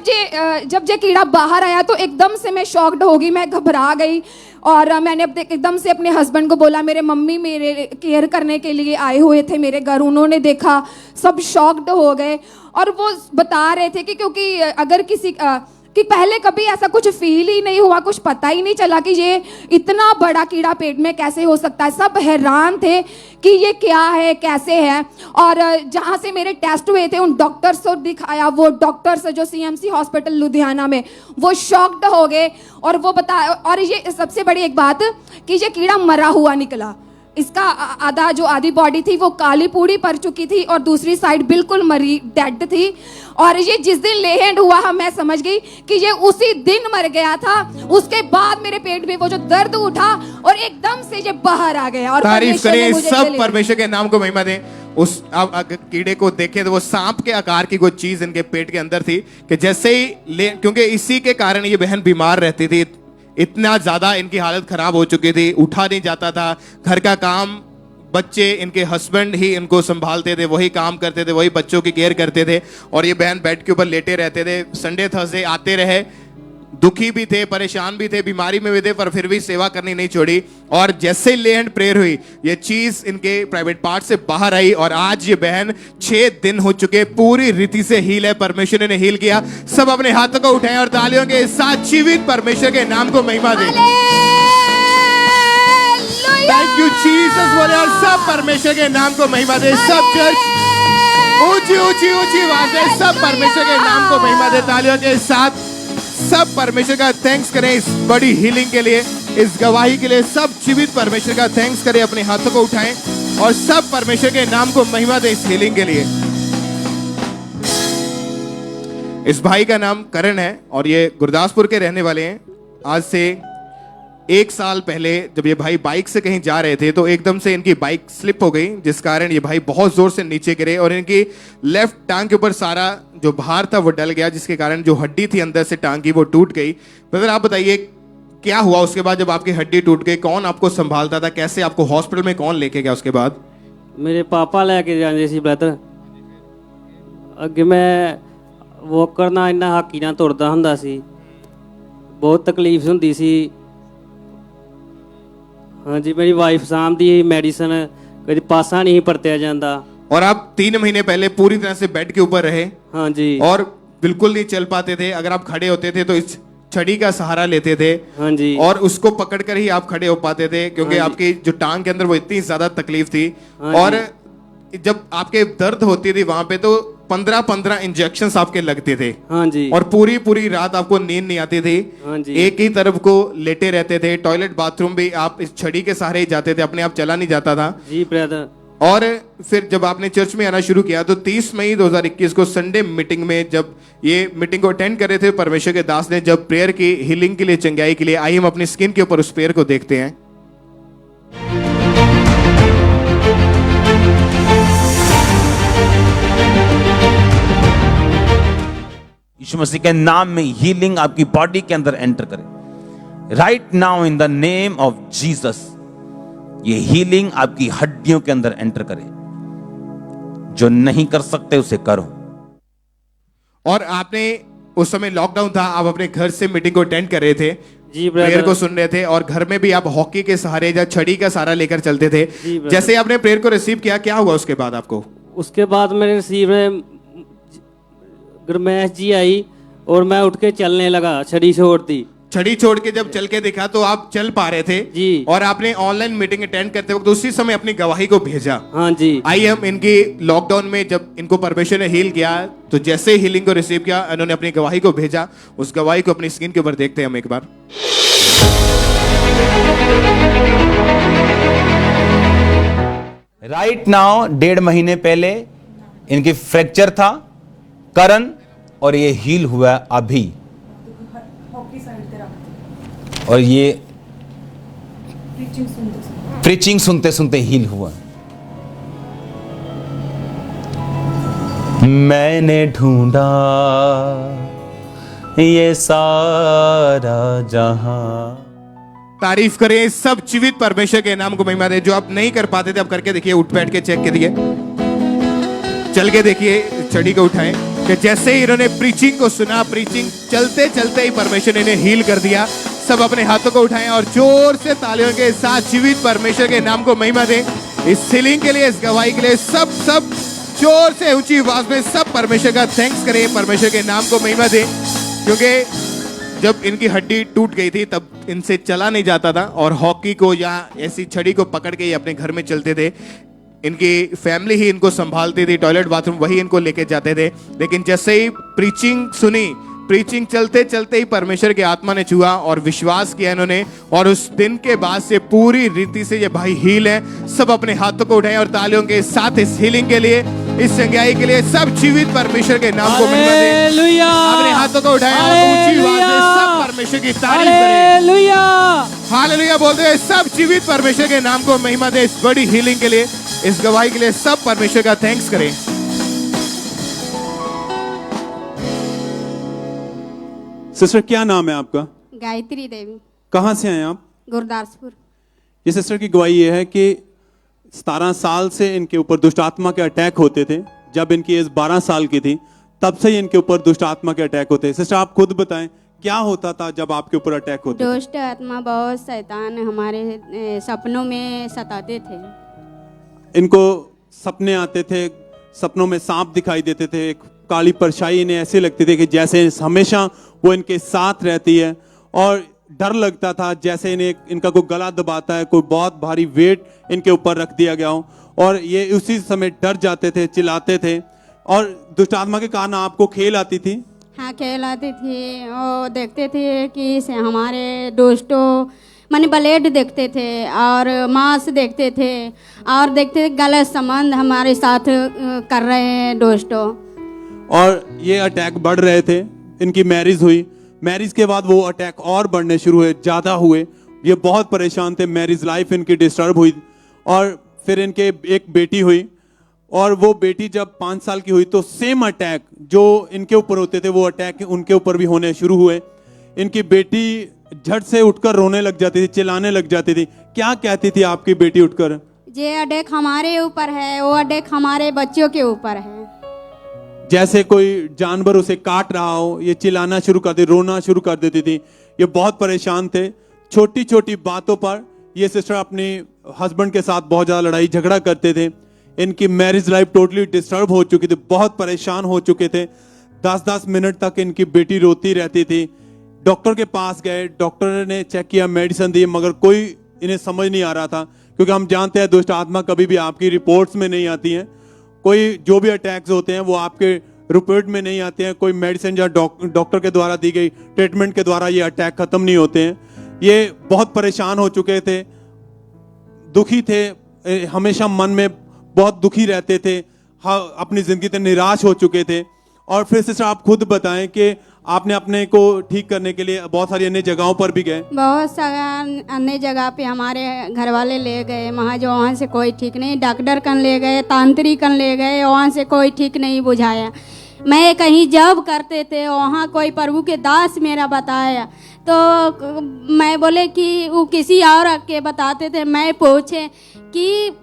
जब ये कीड़ा बाहर आया तो एकदम से मैं शॉक्ड हो गई, मैं घबरा गई, और मैंने एकदम से अपने हस्बैंड को बोला। मेरे मम्मी मेरे केयर करने के लिए आए हुए थे मेरे घर, उन्होंने देखा, सब शॉक्ड हो गए, और वो बता रहे थे कि क्योंकि अगर कि पहले कभी ऐसा कुछ फील ही नहीं हुआ, कुछ पता ही नहीं चला कि ये इतना बड़ा कीड़ा पेट में कैसे हो सकता है। सब हैरान थे कि ये क्या है, कैसे है। और जहाँ से मेरे टेस्ट हुए थे उन डॉक्टर्स को दिखाया, वो डॉक्टर्स जो CMC हॉस्पिटल लुधियाना में, वो शॉक्ड हो गए, और वो और ये सबसे बड़ी एक बात कि ये कीड़ा मरा हुआ निकला। इसका आधी बॉडी थी वो काली पूरी पड़ चुकी थी, और दूसरी साइड बिल्कुल मरी डेड थी। और ये जिस दिन ले हैंड हुआ मैं समझ गई कि ये उसी दिन मर गया था। उसके बाद मेरे पेट में वो जो दर्द उठा और एकदम से ये बाहर आ गया। और तारीफ करें सब परमेश्वर के नाम को महिमा दें। उस कीड़े को देखें तो वो सांप के आकार की कोई चीज इनके पेट के अंदर थी, कि जैसे ही क्योंकि इसी के कारण ये बहन बीमार रहती थी, इतना ज्यादा इनकी हालत खराब हो चुकी थी, उठा नहीं जाता था, घर का काम बच्चे इनके हस्बैंड ही इनको संभालते थे, वही काम करते थे, वही बच्चों की केयर करते थे, और ये बहन बेड के ऊपर लेटे रहते थे। संडे थर्सडे आते रहे, दुखी भी थे, परेशान भी थे, बीमारी में भी थे, पर फिर भी सेवा करनी नहीं छोड़ी। और जैसे ही ले हैंड प्रेयर हुई, ये चीज इनके प्राइवेट पार्ट से बाहर आई, और आज ये बहन 6 दिन हो चुके पूरी रीति से हील है। परमेश्वर ने हील किया। सब अपने हाथों को उठाएं और तालियों के साथ जीवित परमेश्वर के नाम को महिमा दें। थैंक यू जीसस बोले, और सब परमेश्वर के नाम को महिमा दें। सब चर्च ऊंची ऊंची ऊंची आवाज़ें सब परमेश्वर के नाम को महिमा दें। तालियों के साथ सब परमेश्वर का थैंक्स करें इस बड़ी हीलिंग के लिए, इस गवाही के लिए। सब जीवित परमेश्वर का थैंक्स करें, अपने हाथों को उठाएं और सब परमेश्वर के नाम को महिमा दें इस हीलिंग के लिए। इस भाई का नाम करण है और ये गुरदासपुर के रहने वाले हैं। आज से 1 साल पहले जब ये भाई बाइक से कहीं जा रहे थे तो एकदम से इनकी बाइक स्लिप हो गई, जिस कारण ये भाई बहुत जोर से नीचे गिरे और इनकी लेफ्ट टांग के ऊपर सारा जो भार था वो डल गया, जिसके कारण जो हड्डी थी अंदर से टांग की वो टूट गई। ब्रदर आप बताइए क्या हुआ उसके बाद जब आपकी हड्डी टूट गई? कौन आपको संभालता था? कैसे आपको हॉस्पिटल में कौन लेके गया उसके बाद? मेरे पापा लेके जाते सी ब्रदर। ਅੱਗੇ ਮੈਂ ਵੋਕਰ ਨਾਲ ਇੰਨਾ ਹਾਕੀ ਨਾਲ ਤੁਰਦਾ ਹੁੰਦਾ ਸੀ, ਬਹੁਤ ਤਕਲੀਫ ਹੁੰਦੀ ਸੀ। ਹਾਂਜੀ ਮੇਰੀ ਵਾਈਫ ਸਾਂਭਦੀ ਮੈਡੀਸਨ, ਕਦੇ ਪਾਸਾ ਨਹੀਂ ਪਰਤਿਆ ਜਾਂਦਾ। और आप 3 महीने पहले पूरी तरह से बेड के ऊपर रहे? हाँ जी। और बिल्कुल नहीं चल पाते थे, अगर आप खड़े होते थे तो इस छड़ी का सहारा लेते थे। हाँ जी। और उसको पकड़कर ही आप खड़े हो पाते थे क्योंकि हाँ आपकी जो टांग के अंदर वो इतनी ज्यादा तकलीफ थी। हाँ और जब आपके दर्द होती थी वहां पे तो 15-15 इंजेक्शंस आपके लगते थे। हाँ जी। और पूरी पूरी रात आपको नींद नहीं आती थी। हाँ जी। एक ही तरफ को लेटे रहते थे। टॉयलेट बाथरूम भी आप इस छड़ी के सहारे ही जाते थे, अपने आप चला नहीं जाता था। जी ब्रदर। और फिर जब आपने चर्च में आना शुरू किया तो 30 मई 2021 को संडे मीटिंग में जब ये मीटिंग को अटेंड कर रहे थे, परमेश्वर के दास ने जब प्रेयर की, हीलिंग के लिए, चंगाई के लिए, आइए हम अपनी स्क्रीन के ऊपर उस प्रेयर को देखते हैं। यीशु मसीह के नाम में हीलिंग आपकी बॉडी के अंदर एंटर करे right now in the name of Jesus. ये हीलिंग आपकी हड्डियों के अंदर एंटर करे। जो नहीं कर सकते उसे करो। और आपने उस समय लॉकडाउन था, आप अपने घर से मीटिंग को अटेंड कर रहे थे, जी प्रेयर को सुन रहे थे और घर में भी आप हॉकी के सहारे या छड़ी का सहारा लेकर चलते थे। जैसे आपने प्रेयर को रिसीव किया, क्या हुआ उसके बाद आपको? उसके बाद मेरे रिसीव में गरमैश जी आई और मैं उठ के चलने लगा, छड़ी छोड़ दी। छड़ी छोड़ के जब चल के देखा तो आप चल पा रहे थे जी। और आपने ऑनलाइन मीटिंग अटेंड करते वक्त उसी समय अपनी गवाही को भेजा। हाँ जी। आइए हम इनकी लॉकडाउन में जब इनको परमेश्वर ने हील किया तो जैसे हीलिंग को रिसीव किया इन्होंने अपनी गवाही को भेजा। उस गवाही को अपनी स्क्रीन के ऊपर देखते हैं हम एक बार। राइट नाउ 1.5 महीने पहले इनकी फ्रैक्चर था करन और ये हील हुआ अभी। और ये प्रीचिंग सुनते सुनते हील हुआ। मैंने ढूंढा ये सारा जहां। तारीफ करें सब जीवित परमेश्वर के नाम को महिमा दे। जो आप नहीं कर पाते थे आप करके देखिए, उठ बैठ के चेक करिए, चल के देखिए, छड़ी को उठाएं कि जैसे ही इन्होंने प्रीचिंग को सुना, प्रीचिंग चलते चलते ही परमेश्वर ने इन्हें हील कर दिया। सब अपने हाथों को उठाएं और जोर से तालियों के साथ जीवित परमेश्वर के नाम को महिमा दें। इस हीलिंग के लिए, इस गवाही के लिए सब जोर से ऊंची आवाज में सब परमेश्वर का थैंक्स करें, परमेश्वर के नाम को महिमा दें। क्योंकि जब इनकी हड्डी टूट गई थी तब इनसे चला नहीं जाता था और हॉकी को या ऐसी छड़ी को पकड़ के ये अपने घर में चलते थे। इनकी फैमिली ही इनको संभालती थी, टॉयलेट बाथरूम वही इनको लेके जाते थे। लेकिन जैसे ही प्रीचिंग सुनी, प्रीचिंग चलते चलते ही परमेश्वर की आत्मा ने छुआ और विश्वास किया इन्होंने, और उस दिन के बाद से पूरी रीति से ये भाई हील है। सब अपने हाथों को उठाएं और तालियों के साथ इस हीलिंग के लिए, इस चंगाई के लिए सब जीवित परमेश्वर के नाम को महिमा दें। अपने हाथों को उठाएं और ऊंची आवाज में सब परमेश्वर की तारीफ करें। हालेलुया बोलते हैं सब जीवित परमेश्वर के नाम को महिमा दें। इस बड़ी हीलिंग के लिए, इस गवाही के लिए सब परमेश्वर का थैंक्स करें। सिस्टर क्या नाम है आपका? गायत्री देवी। कहाँ से आए आप? गुरदासपुर। ये सिस्टर की गवाही ये है कि 17 साल से इनके ऊपर दुष्ट आत्मा के अटैक होते थे। जब इनकी एज 12 साल की थी तब से ही इनके ऊपर दुष्ट आत्मा के अटैक होते हैं। सिस्टर आप खुद बताएं क्या होता था जब आपके ऊपर अटैक होते? दुष्ट आत्मा बहुत शैतान हमारे सपनों में सताते थे। इनको सपने आते थे, सपनों में सांप दिखाई देते थे, एक काली परछाई इन्हें ऐसे लगती थी कि जैसे हमेशा वो इनके साथ रहती है, और डर लगता था जैसे इनका कोई गला दबाता है, कोई बहुत भारी वेट इनके ऊपर रख दिया गया हो, और ये उसी समय डर जाते थे, चिल्लाते थे। और दुष्ट आत्मा के कारण आपको खेल आती थी? हाँ खेल आती थी, और देखते थे कि हमारे दोस्तों माने ब्लेड देखते थे और मांस देखते थे, और देखते थे गलत संबंध हमारे साथ कर रहे हैं दोस्तों। और ये अटैक बढ़ रहे थे। इनकी मैरिज हुई, मैरिज के बाद वो अटैक और बढ़ने शुरू हुए, ज़्यादा हुए, ये बहुत परेशान थे, मैरिज लाइफ इनकी डिस्टर्ब हुई और फिर इनके एक बेटी हुई और वो बेटी जब 5 साल की हुई तो सेम अटैक जो इनके ऊपर होते थे वो अटैक उनके ऊपर भी होने शुरू हुए। इनकी बेटी झट से उठकर रोने लग जाती थी, चिल्लाने लग जाती थी। क्या कहती थी आपकी बेटी उठकर? ये अटैक हमारे ऊपर है, वो अटैक हमारे बच्चों के ऊपर है। जैसे कोई जानवर उसे काट रहा हो, ये चिल्लाना शुरू कर देती, रोना शुरू कर देती थी। ये बहुत परेशान थे। छोटी छोटी बातों पर ये सिस्टर अपने हस्बैंड के साथ बहुत ज़्यादा लड़ाई झगड़ा करते थे। इनकी मैरिज लाइफ टोटली डिस्टर्ब हो चुकी थी, बहुत परेशान हो चुके थे। 10-10 मिनट तक इनकी बेटी रोती रहती थी। डॉक्टर के पास गए, डॉक्टर ने चेक किया, मेडिसिन दी, मगर कोई इन्हें समझ नहीं आ रहा था, क्योंकि हम जानते हैं दुष्ट आत्मा कभी भी आपकी रिपोर्ट्स में नहीं आती हैं। कोई जो भी अटैक्स होते हैं वो आपके रिपोर्ट में नहीं आते हैं। कोई मेडिसिन या डॉक्टर के द्वारा दी गई ट्रीटमेंट के द्वारा ये अटैक खत्म नहीं होते हैं। ये बहुत परेशान हो चुके थे, दुखी थे, हमेशा मन में बहुत दुखी रहते थे, अपनी जिंदगी से निराश हो चुके थे। और फिर सिस्टर आप खुद बताएं कि आपने अपने को ठीक करने के लिए बहुत सारी अन्य जगहों पर भी गए। बहुत सारा अन्य जगह पे हमारे घर वाले ले गए, वहाँ से कोई ठीक नहीं। डॉक्टर कन ले गए, तांत्रिक कन ले गए, वहाँ से कोई ठीक नहीं बुझाया। मैं कहीं जॉब करते थे, वहाँ कोई प्रभु के दास मेरा बताया, तो मैं बोले कि वो किसी और के बताते थे। मैं पूछे कि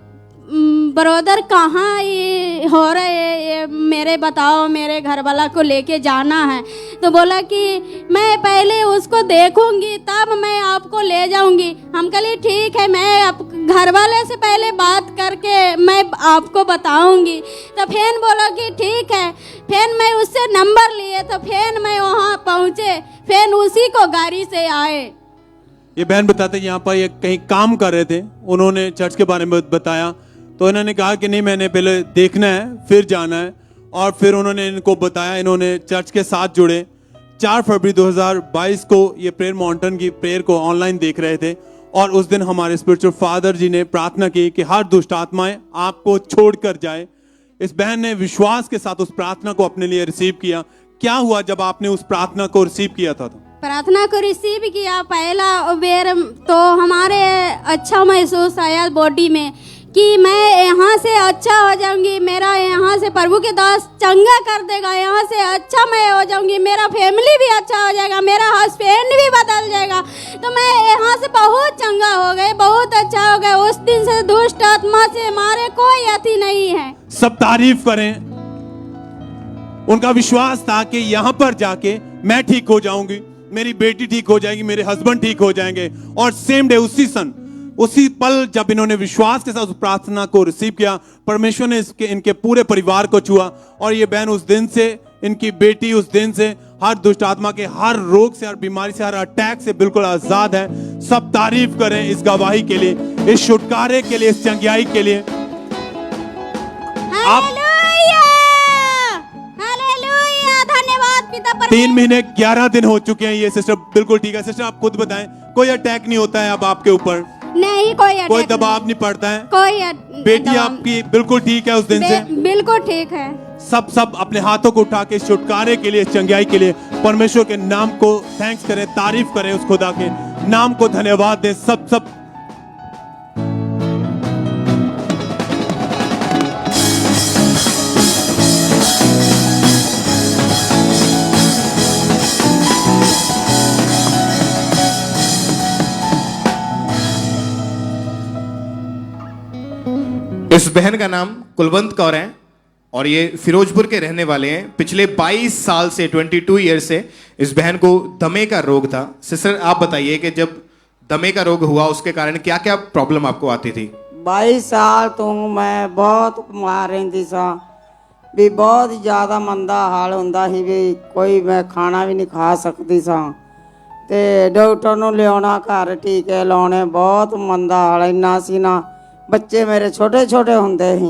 ब्रदर कहाँ ये हो रहा है, ये मेरे बताओ, मेरे घर वाला को लेके जाना है। तो बोला कि मैं पहले उसको देखूंगी तब मैं आपको ले जाऊंगी। हम कहे ठीक है, मैं घर वाले से पहले बात करके मैं आपको बताऊंगी। तो फिर बोला कि ठीक है। फिर मैं उससे नंबर लिए, तो फिर मैं वहाँ पहुँचे, फिर उसी को गाड़ी से आए। ये बहन बताते यहाँ पर ये कहीं काम कर रहे थे, उन्होंने चर्च के बारे में बताया, तो इन्होंने कहा कि नहीं मैंने पहले देखना है फिर जाना है। और फिर उन्होंने इनको बताया, इन्होंने चर्च के साथ जुड़े। 4 फरवरी 2022 को ये प्रेयर माउंटेन की प्रेयर को ऑनलाइन देख रहे थे और उस दिन हमारे स्पिरिचुअल फादर जी ने प्रार्थना की कि हर दुष्ट आत्माएं आपको छोड़कर जाए। इस बहन ने विश्वास के साथ उस प्रार्थना को अपने लिए रिसीव किया। क्या हुआ जब आपने उस प्रार्थना को रिसीव किया था? प्रार्थना को रिसीव किया पहला बेर तो हमारे अच्छा महसूस आया बॉडी में कि मैं यहाँ से अच्छा हो जाऊंगी, मेरा यहाँ से प्रभु के दास चंगा कर देगा, यहाँ से अच्छा मैं हो जाऊंगी, मेरा फैमिली भी अच्छा हो जाएगा, मेरा हस्बैंड भी बदल जाएगा। तो मैं यहाँ से बहुत चंगा हो गए, बहुत अच्छा हो गया। उस दिन से दुष्ट आत्मा से हमारे कोई अति नहीं है। सब तारीफ करें। उनका विश्वास था कि यहाँ पर जाके मैं ठीक हो जाऊंगी, मेरी बेटी ठीक हो जाएगी, मेरे हस्बैंड ठीक हो जाएंगे। और सेम डे उसी पल जब इन्होंने विश्वास के साथ उस प्रार्थना को रिसीव किया, परमेश्वर ने इनके पूरे परिवार को छुआ। और ये बहन उस दिन से, इनकी बेटी उस दिन से हर दुष्ट आत्मा के, हर रोग से, हर बीमारी से, हर अटैक से बिल्कुल आजाद है। सब तारीफ करें इस गवाही के लिए, इस छुटकारे के लिए, इस चंगाई के लिए। धन्यवाद पिता परमेश्वर। 3 महीने 11 दिन हो चुके हैं, ये सिस्टर बिल्कुल ठीक है। सिस्टर आप खुद बताएं, कोई अटैक नहीं होता है अब आपके ऊपर? नहीं, कोई दबाव नहीं पड़ता है? कोई बेटी आपकी बिल्कुल ठीक है उस दिन से? बिल्कुल ठीक है। सब अपने हाथों को उठा के छुटकारे के लिए, चंगाई के लिए परमेश्वर के नाम को थैंक्स करें, तारीफ करें, उस खुदा के नाम को धन्यवाद दें। सब इस बहन का नाम कुलवंत कौर है और ये फिरोजपुर के रहने वाले हैं। पिछले 22 साल से, 22 ईयर से इस बहन को दमे का रोग था। सिस्टर आप बताइए कि जब दमे का रोग हुआ उसके कारण क्या क्या प्रॉब्लम आपको आती थी? 22 साल तो मैं बहुत बीमार रही सा भी, बहुत ज़्यादा मंदा हाल हुंदा ही भी, कोई मैं खाना भी नहीं खा सकती सा ते डॉक्टर नूं लियाउणा घर टीके लाउणे, बहुत मंदा हाल इन्ना सी ना। बच्चे मेरे छोटे छोटे होंदे ही।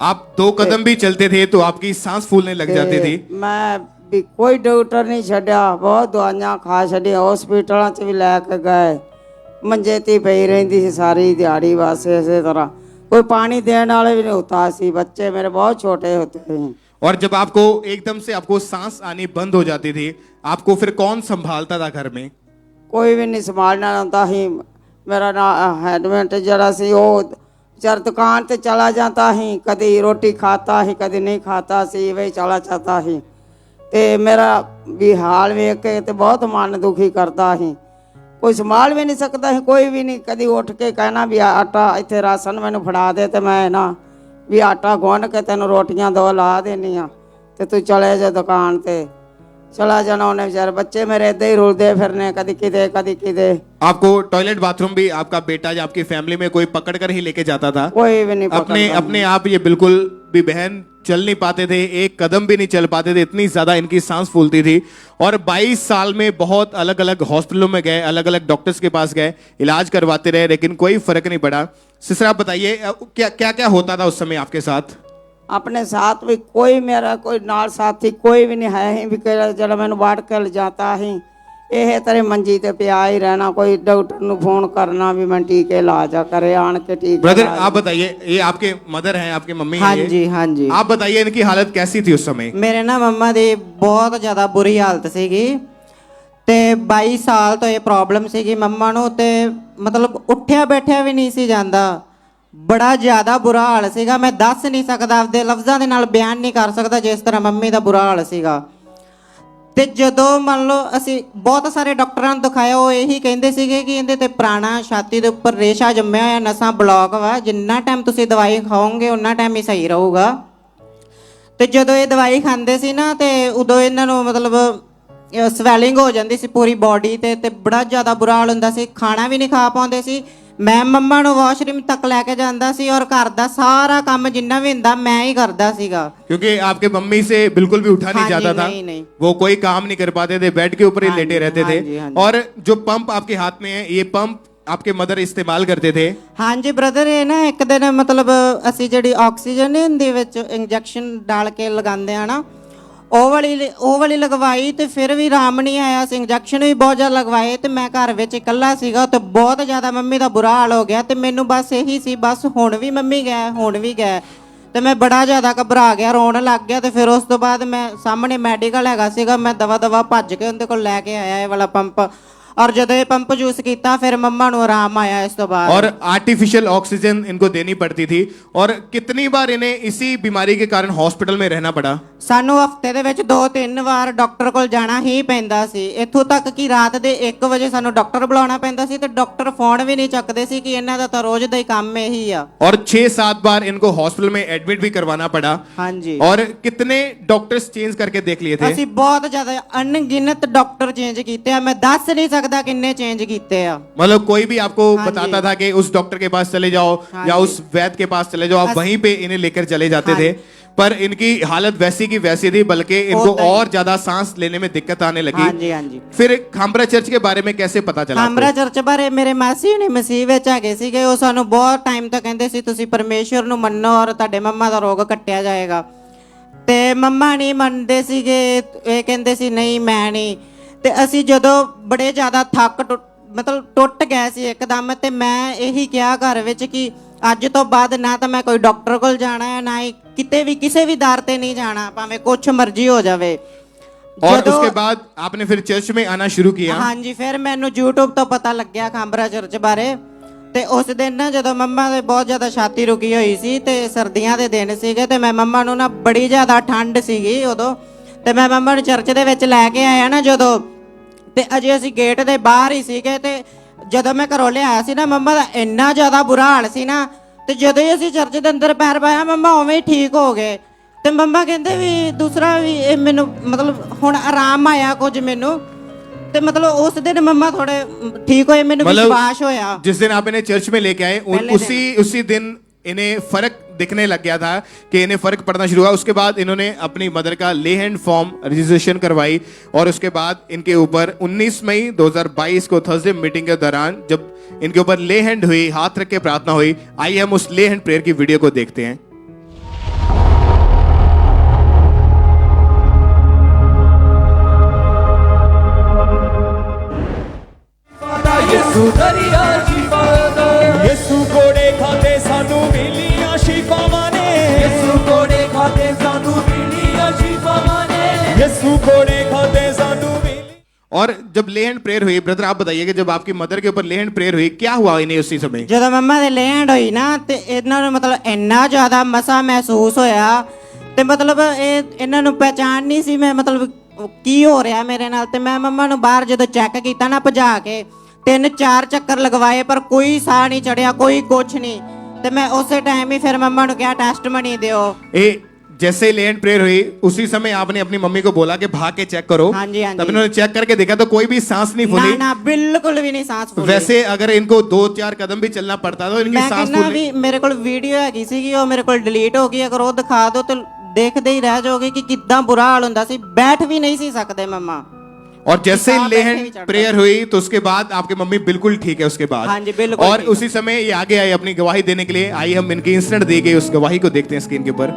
आप 2 कदम भी चलते थे तो आपकी सांस फूलने लग जाती थी। मैं भी कोई डॉक्टर नहीं छड्या, बहुत दवाइयां खा छड़ी, हॉस्पिटलों च भी लैके गए, मंजे ते पई रहिंदी सी सारी दिहाड़ी। बस इसे तरह कोई पानी देने वाले भी नहीं होता सी, बच्चे मेरे बहुत छोटे होते हैं। और जब आपको एकदम से आपको सांस आनी बंद हो जाती थी, आपको फिर कौन संभालता था घर में? कोई भी नहीं संभालना होता ही। ਮੇਰਾ ਨਾ ਹੈਡਮੈਂਟ ਜਿਹੜਾ ਸੀ ਉਹ ਚਰ ਦੁਕਾਨ ਤੇ ਚਲਾ ਜਾਂਦਾ ਸੀ, ਕਦੀ ਰੋਟੀ ਖਾਤਾ ਸੀ ਕਦੀ ਨਹੀਂ ਖਾਤਾ ਸੀ, ਵही ਚਲਾ ਜਾਂਦਾ ਸੀ। ਤੇ ਮੇਰਾ ਵੀ ਹਾਲ ਵੇਖ ਕੇ ਤੇ ਬਹੁਤ ਮਨ ਦੁਖੀ ਕਰਦਾ ਸੀ, ਕੋਈ ਸੰਭਾਲ ਵੀ ਨਹੀਂ ਸਕਦਾ ਸੀ, ਕੋਈ ਵੀ ਨਹੀਂ। ਕਦੀ ਉੱਠ ਕੇ ਕਹਿਣਾ ਵੀ ਆਟਾ ਇੱਥੇ ਰਾਸ਼ਨ ਮੈਨੂੰ ਫੜਾ ਦੇ ਤੇ ਮੈਂ ਨਾ ਵੀ ਆਟਾ ਗੁੰਨ ਕੇ ਤੈਨੂੰ ਰੋਟੀਆਂ ਦੋ ਲਾ ਦੇਣੀ ਆ ਤੇ ਤੂੰ ਚਲੇ ਜਾ ਦੁਕਾਨ ਤੇ। चला जाना उन्हें बेचारे बच्चे मेरे इधर ही रुलते फिरने, कदी किधे कदी किधे। आपको टॉयलेट बाथरूम भी आपका बेटा या आपकी फैमिली में कोई पकड़ कर ही लेके जाता था? कोई भी नहीं अपने आप ये बिल्कुल भी बहन चल नहीं पाते थे, एक कदम भी नहीं चल पाते थे, इतनी ज्यादा इनकी सांस फूलती थी। और 22 साल में बहुत अलग अलग हॉस्पिटलों में गए, अलग अलग डॉक्टर्स के पास गए, इलाज करवाते रहे, लेकिन कोई फर्क नहीं पड़ा। सिस्टर आप बताइए क्या क्या क्या होता था उस समय आपके साथ? अपने साथ भी कोई मेरा कोई नाल साथी कोई भी नहीं है, भी जरा मैंने बाढ़ के ले जाता ही ਇਹ ਤੇਰੇ ਮੰਜੀ ਤੇ ਪਿਆ ਹੀ ਰਹਿਣਾ, ਕੋਈ डॉक्टर ਨੂੰ फोन करना भी मैं टीके ला जा करे आन के टीके। ब्रदर आप बताइए, ये आपके मदर हैं, आपके मम्मी हैं? हाँ जी हाँ जी। आप बताइए इनकी हालत कैसी थी उस समय? ਮੇਰੇ ਨਾ ਮੰਮਾ ਦੀ ਬਹੁਤ ਜ਼ਿਆਦਾ ਬੁਰੀ ਹਾਲਤ ਸੀਗੀ ਤੇ 22 ਸਾਲ ਤੋਂ ਇਹ ਪ੍ਰੋਬਲਮ ਸੀਗੀ ਮੰਮਾ ਨੂੰ, ਤੇ ਮਤਲਬ ਉੱਠਿਆ ਬੈਠਿਆ ਵੀ ਨਹੀਂ ਸੀ ਜਾਂਦਾ, ਬੜਾ ਜ਼ਿਆਦਾ ਬੁਰਾ ਹਾਲ ਸੀਗਾ। ਮੈਂ ਦੱਸ ਨਹੀਂ ਸਕਦਾ, ਆਪਦੇ ਲਫ਼ਜ਼ਾਂ ਦੇ ਨਾਲ ਬਿਆਨ ਨਹੀਂ ਕਰ ਸਕਦਾ ਜਿਸ ਤਰ੍ਹਾਂ ਮੰਮੀ ਦਾ ਬੁਰਾ ਹਾਲ ਸੀਗਾ। ਤੇ ਜਦੋਂ ਮੰਨ ਲਓ ਅਸੀਂ ਬਹੁਤ ਸਾਰੇ ਡਾਕਟਰਾਂ ਨੂੰ ਦਿਖਾਇਆ, ਉਹ ਇਹੀ ਕਹਿੰਦੇ ਸੀਗੇ ਕਿ ਇਹਦੇ ਤੇ ਪੁਰਾਣਾ ਛਾਤੀ ਦੇ ਉੱਪਰ ਰੇਸ਼ਾ ਜੰਮਿਆ ਹੋਇਆ, ਨਸਾਂ ਬਲੌਕ ਵਾ, ਜਿੰਨਾ ਟਾਈਮ ਤੁਸੀਂ ਦਵਾਈ ਖਾਓਗੇ ਉਨਾ ਟਾਈਮ ਹੀ ਸਹੀ ਰਹੂਗਾ। ਤੇ ਜਦੋਂ ਇਹ ਦਵਾਈ ਖਾਂਦੇ ਸੀ ਨਾ ਤੇ ਉਦੋਂ ਇਹਨਾਂ ਨੂੰ ਮਤਲਬ ਸਵੈਲਿੰਗ ਹੋ ਜਾਂਦੀ ਸੀ ਪੂਰੀ ਬਾਡੀ ਤੇ ਬੜਾ ਜ਼ਿਆਦਾ ਬੁਰਾ ਹਾਲ ਹੁੰਦਾ ਸੀ, ਖਾਣਾ ਵੀ ਨਹੀਂ ਖਾ ਪਾਉਂਦੇ ਸੀ। ਮੈਂ ਮੰਮਾ ਨੂੰ ਵਾਸ਼ਰੂਮ ਤੱਕ ਲੈ ਕੇ ਜਾਂਦਾ ਸੀ ਔਰ ਘਰ ਦਾ ਸਾਰਾ ਕੰਮ ਜਿੰਨਾ ਵੀ ਹੁੰਦਾ ਮੈਂ ਹੀ ਕਰਦਾ ਸੀਗਾ, क्योंकि आपके मम्मी से बिल्कुल भी उठा नहीं जाता था, नहीं। वो कोई काम नहीं कर पाते थे, बेड के ऊपर ही लेटे रहते थे। और जो पंप आपके हाथ में है, ये पंप आपके मदर इस्तेमाल करते थे? हाँ जी ब्रदर, ये ना एक दिन मतलब ਅਸੀਂ ਜਿਹੜੀ ਆਕਸੀਜਨ ਨਹੀਂ ਹੁੰਦੀ ਵਿੱਚ ਇੰਜੈਕਸ਼ਨ ਡਾਲ ਕੇ ਲਗਾਉਂਦੇ ਆ ਨਾ, ਉਹ ਵਾਲੀ ਲਗਵਾਈ ਤੇ ਫਿਰ ਵੀ ਆਰਾਮ ਨਹੀਂ ਆਇਆ ਸੀ। ਇੰਜੈਕਸ਼ਨ ਵੀ ਬਹੁਤ ਜ਼ਿਆਦਾ ਲਗਵਾਏ ਤੇ ਮੈਂ ਘਰ ਵਿੱਚ ਇਕੱਲਾ ਸੀਗਾ ਤੇ ਬਹੁਤ ਜ਼ਿਆਦਾ ਮੰਮੀ ਦਾ ਬੁਰਾ ਹਾਲ ਹੋ ਗਿਆ ਤੇ ਮੈਨੂੰ ਬਸ ਇਹੀ ਸੀ, ਬਸ ਹੁਣ ਵੀ ਮੰਮੀ ਗਏ, ਹੁਣ ਵੀ ਗਏ, ਤੇ ਮੈਂ ਬੜਾ ਜ਼ਿਆਦਾ ਘਬਰਾ ਗਿਆ, ਰੋਣ ਲੱਗ ਗਿਆ। ਤੇ ਫਿਰ ਉਸ ਤੋਂ ਬਾਅਦ ਮੈਂ ਸਾਹਮਣੇ ਮੈਡੀਕਲ ਹੈਗਾ ਸੀਗਾ, ਮੈਂ ਦਵਾ ਭੱਜ ਕੇ ਉਹਦੇ ਕੋਲ ਲੈ ਕੇ ਆਇਆ ਇਹ ਵਾਲਾ ਪੰਪ, और जब ये पंप यूज किया फिर मम्मा नु आराम आया इस तो बाद। और आर्टिफिशियल ऑक्सीजन इनको देनी पड़ती थी। और कितनी बार इन्हें इसी बीमारी के कारण हॉस्पिटल में रहना पड़ा? सानू हफ्ते दे विच 2-3 वार डॉक्टर कोल जाना ही पैंदा सी, इत्थों तक कि रात दे 1 वजे सानू डॉक्टर बुलाना पैंदा सी ते डॉक्टर फोन भी नहीं चकदे सी कि इन्हां दा तां रोज दा ही काम यही आ। और 6-7 बार इनको हॉस्पिटल में एडमिट भी करवाना पड़ा। हाँ जी। और कितने डॉक्टर्स चेंज करके देख लिए थे? ਅਸੀਂ बहुत ज्यादा अनगिनत डॉक्टर चेंज कीते आ, मैं दस नहीं सकदा किन्ने चेंज कीते आ। मतलब कोई भी आपको बताता था कि उस डॉक्टर के पास चले जाओ या उस वैद्य के पास चले जाओ, आप वहीं पे इन्हें लेकर चले जाते थे, पर इनकी हालत वैसी की वैसी थी, बल्कि इनको और ज्यादा सांस लेने में दिक्कत आने लगी। हाँ जी, हाँ जी। फिर खामरा चर्च के बारे में कैसे पता चला? ਖਾਮਰਾ ਚਰਚ ਬਾਰੇ ਮੇਰੇ ਮਾਸੀ ਨੇ ਮਸੀਹ ਵਿੱਚ ਹੈਗੇ ਸੀਗੇ, ਉਹ ਸਾਨੂੰ ਬਹੁਤ ਟਾਈਮ ਤੋਂ ਕਹਿੰਦੇ ਸੀ ਤੁਸੀਂ ਪਰਮੇਸ਼ਵਰ ਨੂੰ ਮੰਨੋ ਔਰ ਤੁਹਾਡੇ ਮੰਮਾ ਦਾ ਰੋਗ ਕੱਟਿਆ ਜਾਏਗਾ, ਤੇ ਮੰਮਾ ਨਹੀਂ ਮੰਨਦੇ ਸੀਗੇ, ਇਹ ਕਹਿੰਦੇ ਸੀ ਨਹੀਂ ਮੈਂ ਨਹੀਂ। ਤੇ ਅਸੀਂ ਜਦੋਂ ਬੜੇ ਜ਼ਿਆਦਾ ਮਤਲਬ ਟੁੱਟ ਗਏ ਸੀ ਇੱਕਦਮ, ਤੇ ਮੈਂ ਇਹੀ ਕਿਹਾ ਘਰ ਵਿੱਚ ਕਿ ਅੱਜ ਤੋਂ ਬਾਅਦ ਨਾ ਤਾਂ ਮੈਂ ਕੋਈ ਡਾਕਟਰ ਕੋਲ ਜਾਣਾ ਹੈ, ਨਾ ਹੀ ਕਿਤੇ ਵੀ ਕਿਸੇ ਵੀ ਦਰ ਤੇ ਨਹੀਂ ਜਾਣਾ, ਭਾਵੇਂ ਕੁਛ ਮਰਜ਼ੀ ਹੋ ਜਾਵੇ। और उसके बाद आपने फिर चर्च में आना शुरू किया? हाँ जी, फिर मैंने YouTube ਤੋਂ ਪਤਾ ਲੱਗਿਆ ਖਾਮਰਾ ਚਰਚ ਬਾਰੇ। ਤੇ ਉਸ ਦਿਨ ਨਾ ਜਦੋਂ ਮੰਮਾ ਦੇ ਬਹੁਤ ਜ਼ਿਆਦਾ ਛਾਤੀ ਰੁਕੀ ਹੋਈ ਸੀ ਤੇ ਸਰਦੀਆਂ ਦੇ ਦਿਨ ਸੀਗੇ, ਤੇ ਮੈਂ ਮੰਮਾ ਨੂੰ ਨਾ ਬੜੀ ਜ਼ਿਆਦਾ ਠੰਡ ਸੀਗੀ ਉਦੋਂ, ਤੇ ਮੈਂ ਮੰਮਾ ਨੂੰ ਚਰਚ ਦੇ ਵਿੱਚ ਲੈ ਕੇ ਆਇਆ ਨਾ ਜਦੋਂ, ਤੇ ਅਜੇ ਅਸੀਂ ਗੇਟ ਦੇ ਬਾਹਰ ਹੀ ਸੀਗੇ, ਤੇ ਜਦੋਂ ਮੈਂ ਘਰੋਂ ਲਿਆਇਆ ਸੀ ਨਾ ਮੰਮਾ ਦਾ ਇੰਨਾ ਜ਼ਿਆਦਾ ਬੁਰਾ ਹਾਲ ਸੀ ਨਾ, ਤੇ ਜਦੋਂ ਹੀ ਅਸੀਂ ਚਰਚ ਦੇ ਅੰਦਰ ਪੈਰ ਪਾਇਆ ਮੰਮਾ ਉਵੇਂ ਹੀ ਠੀਕ ਹੋ ਗਏ। ਤੇ ਮੰਮਾ ਕਹਿੰਦੇ ਵੀ ਦੂਸਰਾ ਵੀ ਇਹ ਮੈਨੂੰ ਮਤਲਬ ਹੁਣ ਆਰਾਮ ਆਇਆ ਕੁਝ ਮੈਨੂੰ, ਤੇ मतलब उस दिन मम्मा थोड़े ठीक होए, मैंने विश्वास होया। जिस दिन आप इन्हें चर्च में लेके आए उसी दिन इन्हें फर्क दिखने लग गया था कि इन्हें फर्क पड़ना शुरू हुआ। उसके बाद इन्होंने अपनी मदर का ले हैंड फॉर्म रजिस्ट्रेशन करवाई, और उसके बाद इनके ऊपर 19 मई 2022 को थर्सडे मीटिंग के दौरान जब इनके ऊपर ले हैंड हुई, हाथ रख के प्रार्थना हुई, आइए हम उस ले हैंड प्रेयर की वीडियो को देखते हैं। ਯਿਸੂ ਦਰਿਆ ਸ਼ਿਫਾ ਦਾ, ਯਿਸੂ ਕੋੜੇ ਖਾਦੇ ਸਾਨੂੰ ਮਿਲੀਆਂ ਸ਼ਿਫਾਵਾਂ ਨੇ, ਯਿਸੂ ਕੋੜੇ ਖਾਦੇ ਸਾਨੂੰ ਮਿਲੀਆਂ ਸ਼ਿਫਾਵਾਂ ਨੇ, ਯਿਸੂ ਕੋੜੇ ਖਾਦੇ ਸਾਨੂੰ। और जब ले हैंड प्रेयर हुई, ब्रदर आप बताइए कि जब आपकी मदर के ऊपर ले हैंड प्रेयर हुई, क्या हुआ इन्हें उसी समय? ਜਦੋਂ ਮੰਮਾ ਦੇ ਲੈਂਡ ਹੋਈ ਨਾ ਤੇ ਇਹਨਾਂ ਨੂੰ ਮਤਲਬ ਇੰਨਾ ਜ਼ਿਆਦਾ ਮਸਾ ਮਹਿਸੂਸ ਹੋਇਆ ਤੇ ਮਤਲਬ ਇਹ ਇਹਨਾਂ ਨੂੰ ਪਹਿਚਾਣ ਨਹੀਂ ਸੀ ਮੈਂ ਮਤਲਬ ਕੀ ਹੋ ਰਿਹਾ ਮੇਰੇ ਨਾਲ। ਤੇ ਮੈਂ ਮੰਮਾ ਨੂੰ ਬਾਹਰ ਜਦੋਂ ਚੈੱਕ ਕੀਤਾ ਨਾ ਭਜਾ ਕੇ 3-4 ਚੱਕਰ ਲਗਵਾਏ ਪਰ ਕੋਈ ਸਾਹ ਨਹੀਂ ਚੜਿਆ, ਕੋਈ ਕੁਛ ਨਹੀਂ। ਤੇ ਮੈਂ ਉਸੇ ਟਾਈਮ ਹੀ ਫਿਰ ਮੰਮਾ ਨੂੰ ਕਿਹਾ ਟੈਸਟਮਨੀ ਦਿਓ। जैसे ही ले हैंड प्रेयर हुई उसी समय आपने अपनी मम्मी को बोला कि भाग के चेक करो। हाँ जी, हाँ तब जी। इन्होंने चेक करके देखा तो कोई भी सांस नहीं फूली। ना बिल्कुल भी नहीं सांस फूली। वैसे अगर इनको 2-4 कदम भी चलना पड़ता तो इनकी मैं सांस कहना फूलनी। भी मेरे को वीडियो हैगी ਸੀਗੀ ਉਹ ਮੇਰੇ ਕੋਲ ਡਿਲੀਟ ਹੋ ਗਈ, ਅਗਰ ਉਹ ਦਿਖਾ ਦੋ ਤਾਂ ਦੇਖਦੇ ਹੀ ਰਹਿ ਜਾਓਗੇ ਕਿ ਕਿੱਦਾਂ ਬੁਰਾ ਹਾਲ ਹੁੰਦਾ ਸੀ, ਬੈਠ ਵੀ नहीं ਸੀ ਸਕਦੇ मम्मा। और जैसे ही ले हैंड प्रेयर हुई तो उसके बाद आपकी मम्मी बिल्कुल ठीक है उसके बाद। हाँ जी, बिल्कुल और ठीक उसी समय ये आगे आए अपनी गवाही देने के लिए। आइए हम इनकी इंसिडेंट दी गई उस गवाही को देखते हैं स्क्रीन के ऊपर।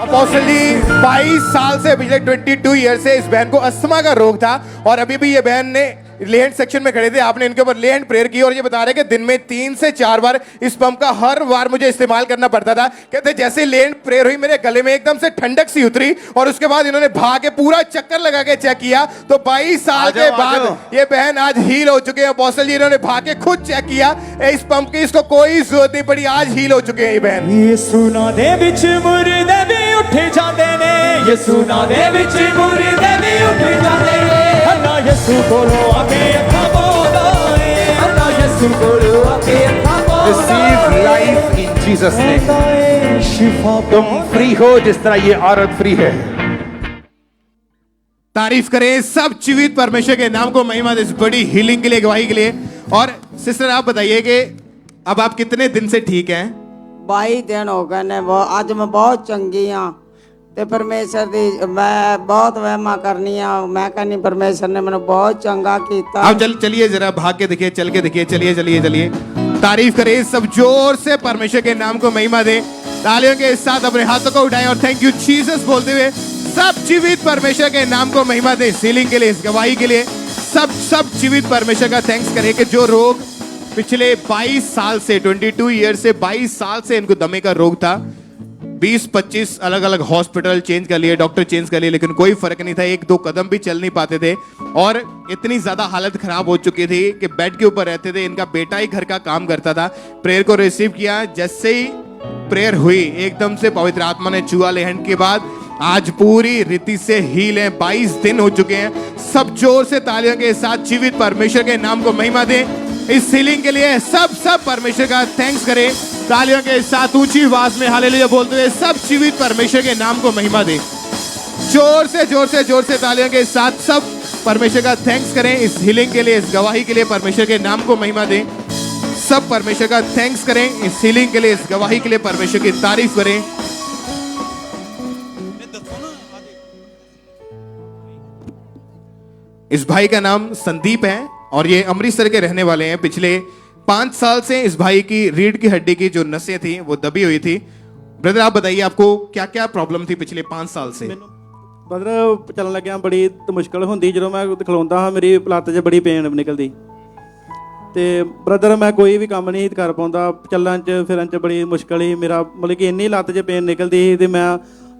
अपोस्टल जी 22 साल से पिछले 22 ईयर से इस बहन को अस्थमा का रोग था और अभी भी ये बहन ने लेहैंड सेक्शन में खड़े थे, आपने इनके ऊपर लेहैंड प्रेयर की और ये बता रहे कि दिन में 3 से 4 बार इस पंप का हर बार मुझे इस्तेमाल करना पड़ता था। कहते जैसे लेहैंड प्रेयर हुई मेरे गले में एकदम से ठंडक सी उतरी और उसके बाद इन्होंने भाग के पूरा चक्कर लगा के चेक किया तो 22 साल के बाद ये बहन आज हील हो चुके हैं। अपोस्टल जी इन्होंने भाग के खुद चेक किया, इस पंप की इसको कोई जरूरत नहीं पड़ी, आज हील हो चुके हैं ये बहन। यीशु नाम दे विच मुर्दे भी उठ जाते ने, यीशु नाम दे विच मुर्दे भी उठ जाते ने। ना यीशु कोलो आके अखा बोलो ए, ना यीशु कोलो आके अखा बोलो। Receive life in Jesus name. तुम फ्री हो जिस तरह ये औरत फ्री है। तारीफ करें सब जीवित परमेश्वर के नाम को, महिमा दे इस बड़ी हीलिंग के लिए, गवाही के लिए। और सिस्टर आप बताइए कि अब आप कितने दिन से ठीक हैं? 22 दिन हो गए ने। ਅੱਜ ਮੈਂ ਬਹੁਤ ਚੰਗੀ ਆ ਤੇ ਪਰਮੇਸ਼ਰ ਦੀ ਮੈਂ ਬਹੁਤ ਵਹਿਮਾ ਕਰਨੀ ਆ। ਮੈਂ ਕਹਿੰਨੀ ਪਰਮੇਸ਼ਰ ਨੇ ਮੈਨੂੰ ਬਹੁਤ ਚੰਗਾ ਕੀਤਾ। आप चलिए जरा भाग के देखिए, चल के देखिए, चलिए चलिए चलिए। तारीफ करें सब जोर से परमेश्वर के नाम को महिमा दे। तालियों के साथ अपने हाथों को उठाएं और थैंक यू जीसस बोलते हुए सब जीवित परमेश्वर के नाम को महिमा दे, इस हीलिंग के लिए, इस गवाही के लिए। सब जीवित परमेश्वर का थैंक्स करें कि जो रोग पिछले 22 साल से 22 ईयर से 22 साल से इनको दमे का रोग था, 20-25 अलग अलग हॉस्पिटल चेंज कर लिए, डॉक्टर चेंज कर लिए, लेकिन कोई फर्क नहीं था। 1-2 कदम भी चल नहीं पाते थे और इतनी ज्यादा हालत खराब हो चुकी थी कि बेड के ऊपर रहते थे। इनका बेटा ही घर का काम करता था। प्रेयर को रिसीव किया, जैसे ही प्रेयर हुई एकदम से पवित्र आत्मा ने छुआ। लेहैंड के बाद आज पूरी रीति से हील है। 22 दिन हो चुके हैं। सब जोर से तालियों के साथ जीवित परमेश्वर के नाम को महिमा दें। इस हीलिंग के लिए सब परमेश्वर का थैंक्स करें। तालियों के साथ ऊंची आवाज में हालेलुया बोलते हुए सब जीवित परमेश्वर के नाम को महिमा दें। जोर से तालियों के साथ सब परमेश्वर का थैंक्स करें। इस हीलिंग के लिए, इस गवाही के लिए परमेश्वर के नाम को महिमा दें। सब परमेश्वर का थैंक्स करें। इस हीलिंग के लिए, इस गवाही के लिए परमेश्वर की तारीफ करें। इस भाई का नाम संदीप है और ये अमृतसर के रहने वाले हैं। पिछले 5 साल से इस भाई की रीढ़ की हड्डी की जो नसें थी वो दबी हुई थी। ब्रदर आप बताइए आपको क्या क्या प्रॉब्लम थी पिछले 5 साल से? ਬ੍ਰਦਰ ਚੱਲਣ ਲੱਗਿਆ ਬੜੀ ਮੁਸ਼ਕਲ ਹੁੰਦੀ, ਜਦੋਂ ਮੈਂ ਖਲੋਂਦਾ ਹਾਂ ਮੇਰੀ ਲੱਤ 'ਚ ਬੜੀ ਪੇਨ ਨਿਕਲਦੀ ਤੇ ਬ੍ਰਦਰ ਮੈਂ ਕੋਈ ਵੀ ਕੰਮ ਨਹੀਂ ਕਰ ਪਾਉਂਦਾ, ਚੱਲਣ 'ਚ ਫਿਰਨ 'ਚ ਬੜੀ ਮੁਸ਼ਕਲ ਸੀ। ਮੇਰਾ ਮਤਲਬ ਕਿ ਇੰਨੀ ਲੱਤ 'ਚ ਪੇਨ ਨਿਕਲਦੀ ਸੀ ਤੇ ਮੈਂ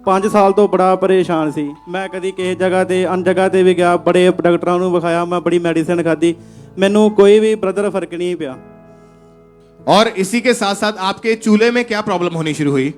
5 ਸਾਲ ਤੋਂ ਬੜਾ ਪਰੇਸ਼ਾਨ ਸੀ। ਮੈਂ ਕਦੀ ਕਿਸੇ ਜਗ੍ਹਾ ਤੇ ਅਨ ਜਗ੍ਹਾ ਤੇ ਵੀ ਗਿਆ, ਬੜੇ ਡਾਕਟਰਾਂ ਨੂੰ ਵਿਖਾਇਆ, ਮੈਂ ਬੜੀ ਮੈਡੀਸਿਨ ਖਾਧੀ, ਮੈਨੂੰ ਕੋਈ ਵੀ ਬ੍ਰਦਰ ਫਰਕ नहीं ਪਿਆ। और इसी के साथ साथ आपके चूल्हे में क्या प्रॉब्लम होनी शुरू हुई?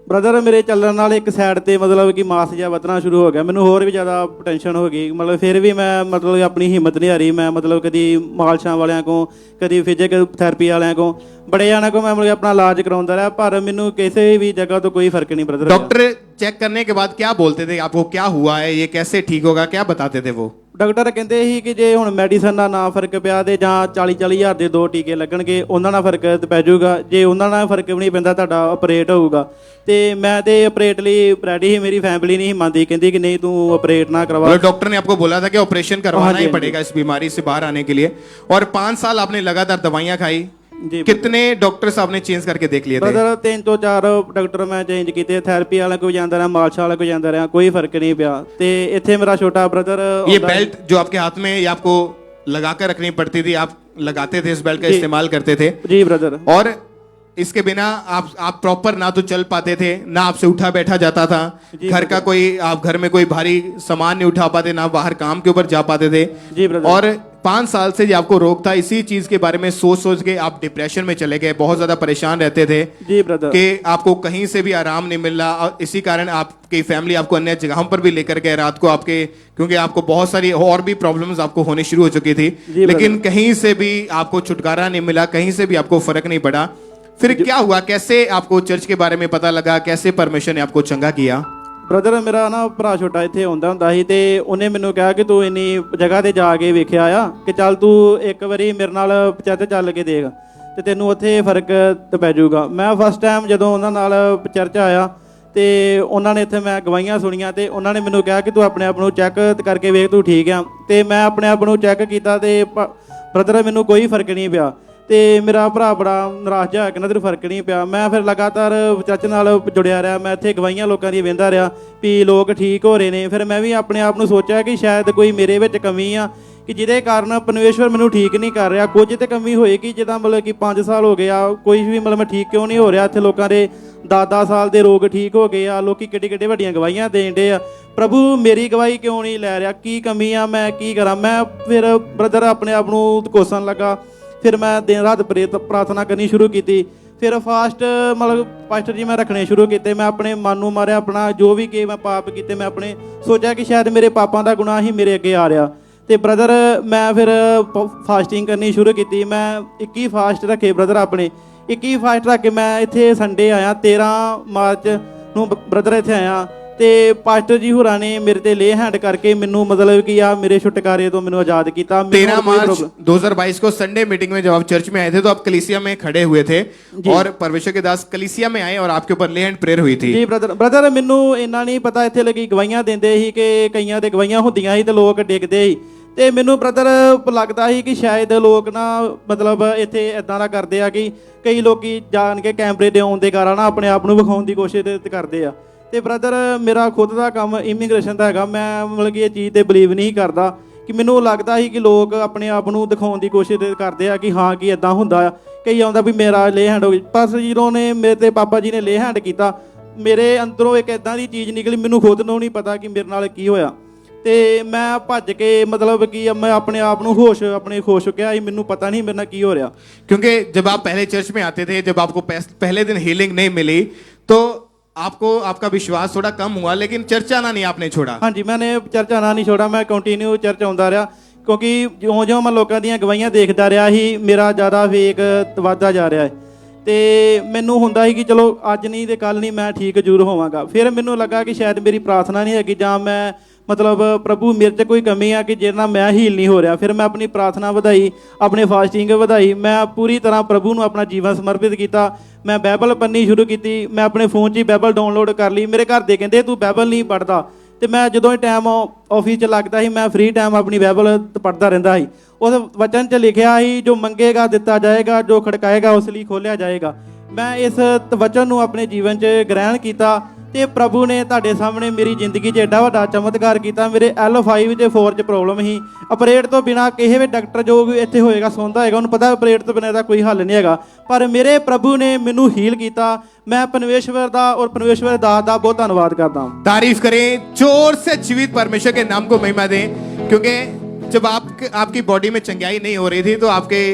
ਬ੍ਰਦਰ ਮੇਰੇ ਚੱਲਣ ਨਾਲ ਇੱਕ ਸਾਈਡ ਤੇ ਮਤਲਬ ਕਿ ਮਾਸ ਜਿਹਾ ਵਧਣਾ ਸ਼ੁਰੂ ਹੋ ਗਿਆ, ਮੈਨੂੰ ਹੋਰ ਵੀ ਜ਼ਿਆਦਾ ਟੈਨਸ਼ਨ ਹੋ ਗਈ। ਮਤਲਬ ਫਿਰ ਵੀ ਮੈਂ ਮਤਲਬ ਆਪਣੀ ਹਿੰਮਤ ਨਹੀਂ ਹਾਰੀ। ਮੈਂ ਮਤਲਬ ਕਦੀ ਮਾਲਸ਼ਾਂ ਵਾਲਿਆਂ ਕੋਲ, ਕਦੀ ਫਿਜ਼ੀਕਲ ਥੈਰੇਪੀ ਵਾਲਿਆਂ ਕੋਲ, ਬੜੇ ਜਾਣਿਆਂ ਕੋਲ ਮੈਂ ਮਤਲਬ ਆਪਣਾ ਇਲਾਜ ਕਰਾਉਂਦਾ ਰਿਹਾ, ਪਰ ਮੈਨੂੰ ਕਿਸੇ ਵੀ जगह तो कोई फर्क नहीं ब्रदर। डॉक्टर चेक करने के बाद क्या बोलते थे आपको, क्या हुआ है, ये कैसे ठीक होगा, क्या बताते थे वो? ਡਾਕਟਰ ਕਹਿੰਦੇ ਸੀ ਕਿ ਜੇ ਹੁਣ ਮੈਡੀਸਨ ਦਾ ਨਾ ਫਰਕ ਪਿਆ ਤੇ ਜਾਂ 40-40 ਹਜ਼ਾਰ ਦੇ 2 ਟੀਕੇ ਲੱਗਣਗੇ, ਉਹਨਾਂ ਨਾਲ ਫਰਕ ਪੈ ਜਾਊਗਾ। ਜੇ ਉਹਨਾਂ ਨਾਲ ਫਰਕ ਵੀ ਨਹੀਂ ਪੈਂਦਾ ਤੁਹਾਡਾ ਆਪਰੇਟ ਹੋਊਗਾ। ਤੇ ਮੈਂ ਤੇ ਆਪਰੇਟ ਲਈ ਰੈਡੀ ਸੀ, ਮੇਰੀ ਫੈਮਿਲੀ ਨਹੀਂ ਮੰਨਦੀ, ਕਹਿੰਦੀ कि नहीं तू ऑपरेट ना करवा। डॉक्टर ने आपको बोला था कि ऑपरेशन करवाना ही पड़ेगा इस बीमारी से बाहर आने के लिए। और 5 साल आपने लगातार दवाइयां खाई। कितने डॉक्टर्स आपने चेंज करके देख लिए थे? ब्रदर 3 ਤੋਂ 4 ਡਾਕਟਰ ਮੈਂ ਚੇਂਜ ਕੀਤੇ, ਥੈਰੇਪੀ ਵਾਲਾ ਕੋਈ ਜਾਂਦਾ ਰਿਹਾ, ਮਾਲਸ਼ਾ ਵਾਲਾ ਕੋਈ ਜਾਂਦਾ ਰਿਹਾ, ਕੋਈ ਫਰਕ नहीं ਪਿਆ। ਤੇ ਇੱਥੇ ਮੇਰਾ ਛੋਟਾ ब्रदर ये बेल्ट जो आपके हाथ में ये आपको लगा कर रखनी पड़ती थी, आप लगाते थे इस बेल्ट का इस्तेमाल करते थे? जी ब्रदर। और इसके बिना आप प्रॉपर ना तो चल पाते थे, ना आपसे उठा बैठा जाता था, घर का कोई आप घर में कोई भारी सामान नहीं उठा पाते, ना बाहर काम के ऊपर जा पाते थे। जी ब्रदर। और 5 साल से जो आपको रोग था, इसी चीज के बारे में सोच सोच के आप डिप्रेशन में चले गए, बहुत ज्यादा परेशान रहते थे जी ब्रदर कि आपको कहीं से भी आराम नहीं मिल रहा, और इसी कारण आपकी फैमिली आपको अन्य जगहों पर भी लेकर गए रात को आपके, क्योंकि आपको बहुत सारी और भी प्रॉब्लम्स आपको होनी शुरू हो चुकी थी, लेकिन कहीं से भी आपको छुटकारा नहीं मिला, कहीं से भी आपको फर्क नहीं पड़ा। फिर क्या हुआ, कैसे आपको चर्च के बारे में पता लगा, कैसे परमेश्वर ने आपको चंगा किया? ਬ੍ਰਦਰ ਮੇਰਾ ਨਾ ਭਰਾ ਛੋਟਾ ਇੱਥੇ ਆਉਂਦਾ ਹੁੰਦਾ ਸੀ ਤੇ ਉਹਨੇ ਮੈਨੂੰ ਕਿਹਾ ਕਿ ਤੂੰ ਇੰਨੀ ਜਗ੍ਹਾ ਤੇ ਜਾ ਕੇ ਵੇਖਿਆ ਆ ਕਿ ਚੱਲ ਤੂੰ ਇੱਕ ਵਾਰੀ ਮੇਰੇ ਨਾਲ ਚਰਚ ਚੱਲ ਕੇ ਦੇਖ ਤੇ ਤੈਨੂੰ ਉੱਥੇ ਫਰਕ ਪੈ ਜਾਊਗਾ। ਮੈਂ ਫਸਟ ਟਾਈਮ ਜਦੋਂ ਉਹਨਾਂ ਨਾਲ ਚਰਚ ਆਇਆ ਤੇ ਉਹਨਾਂ ਨੇ ਇੱਥੇ ਮੈਂ ਗਵਾਹੀਆਂ ਸੁਣੀਆਂ ਤੇ ਉਹਨਾਂ ਨੇ ਮੈਨੂੰ ਕਿਹਾ ਕਿ ਤੂੰ ਆਪਣੇ ਆਪ ਨੂੰ ਚੈੱਕ ਕਰਕੇ ਵੇਖ ਤੂੰ ਠੀਕ ਆ, ਤੇ ਮੈਂ ਆਪਣੇ ਆਪ ਨੂੰ ਚੈੱਕ ਕੀਤਾ ਤੇ ਬ੍ਰਦਰ ਮੈਨੂੰ ਕੋਈ ਫਰਕ ਨਹੀਂ ਪਿਆ ਤੇ ਮੇਰਾ ਭਰਾ ਬੜਾ ਨਿਰਾਸ਼ ਜਿਹਾ ਕਹਿੰਦਾ ਤੈਨੂੰ ਫਰਕ ਨਹੀਂ ਪਿਆ। ਮੈਂ ਫਿਰ ਲਗਾਤਾਰ ਚਰਚ ਨਾਲ ਜੁੜਿਆ ਰਿਹਾ, ਮੈਂ ਇੱਥੇ ਗਵਾਹੀਆਂ ਲੋਕਾਂ ਦੀ ਵਹਿੰਦਾ ਰਿਹਾ ਵੀ ਲੋਕ ਠੀਕ ਹੋ ਰਹੇ ਨੇ। ਫਿਰ ਮੈਂ ਵੀ ਆਪਣੇ ਆਪ ਨੂੰ ਸੋਚਿਆ ਕਿ ਸ਼ਾਇਦ ਕੋਈ ਮੇਰੇ ਵਿੱਚ ਕਮੀ ਆ ਕਿ ਜਿਹਦੇ ਕਾਰਨ ਪਰਮੇਸ਼ਵਰ ਮੈਨੂੰ ਠੀਕ ਨਹੀਂ ਕਰ ਰਿਹਾ, ਕੁਝ ਤੇ ਕਮੀ ਹੋਏਗੀ ਜਿੱਦਾਂ ਮਤਲਬ ਕਿ 5 ਸਾਲ ਹੋ ਗਏ ਆ ਕੋਈ ਵੀ ਮਤਲਬ ਮੈਂ ਠੀਕ ਕਿਉਂ ਨਹੀਂ ਹੋ ਰਿਹਾ। ਇੱਥੇ ਲੋਕਾਂ ਦੇ 10-10 ਸਾਲ ਦੇ ਰੋਗ ਠੀਕ ਹੋ ਗਏ ਆ, ਲੋਕੀ ਕਿੱਡੀ ਵੱਡੀਆਂ ਗਵਾਹੀਆਂ ਦੇਣ ਡੇ ਆ, ਪ੍ਰਭੂ ਮੇਰੀ ਗਵਾਹੀ ਕਿਉਂ ਨਹੀਂ ਲੈ ਰਿਹਾ, ਕੀ ਕਮੀ ਆ, ਮੈਂ ਕੀ ਕਰਾਂ। ਮੈਂ ਫਿਰ ਬ੍ਰਦਰ ਆਪਣੇ ਆਪ ਨੂੰ ਕੋਸਣ ਲੱਗਾ, ਫਿਰ ਮੈਂ ਦਿਨ ਰਾਤ ਪ੍ਰਾਰਥਨਾ ਕਰਨੀ ਸ਼ੁਰੂ ਕੀਤੀ। ਫਿਰ ਫਾਸਟ ਮਤਲਬ ਪਾਸਟਰ ਜੀ ਮੈਂ ਰੱਖਣੇ ਸ਼ੁਰੂ ਕੀਤੇ। ਮੈਂ ਆਪਣੇ ਮਨ ਨੂੰ ਮਾਰਿਆ, ਆਪਣਾ ਜੋ ਵੀ ਕਿ ਮੈਂ ਪਾਪ ਕੀਤੇ ਮੈਂ ਆਪਣੇ ਸੋਚਿਆ ਕਿ ਸ਼ਾਇਦ ਮੇਰੇ ਪਾਪਾਂ ਦਾ ਗੁਨਾਹ ਹੀ ਮੇਰੇ ਅੱਗੇ ਆ ਰਿਹਾ। ਤੇ ਬ੍ਰਦਰ ਮੈਂ ਫਿਰ ਫਾਸਟਿੰਗ ਕਰਨੀ ਸ਼ੁਰੂ ਕੀਤੀ। ਮੈਂ 21 ਫਾਸਟ ਰੱਖੇ ਬ੍ਰਦਰ, ਆਪਣੇ 21 ਫਾਸਟ ਰੱਖ ਕੇ ਮੈਂ ਇੱਥੇ ਸੰਡੇ ਆਇਆ 13 ਮਾਰਚ ਨੂੰ ਬ੍ਰਦਰ ਇੱਥੇ ਆਇਆ ਤੇ ਪਾਸਟਰ ਜੀ ਹੋਰਾਂ ਨੇ ਮੇਰੇ ਤੇ ਲੇ ਹੈਂਡ ਕਰਕੇ ਮੈਨੂੰ ਮਤਲਬ कि ਆ ਮੇਰੇ ਛੁਟਕਾਰੇ ਤੋਂ ਮੈਨੂੰ आजाद किया। 13 मार्च 2022 को संडे मीटिंग में जब आप चर्च में आए थे तो आप कलीसिया में खड़े हुए थे और परमेश्वर के दास कलीसिया में आए और आपके ऊपर ले हैंड प्रेयर हुई थी। जी ब्रदर ਮੈਨੂੰ ਇੰਨਾ ਨਹੀਂ ਪਤਾ ਇੱਥੇ ਲੱਗੀ ਗਵਾਹੀਆਂ ਦਿੰਦੇ ਸੀ ਕਿ ਕਈਆਂ ਦੇ ਗਵਾਹੀਆਂ ਹੁੰਦੀਆਂ ਸੀ ਤੇ ਲੋਕ ਡਿੱਗਦੇ ਸੀ ਤੇ ਮੈਨੂੰ ਬ੍ਰਦਰ ਲੱਗਦਾ ਸੀ ਕਿ ਸ਼ਾਇਦ ਲੋਕ ਨਾ ਮਤਲਬ ਇੱਥੇ ਇਦਾਂ ਦਾ ਕਰਦੇ ਆ ਕਿ ਕਈ ਲੋਕੀ ਜਾਣ ਕੇ ਕੈਮਰੇ ਦੇ ਆਉਣ ਦੇ ਕਾਰਨ ਨਾ ਆਪਣੇ ਆਪ ਨੂੰ ਵਿਖਾਉਣ ਦੀ ਕੋਸ਼ਿਸ਼ ਕਰਦੇ ਆ। ਤੇ ਬ੍ਰਦਰ ਮੇਰਾ ਖੁਦ ਦਾ ਕੰਮ ਇਮੀਗ੍ਰੇਸ਼ਨ ਦਾ ਹੈਗਾ, ਮੈਂ ਮਤਲਬ ਕਿ ਇਹ ਚੀਜ਼ ਤੇ ਬਲੀਵ ਨਹੀਂ ਕਰਦਾ ਕਿ ਮੈਨੂੰ ਲੱਗਦਾ ਸੀ ਕਿ ਲੋਕ ਆਪਣੇ ਆਪ ਨੂੰ ਦਿਖਾਉਣ ਦੀ ਕੋਸ਼ਿਸ਼ ਕਰਦੇ ਆ ਕਿ ਹਾਂ ਕਿ ਇਦਾਂ ਹੁੰਦਾ ਆ। ਕਈ ਆਉਂਦਾ ਵੀ ਮੇਰਾ ਲੇ ਹੈਂਡ ਹੋ ਗਿਆ, ਪਰ ਜਦੋਂ ਨੇ ਮੇਰੇ ਤੇ ਪਾਪਾ ਜੀ ਨੇ ਲੇ ਹੈਂਡ ਕੀਤਾ ਮੇਰੇ ਅੰਦਰੋਂ ਇੱਕ ਇਦਾਂ ਦੀ ਚੀਜ਼ ਨਿਕਲੀ, ਮੈਨੂੰ ਖੁਦ ਨੂੰ ਨਹੀਂ ਪਤਾ ਕਿ ਮੇਰੇ ਨਾਲ ਕੀ ਹੋਇਆ। ਤੇ ਮੈਂ ਭੱਜ ਕੇ ਮਤਲਬ ਕਿ ਮੈਂ ਆਪਣੇ ਆਪ ਨੂੰ ਆਪਣੇ ਖੁਸ਼ ਚੁੱਕਿਆ ਸੀ, ਮੈਨੂੰ ਪਤਾ ਨਹੀਂ ਮੇਰੇ ਨਾਲ ਕੀ ਹੋ ਰਿਹਾ। क्योंकि जब आप पहले चर्च में आते थे, जब आपको पहले दिन हीलिंग नहीं मिली तो आपको आपका विश्वास थोड़ा कम हुआ, लेकिन चर्च आना नहीं आपने छोड़ा। हाँ जी, मैंने चर्च आना नहीं छोड़ा, मैं कंटिन्यू चर्च आਉਂਦਾ ਰਿਹਾ ਕਿਉਂਕਿ ਜਿਉਂ-ਜਿਉਂ ਮੈਂ ਲੋਕਾਂ ਦੀਆਂ ਗਵਾਹੀਆਂ ਦੇਖਦਾ ਰਿਹਾ ਸੀ ਮੇਰਾ ਜ਼ਿਆਦਾ ਫੇਕ ਵੱਧਦਾ ਜਾ ਰਿਹਾ ਹੈ ਤੇ ਮੈਨੂੰ ਹੁੰਦਾ ਸੀ ਕਿ ਚਲੋ ਅੱਜ ਨਹੀਂ ਤੇ ਕੱਲ ਨਹੀਂ ਮੈਂ ਠੀਕ ਜ਼ਰੂਰ ਹੋਵਾਂਗਾ। ਫਿਰ ਮੈਨੂੰ ਲੱਗਾ ਕਿ ਸ਼ਾਇਦ ਮੇਰੀ ਪ੍ਰਾਰਥਨਾ ਨਹੀਂ ਹੈਗੀ ਜਾਂ ਮੈਂ ਮਤਲਬ ਪ੍ਰਭੂ ਮੇਰੇ 'ਚ ਕੋਈ ਕਮੀ ਆ ਕਿ ਜਿਹਦੇ ਨਾਲ ਮੈਂ ਹੀਲ ਨਹੀਂ ਹੋ ਰਿਹਾ। ਫਿਰ ਮੈਂ ਆਪਣੀ ਪ੍ਰਾਰਥਨਾ ਵਧਾਈ, ਆਪਣੇ ਫਾਸਟਿੰਗ ਵਧਾਈ, ਮੈਂ ਪੂਰੀ ਤਰ੍ਹਾਂ ਪ੍ਰਭੂ ਨੂੰ ਆਪਣਾ ਜੀਵਨ ਸਮਰਪਿਤ ਕੀਤਾ। ਮੈਂ ਬਾਈਬਲ ਪੜ੍ਹਨੀ ਸ਼ੁਰੂ ਕੀਤੀ, ਮੈਂ ਆਪਣੇ ਫੋਨ 'ਚ ਹੀ ਬਾਈਬਲ ਡਾਊਨਲੋਡ ਕਰ ਲਈ। ਮੇਰੇ ਘਰ ਦੇ ਕਹਿੰਦੇ ਤੂੰ ਬਾਈਬਲ ਨਹੀਂ ਪੜ੍ਹਦਾ ਤੇ ਮੈਂ ਜਦੋਂ ਇਹ ਟਾਈਮ ਆਫਿਸ 'ਚ ਲੱਗਦਾ ਸੀ ਮੈਂ ਫ੍ਰੀ ਟਾਈਮ ਆਪਣੀ ਬਾਈਬਲ ਪੜ੍ਹਦਾ ਰਹਿੰਦਾ ਸੀ। ਉਸ ਵਚਨ 'ਚ ਲਿਖਿਆ ਸੀ ਜੋ ਮੰਗੇਗਾ ਦਿੱਤਾ ਜਾਏਗਾ, ਜੋ ਖੜਕਾਏਗਾ ਉਸ ਲਈ ਖੋਲ੍ਹਿਆ ਜਾਏਗਾ। ਮੈਂ ਇਸ ਵਚਨ ਨੂੰ ਆਪਣੇ ਜੀਵਨ 'ਚ ਗ੍ਰਹਿਣ ਕੀਤਾ ਤੇ ਪ੍ਰਭੂ ਨੇ ਤੁਹਾਡੇ ਸਾਹਮਣੇ ਮੇਰੀ ਜ਼ਿੰਦਗੀ 'ਚ ਐਡਾ ਵੱਡਾ ਚਮਤਕਾਰ ਕੀਤਾ। ਮੇਰੇ L5 ਤੇ 4 'ਚ ਪ੍ਰੋਬਲਮ ਸੀ, ਆਪਰੇਟ ਤੋਂ ਬਿਨਾ ਕਿਸੇ ਵੀ ਡਾਕਟਰ ਜੋ ਵੀ ਇੱਥੇ ਹੋਏਗਾ ਸੁਣਦਾ ਹੋਏਗਾ ਉਹਨੂੰ ਪਤਾ ਆਪਰੇਟ ਤੋਂ ਬਿਨਾਂ ਦਾ ਕੋਈ ਹੱਲ ਨਹੀਂ ਹੈਗਾ, ਪਰ ਮੇਰੇ ਪ੍ਰਭੂ ਨੇ ਮੈਨੂੰ ਹੀਲ ਕੀਤਾ। मैं परमेश्वर दा और परमेश्वर दास दा बहुत धन्यवाद करता हूँ। तारीफ करें जोर से, जीवित परमेश्वर के नाम को महिमा दें, क्योंकि जब आपकी बॉडी में चंगाई नहीं हो रही थी तो आपके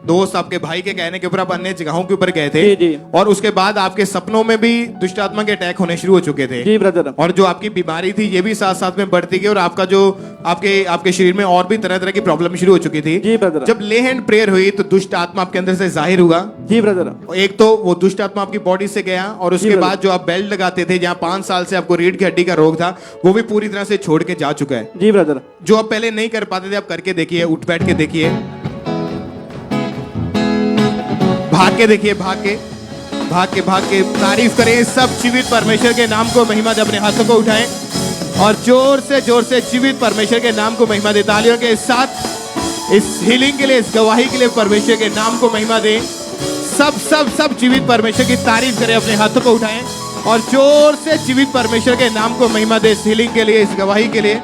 दोस्त आपके भाई के कहने के ऊपर आप अन्य जगहों के ऊपर गए थे जी। और उसके बाद आपके सपनों में भी दुष्ट आत्मा के अटैक होने शुरू हो चुके थे जी ब्रदर। और जो आपकी बीमारी थी ये भी साथ साथ में बढ़ती गई और आपका जो आपके शरीर में और भी तरह तरह की प्रॉब्लम शुरू हो चुकी थी। जी ब्रदर। जब ले हैंड प्रेयर हुई तो दुष्ट आत्मा आपके अंदर से जाहिर हुआ। जी ब्रदर। एक तो वो दुष्ट आत्मा आपकी बॉडी से गया और उसके बाद जो आप बेल्ट लगाते थे जहाँ 5 साल से आपको रीढ़ की हड्डी का रोग था वो भी पूरी तरह से छोड़ के जा चुका है। जी ब्रदर। जो आप पहले नहीं कर पाते थे आप करके देखिए, उठ बैठ के देखिए, भाग के देखिए, भाग के तारीफ करें। सब जीवित परमेश्वर के नाम को महिमा दे, अपने हाथों को उठाएं और जोर से जीवित परमेश्वर के नाम को महिमा दे। तालियों के साथ इस हीलिंग के लिए, इस गवाही के लिए परमेश्वर के नाम को महिमा दें। सब जीवित परमेश्वर की तारीफ करें, अपने हाथों को उठाएं और जोर से जीवित परमेश्वर के नाम को महिमा दे, इस हीलिंग के लिए, इस गवाही के लिए।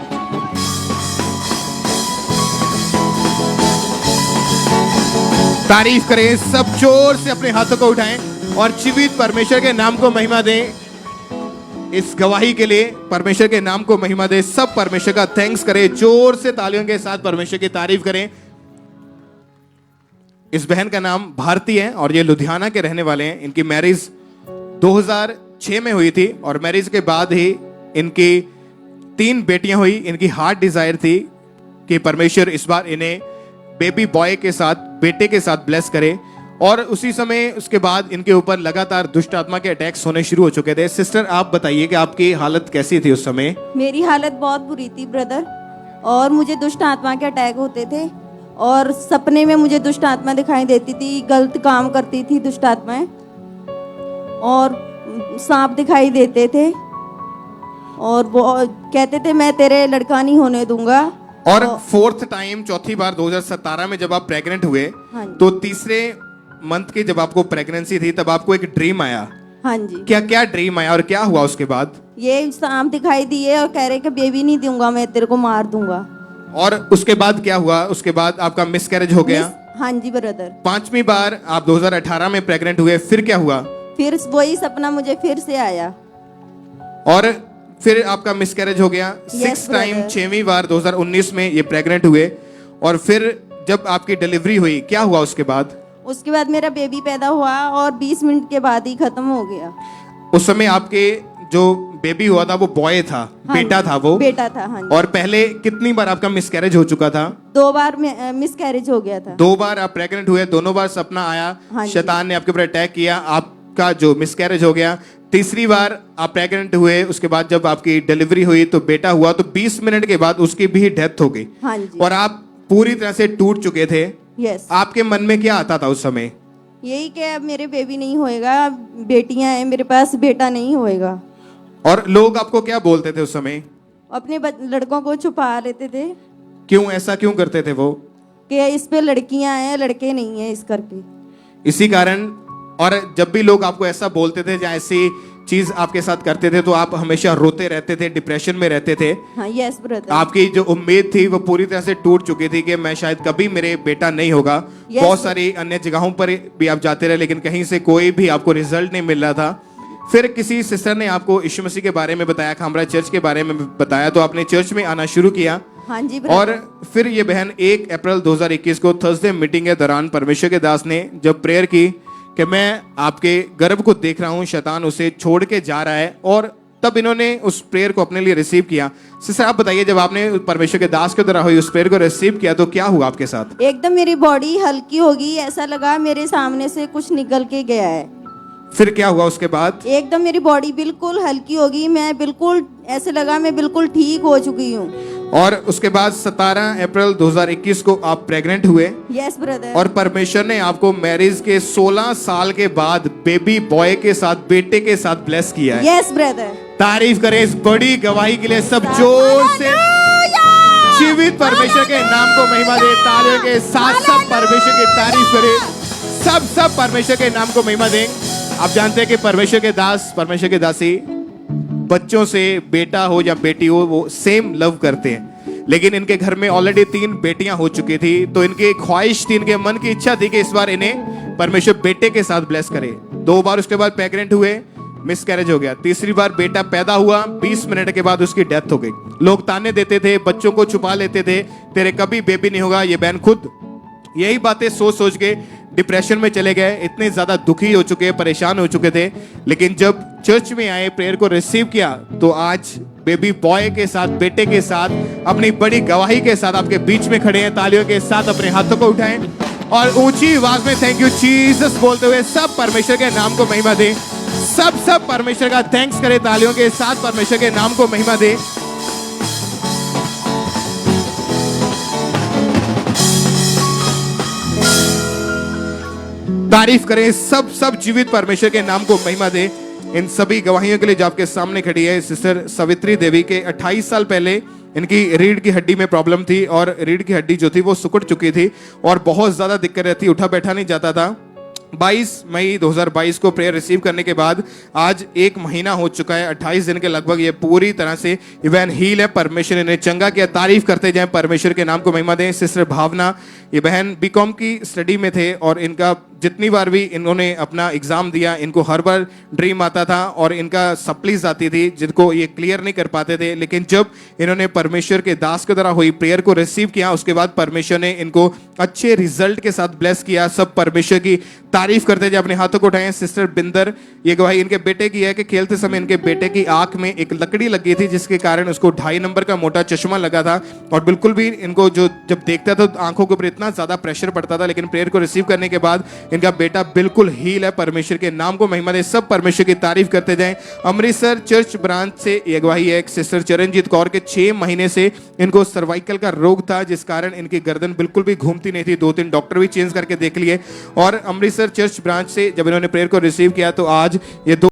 तारीफ करें, सब जोर से अपने हाथों को उठाएं और जीवित परमेश्वर के नाम को महिमा दें। इस गवाही के लिए परमेश्वर के नाम को महिमा दें। सब परमेश्वर का थैंक्स करें, जोर से तालियों के साथ परमेश्वर की तारीफ करें। इस बहन का नाम भारती है और ये लुधियाना के रहने वाले हैं। इनकी मैरिज 2006 में हुई थी और मैरिज के बाद ही इनकी 3 बेटियां हुई। इनकी हार्ट डिजायर थी कि परमेश्वर इस बार इन्हें बेबी बॉय के साथ, बेटे के साथ ब्लेस करे। और उसी समय उसके बाद इनके ऊपर लगातार दुष्ट आत्मा के अटैक्स होने शुरू हो चुके थे। सिस्टर, आप बताइए कि आपकी हालत कैसी थी उस समय? मेरी हालत बहुत बुरी थी ब्रदर, और मुझे दुष्ट आत्मा के अटैक होते थे और सपने में मुझे दुष्ट आत्मा दिखाई देती थी, गलत काम करती थी दुष्ट आत्माएं, और सांप दिखाई देते थे और वो कहते थे मैं तेरे लड़का नहीं होने दूंगा। और फोर्थ टाइम, चौथी बार 2017 में जब आप प्रेग्नेंट हुए, तो तीसरे मंथ की जब आपको प्रेगनेंसी थी तब आपको एक ड्रीम आया। हाँ जी। क्या क्या ड्रीम आया और क्या हुआ उसके बाद? ये सांप दिखाई दिए और कह रहे कि बेबी नहीं दूंगा, मैं तेरे को मार दूंगा। और उसके बाद क्या हुआ? उसके बाद आपका मिसकैरेज हो गया। हाँ जी ब्रदर। 5वीं बार आप 2018 में प्रेग्नेंट हुए, फिर क्या हुआ? फिर वही सपना मुझे फिर से आया और फिर आपका मिसकैरेज हो गया। 6th टाइम, 6वीं बार 2019 में ये प्रेग्नेंट हुए और फिर जब आपकी डिलीवरी हुई, क्या हुआ उसके बाद? उसके बाद मेरा बेबी पैदा हुआ और 20 मिनट के बाद ही खत्म हो गया। उस समय आपके जो बेबी हुआ था वो बॉय था? हाँ बेटा था वो? बेटा था। हाँ जी। और पहले कितनी बार आपका मिसकैरेज हो चुका था? 2 बार मिसकैरेज हो गया था। 2 बार आप प्रेग्नेंट हुए, दोनों बार सपना आया, हाँ जी। शैतान ने आपके ऊपर अटैक किया, आपका जो मिसकैरेज हो गया। तीसरी बार आप प्रेग्नेंट हुए, उसके बाद जब आपकी डिलीवरी हुई तो बेटा हुआ, तो 20 मिनट के बाद उसकी भी डेथ हो गई। हाँ जी। और आप पूरी तरह से टूट चुके थे। यस। आपके मन में क्या आता था उस समय? यही कि अब मेरे बेबी नहीं होएगा, बेटियां हैं मेरे पास, बेटा नहीं होएगा। और लोग आपको क्या बोलते थे उस समय? अपने लड़कों को छुपा लेते थे। क्यों, ऐसा क्यों करते थे वो? कि इस पे लड़कियां हैं, लड़के नहीं हैं, इस करके। इसी कारण। और जब भी लोग आपको ऐसा बोलते थे या ऐसी चीज आपके साथ करते थे तो आप हमेशा रोते रहते थे, डिप्रेशन में रहते थे। हाँ, यस ब्रदर। आपकी जो उम्मीद थी वो पूरी तरह से टूट चुकी थी कि मैं शायद कभी मेरे बेटा नहीं होगा। बहुत सारी अन्य जगहों पर भी आप जाते रहे लेकिन कहीं से कोई भी आपको रिजल्ट नहीं मिल रहा था। फिर किसी सिस्टर ने आपको यीशु मसीह के बारे में बताया, खामरा चर्च के बारे में बताया, तो आपने चर्च में आना शुरू किया। हाँ जी और फिर ये बहन 1 अप्रैल 2021 को थर्सडे मीटिंग के दौरान परमेश्वर के दास ने जब प्रेयर की कि मैं आपके गर्भ को देख रहा हूं, शैतान उसे छोड़ के जा रहा है, और तब इन्होंने उस प्रेयर को अपने लिए रिसीव किया। सिस्टर, आप बताइए, जब आपने परमेश्वर के दास के द्वारा हुई उस प्रेयर को रिसीव किया तो क्या हुआ आपके साथ? एकदम मेरी बॉडी हल्की होगी, ऐसा लगा मेरे सामने से कुछ निकल के गया है। फिर क्या हुआ उसके बाद? एकदम मेरी बॉडी बिल्कुल हल्की होगी, मैं बिल्कुल ऐसे लगा मैं बिल्कुल ठीक हो चुकी हूँ। और उसके बाद 17 अप्रैल 2021 को आप प्रेग्नेंट हुए। Yes brother. और परमेश्वर ने आपको मैरिज के 16 साल के बाद बेबी बॉय के साथ, बेटे के साथ ब्लेस किया है। Yes brother. तारीफ करें इस बड़ी गवाही के लिए। सब जोर से जीवित परमेश्वर के नाम को महिमा दे। तालियों के साथ सब परमेश्वर की तारीफ करें। सब परमेश्वर के नाम को महिमा दें। आप जानते हैं कि परमेश्वर के दास, परमेश्वर के दासी बच्चों से, बेटा हो या बेटी हो, वो सेम लव करते हैं। लेकिन इनके घर में ऑलरेडी 3 बेटियां हो चुकी थी, तो इनकी ख्वाहिश थी, इनके मन की इच्छा थी कि इस बार इन्हें परमेश्वर बेटे के साथ ब्लेस करे। 2 बार उसके बाद प्रेग्नेंट हुए, मिसकैरेज हो गया। तीसरी बार बेटा पैदा हुआ, 20 मिनट के बाद उसकी डेथ हो गई। लोग ताने देते थे, बच्चों को छुपा लेते थे, तेरे कभी बेबी नहीं होगा। ये बहन खुद यही बातें सोच सोच के डिप्रेशन में चले गए, इतने ज्यादा दुखी हो चुके, परेशान हो चुके थे। लेकिन जब चर्च में आए, प्रेयर को रिसीव किया, तो आज बेबी बॉय के साथ, बेटे के साथ, अपनी बड़ी गवाही के साथ आपके बीच में खड़े हैं। तालियों के साथ अपने हाथों को उठाएं और ऊंची आवाज में थैंक यू जीसस बोलते हुए सब परमेश्वर के नाम को महिमा दें। सब परमेश्वर का थैंक्स करें। तालियों के साथ परमेश्वर के नाम को महिमा दें। तारीफ करें। सब जीवित परमेश्वर के नाम को महिमा दे। इन सभी गवाहियों के लिए जो आपके सामने खड़ी है, सिस्टर सवित्री देवी के 28 साल पहले इनकी रीढ़ की हड्डी में प्रॉब्लम थी और रीढ़ की हड्डी जो थी वो सिकुड़ चुकी थी और बहुत ज्यादा दिक्कत रहती, उठा बैठा नहीं जाता था। 22 मई 2022 को प्रेयर रिसीव करने के बाद आज 1 महीना हो चुका है, 28 दिन के लगभग ये पूरी तरह से इवन हील है। परमेश्वर इन्हें चंगा किया, तारीफ करते जाएं, परमेश्वर के नाम को महिमा दें। सिस्टर भावना, ये बहन बीकॉम की स्टडी में थे और इनका जितनी बार भी इन्होंने अपना एग्जाम दिया, इनको हर बार ड्रीम आता था और इनका सप्लीज आती थी जिनको ये क्लियर नहीं कर पाते थे। लेकिन जब इन्होंने परमेश्वर के दास के द्वारा हुई प्रेयर को रिसीव किया, उसके बाद परमेश्वर ने इनको अच्छे रिजल्ट के साथ ब्लेस किया। सब परमेश्वर की तारीफ करते जाए, अपने हाथों को उठाएं। सिस्टर बिंदर, ये गवाही इनके बेटे की है कि खेलते समय इनके बेटे की आंख में एक लकड़ी लगी थी जिसके कारण उसको 2.5 नंबर का मोटा चश्मा लगा था और बिल्कुल भी इनको जो जब देखता था तो आंखों के ऊपर इतना ज्यादा प्रेशर पड़ता था। लेकिन प्रेयर को रिसीव करने के बाद इनका बेटा बिल्कुल हील है। परमेश्वर के नाम को महिमा दे, सब परमेश्वर की तारीफ करते जाएं। अमृतसर चर्च ब्रांच से ये गवाही है, एक सिस्टर चरणजीत कौर के 6 महीने से इनको सर्वाइकल का रोग था जिस कारण इनकी गर्दन बिल्कुल भी घूमती नहीं थी। 2-3 डॉक्टर भी चेंज करके देख लिए और अमृतसर चर्च ब्रांच से जब इन्होंने प्रेयर को रिसीव किया तो आज ये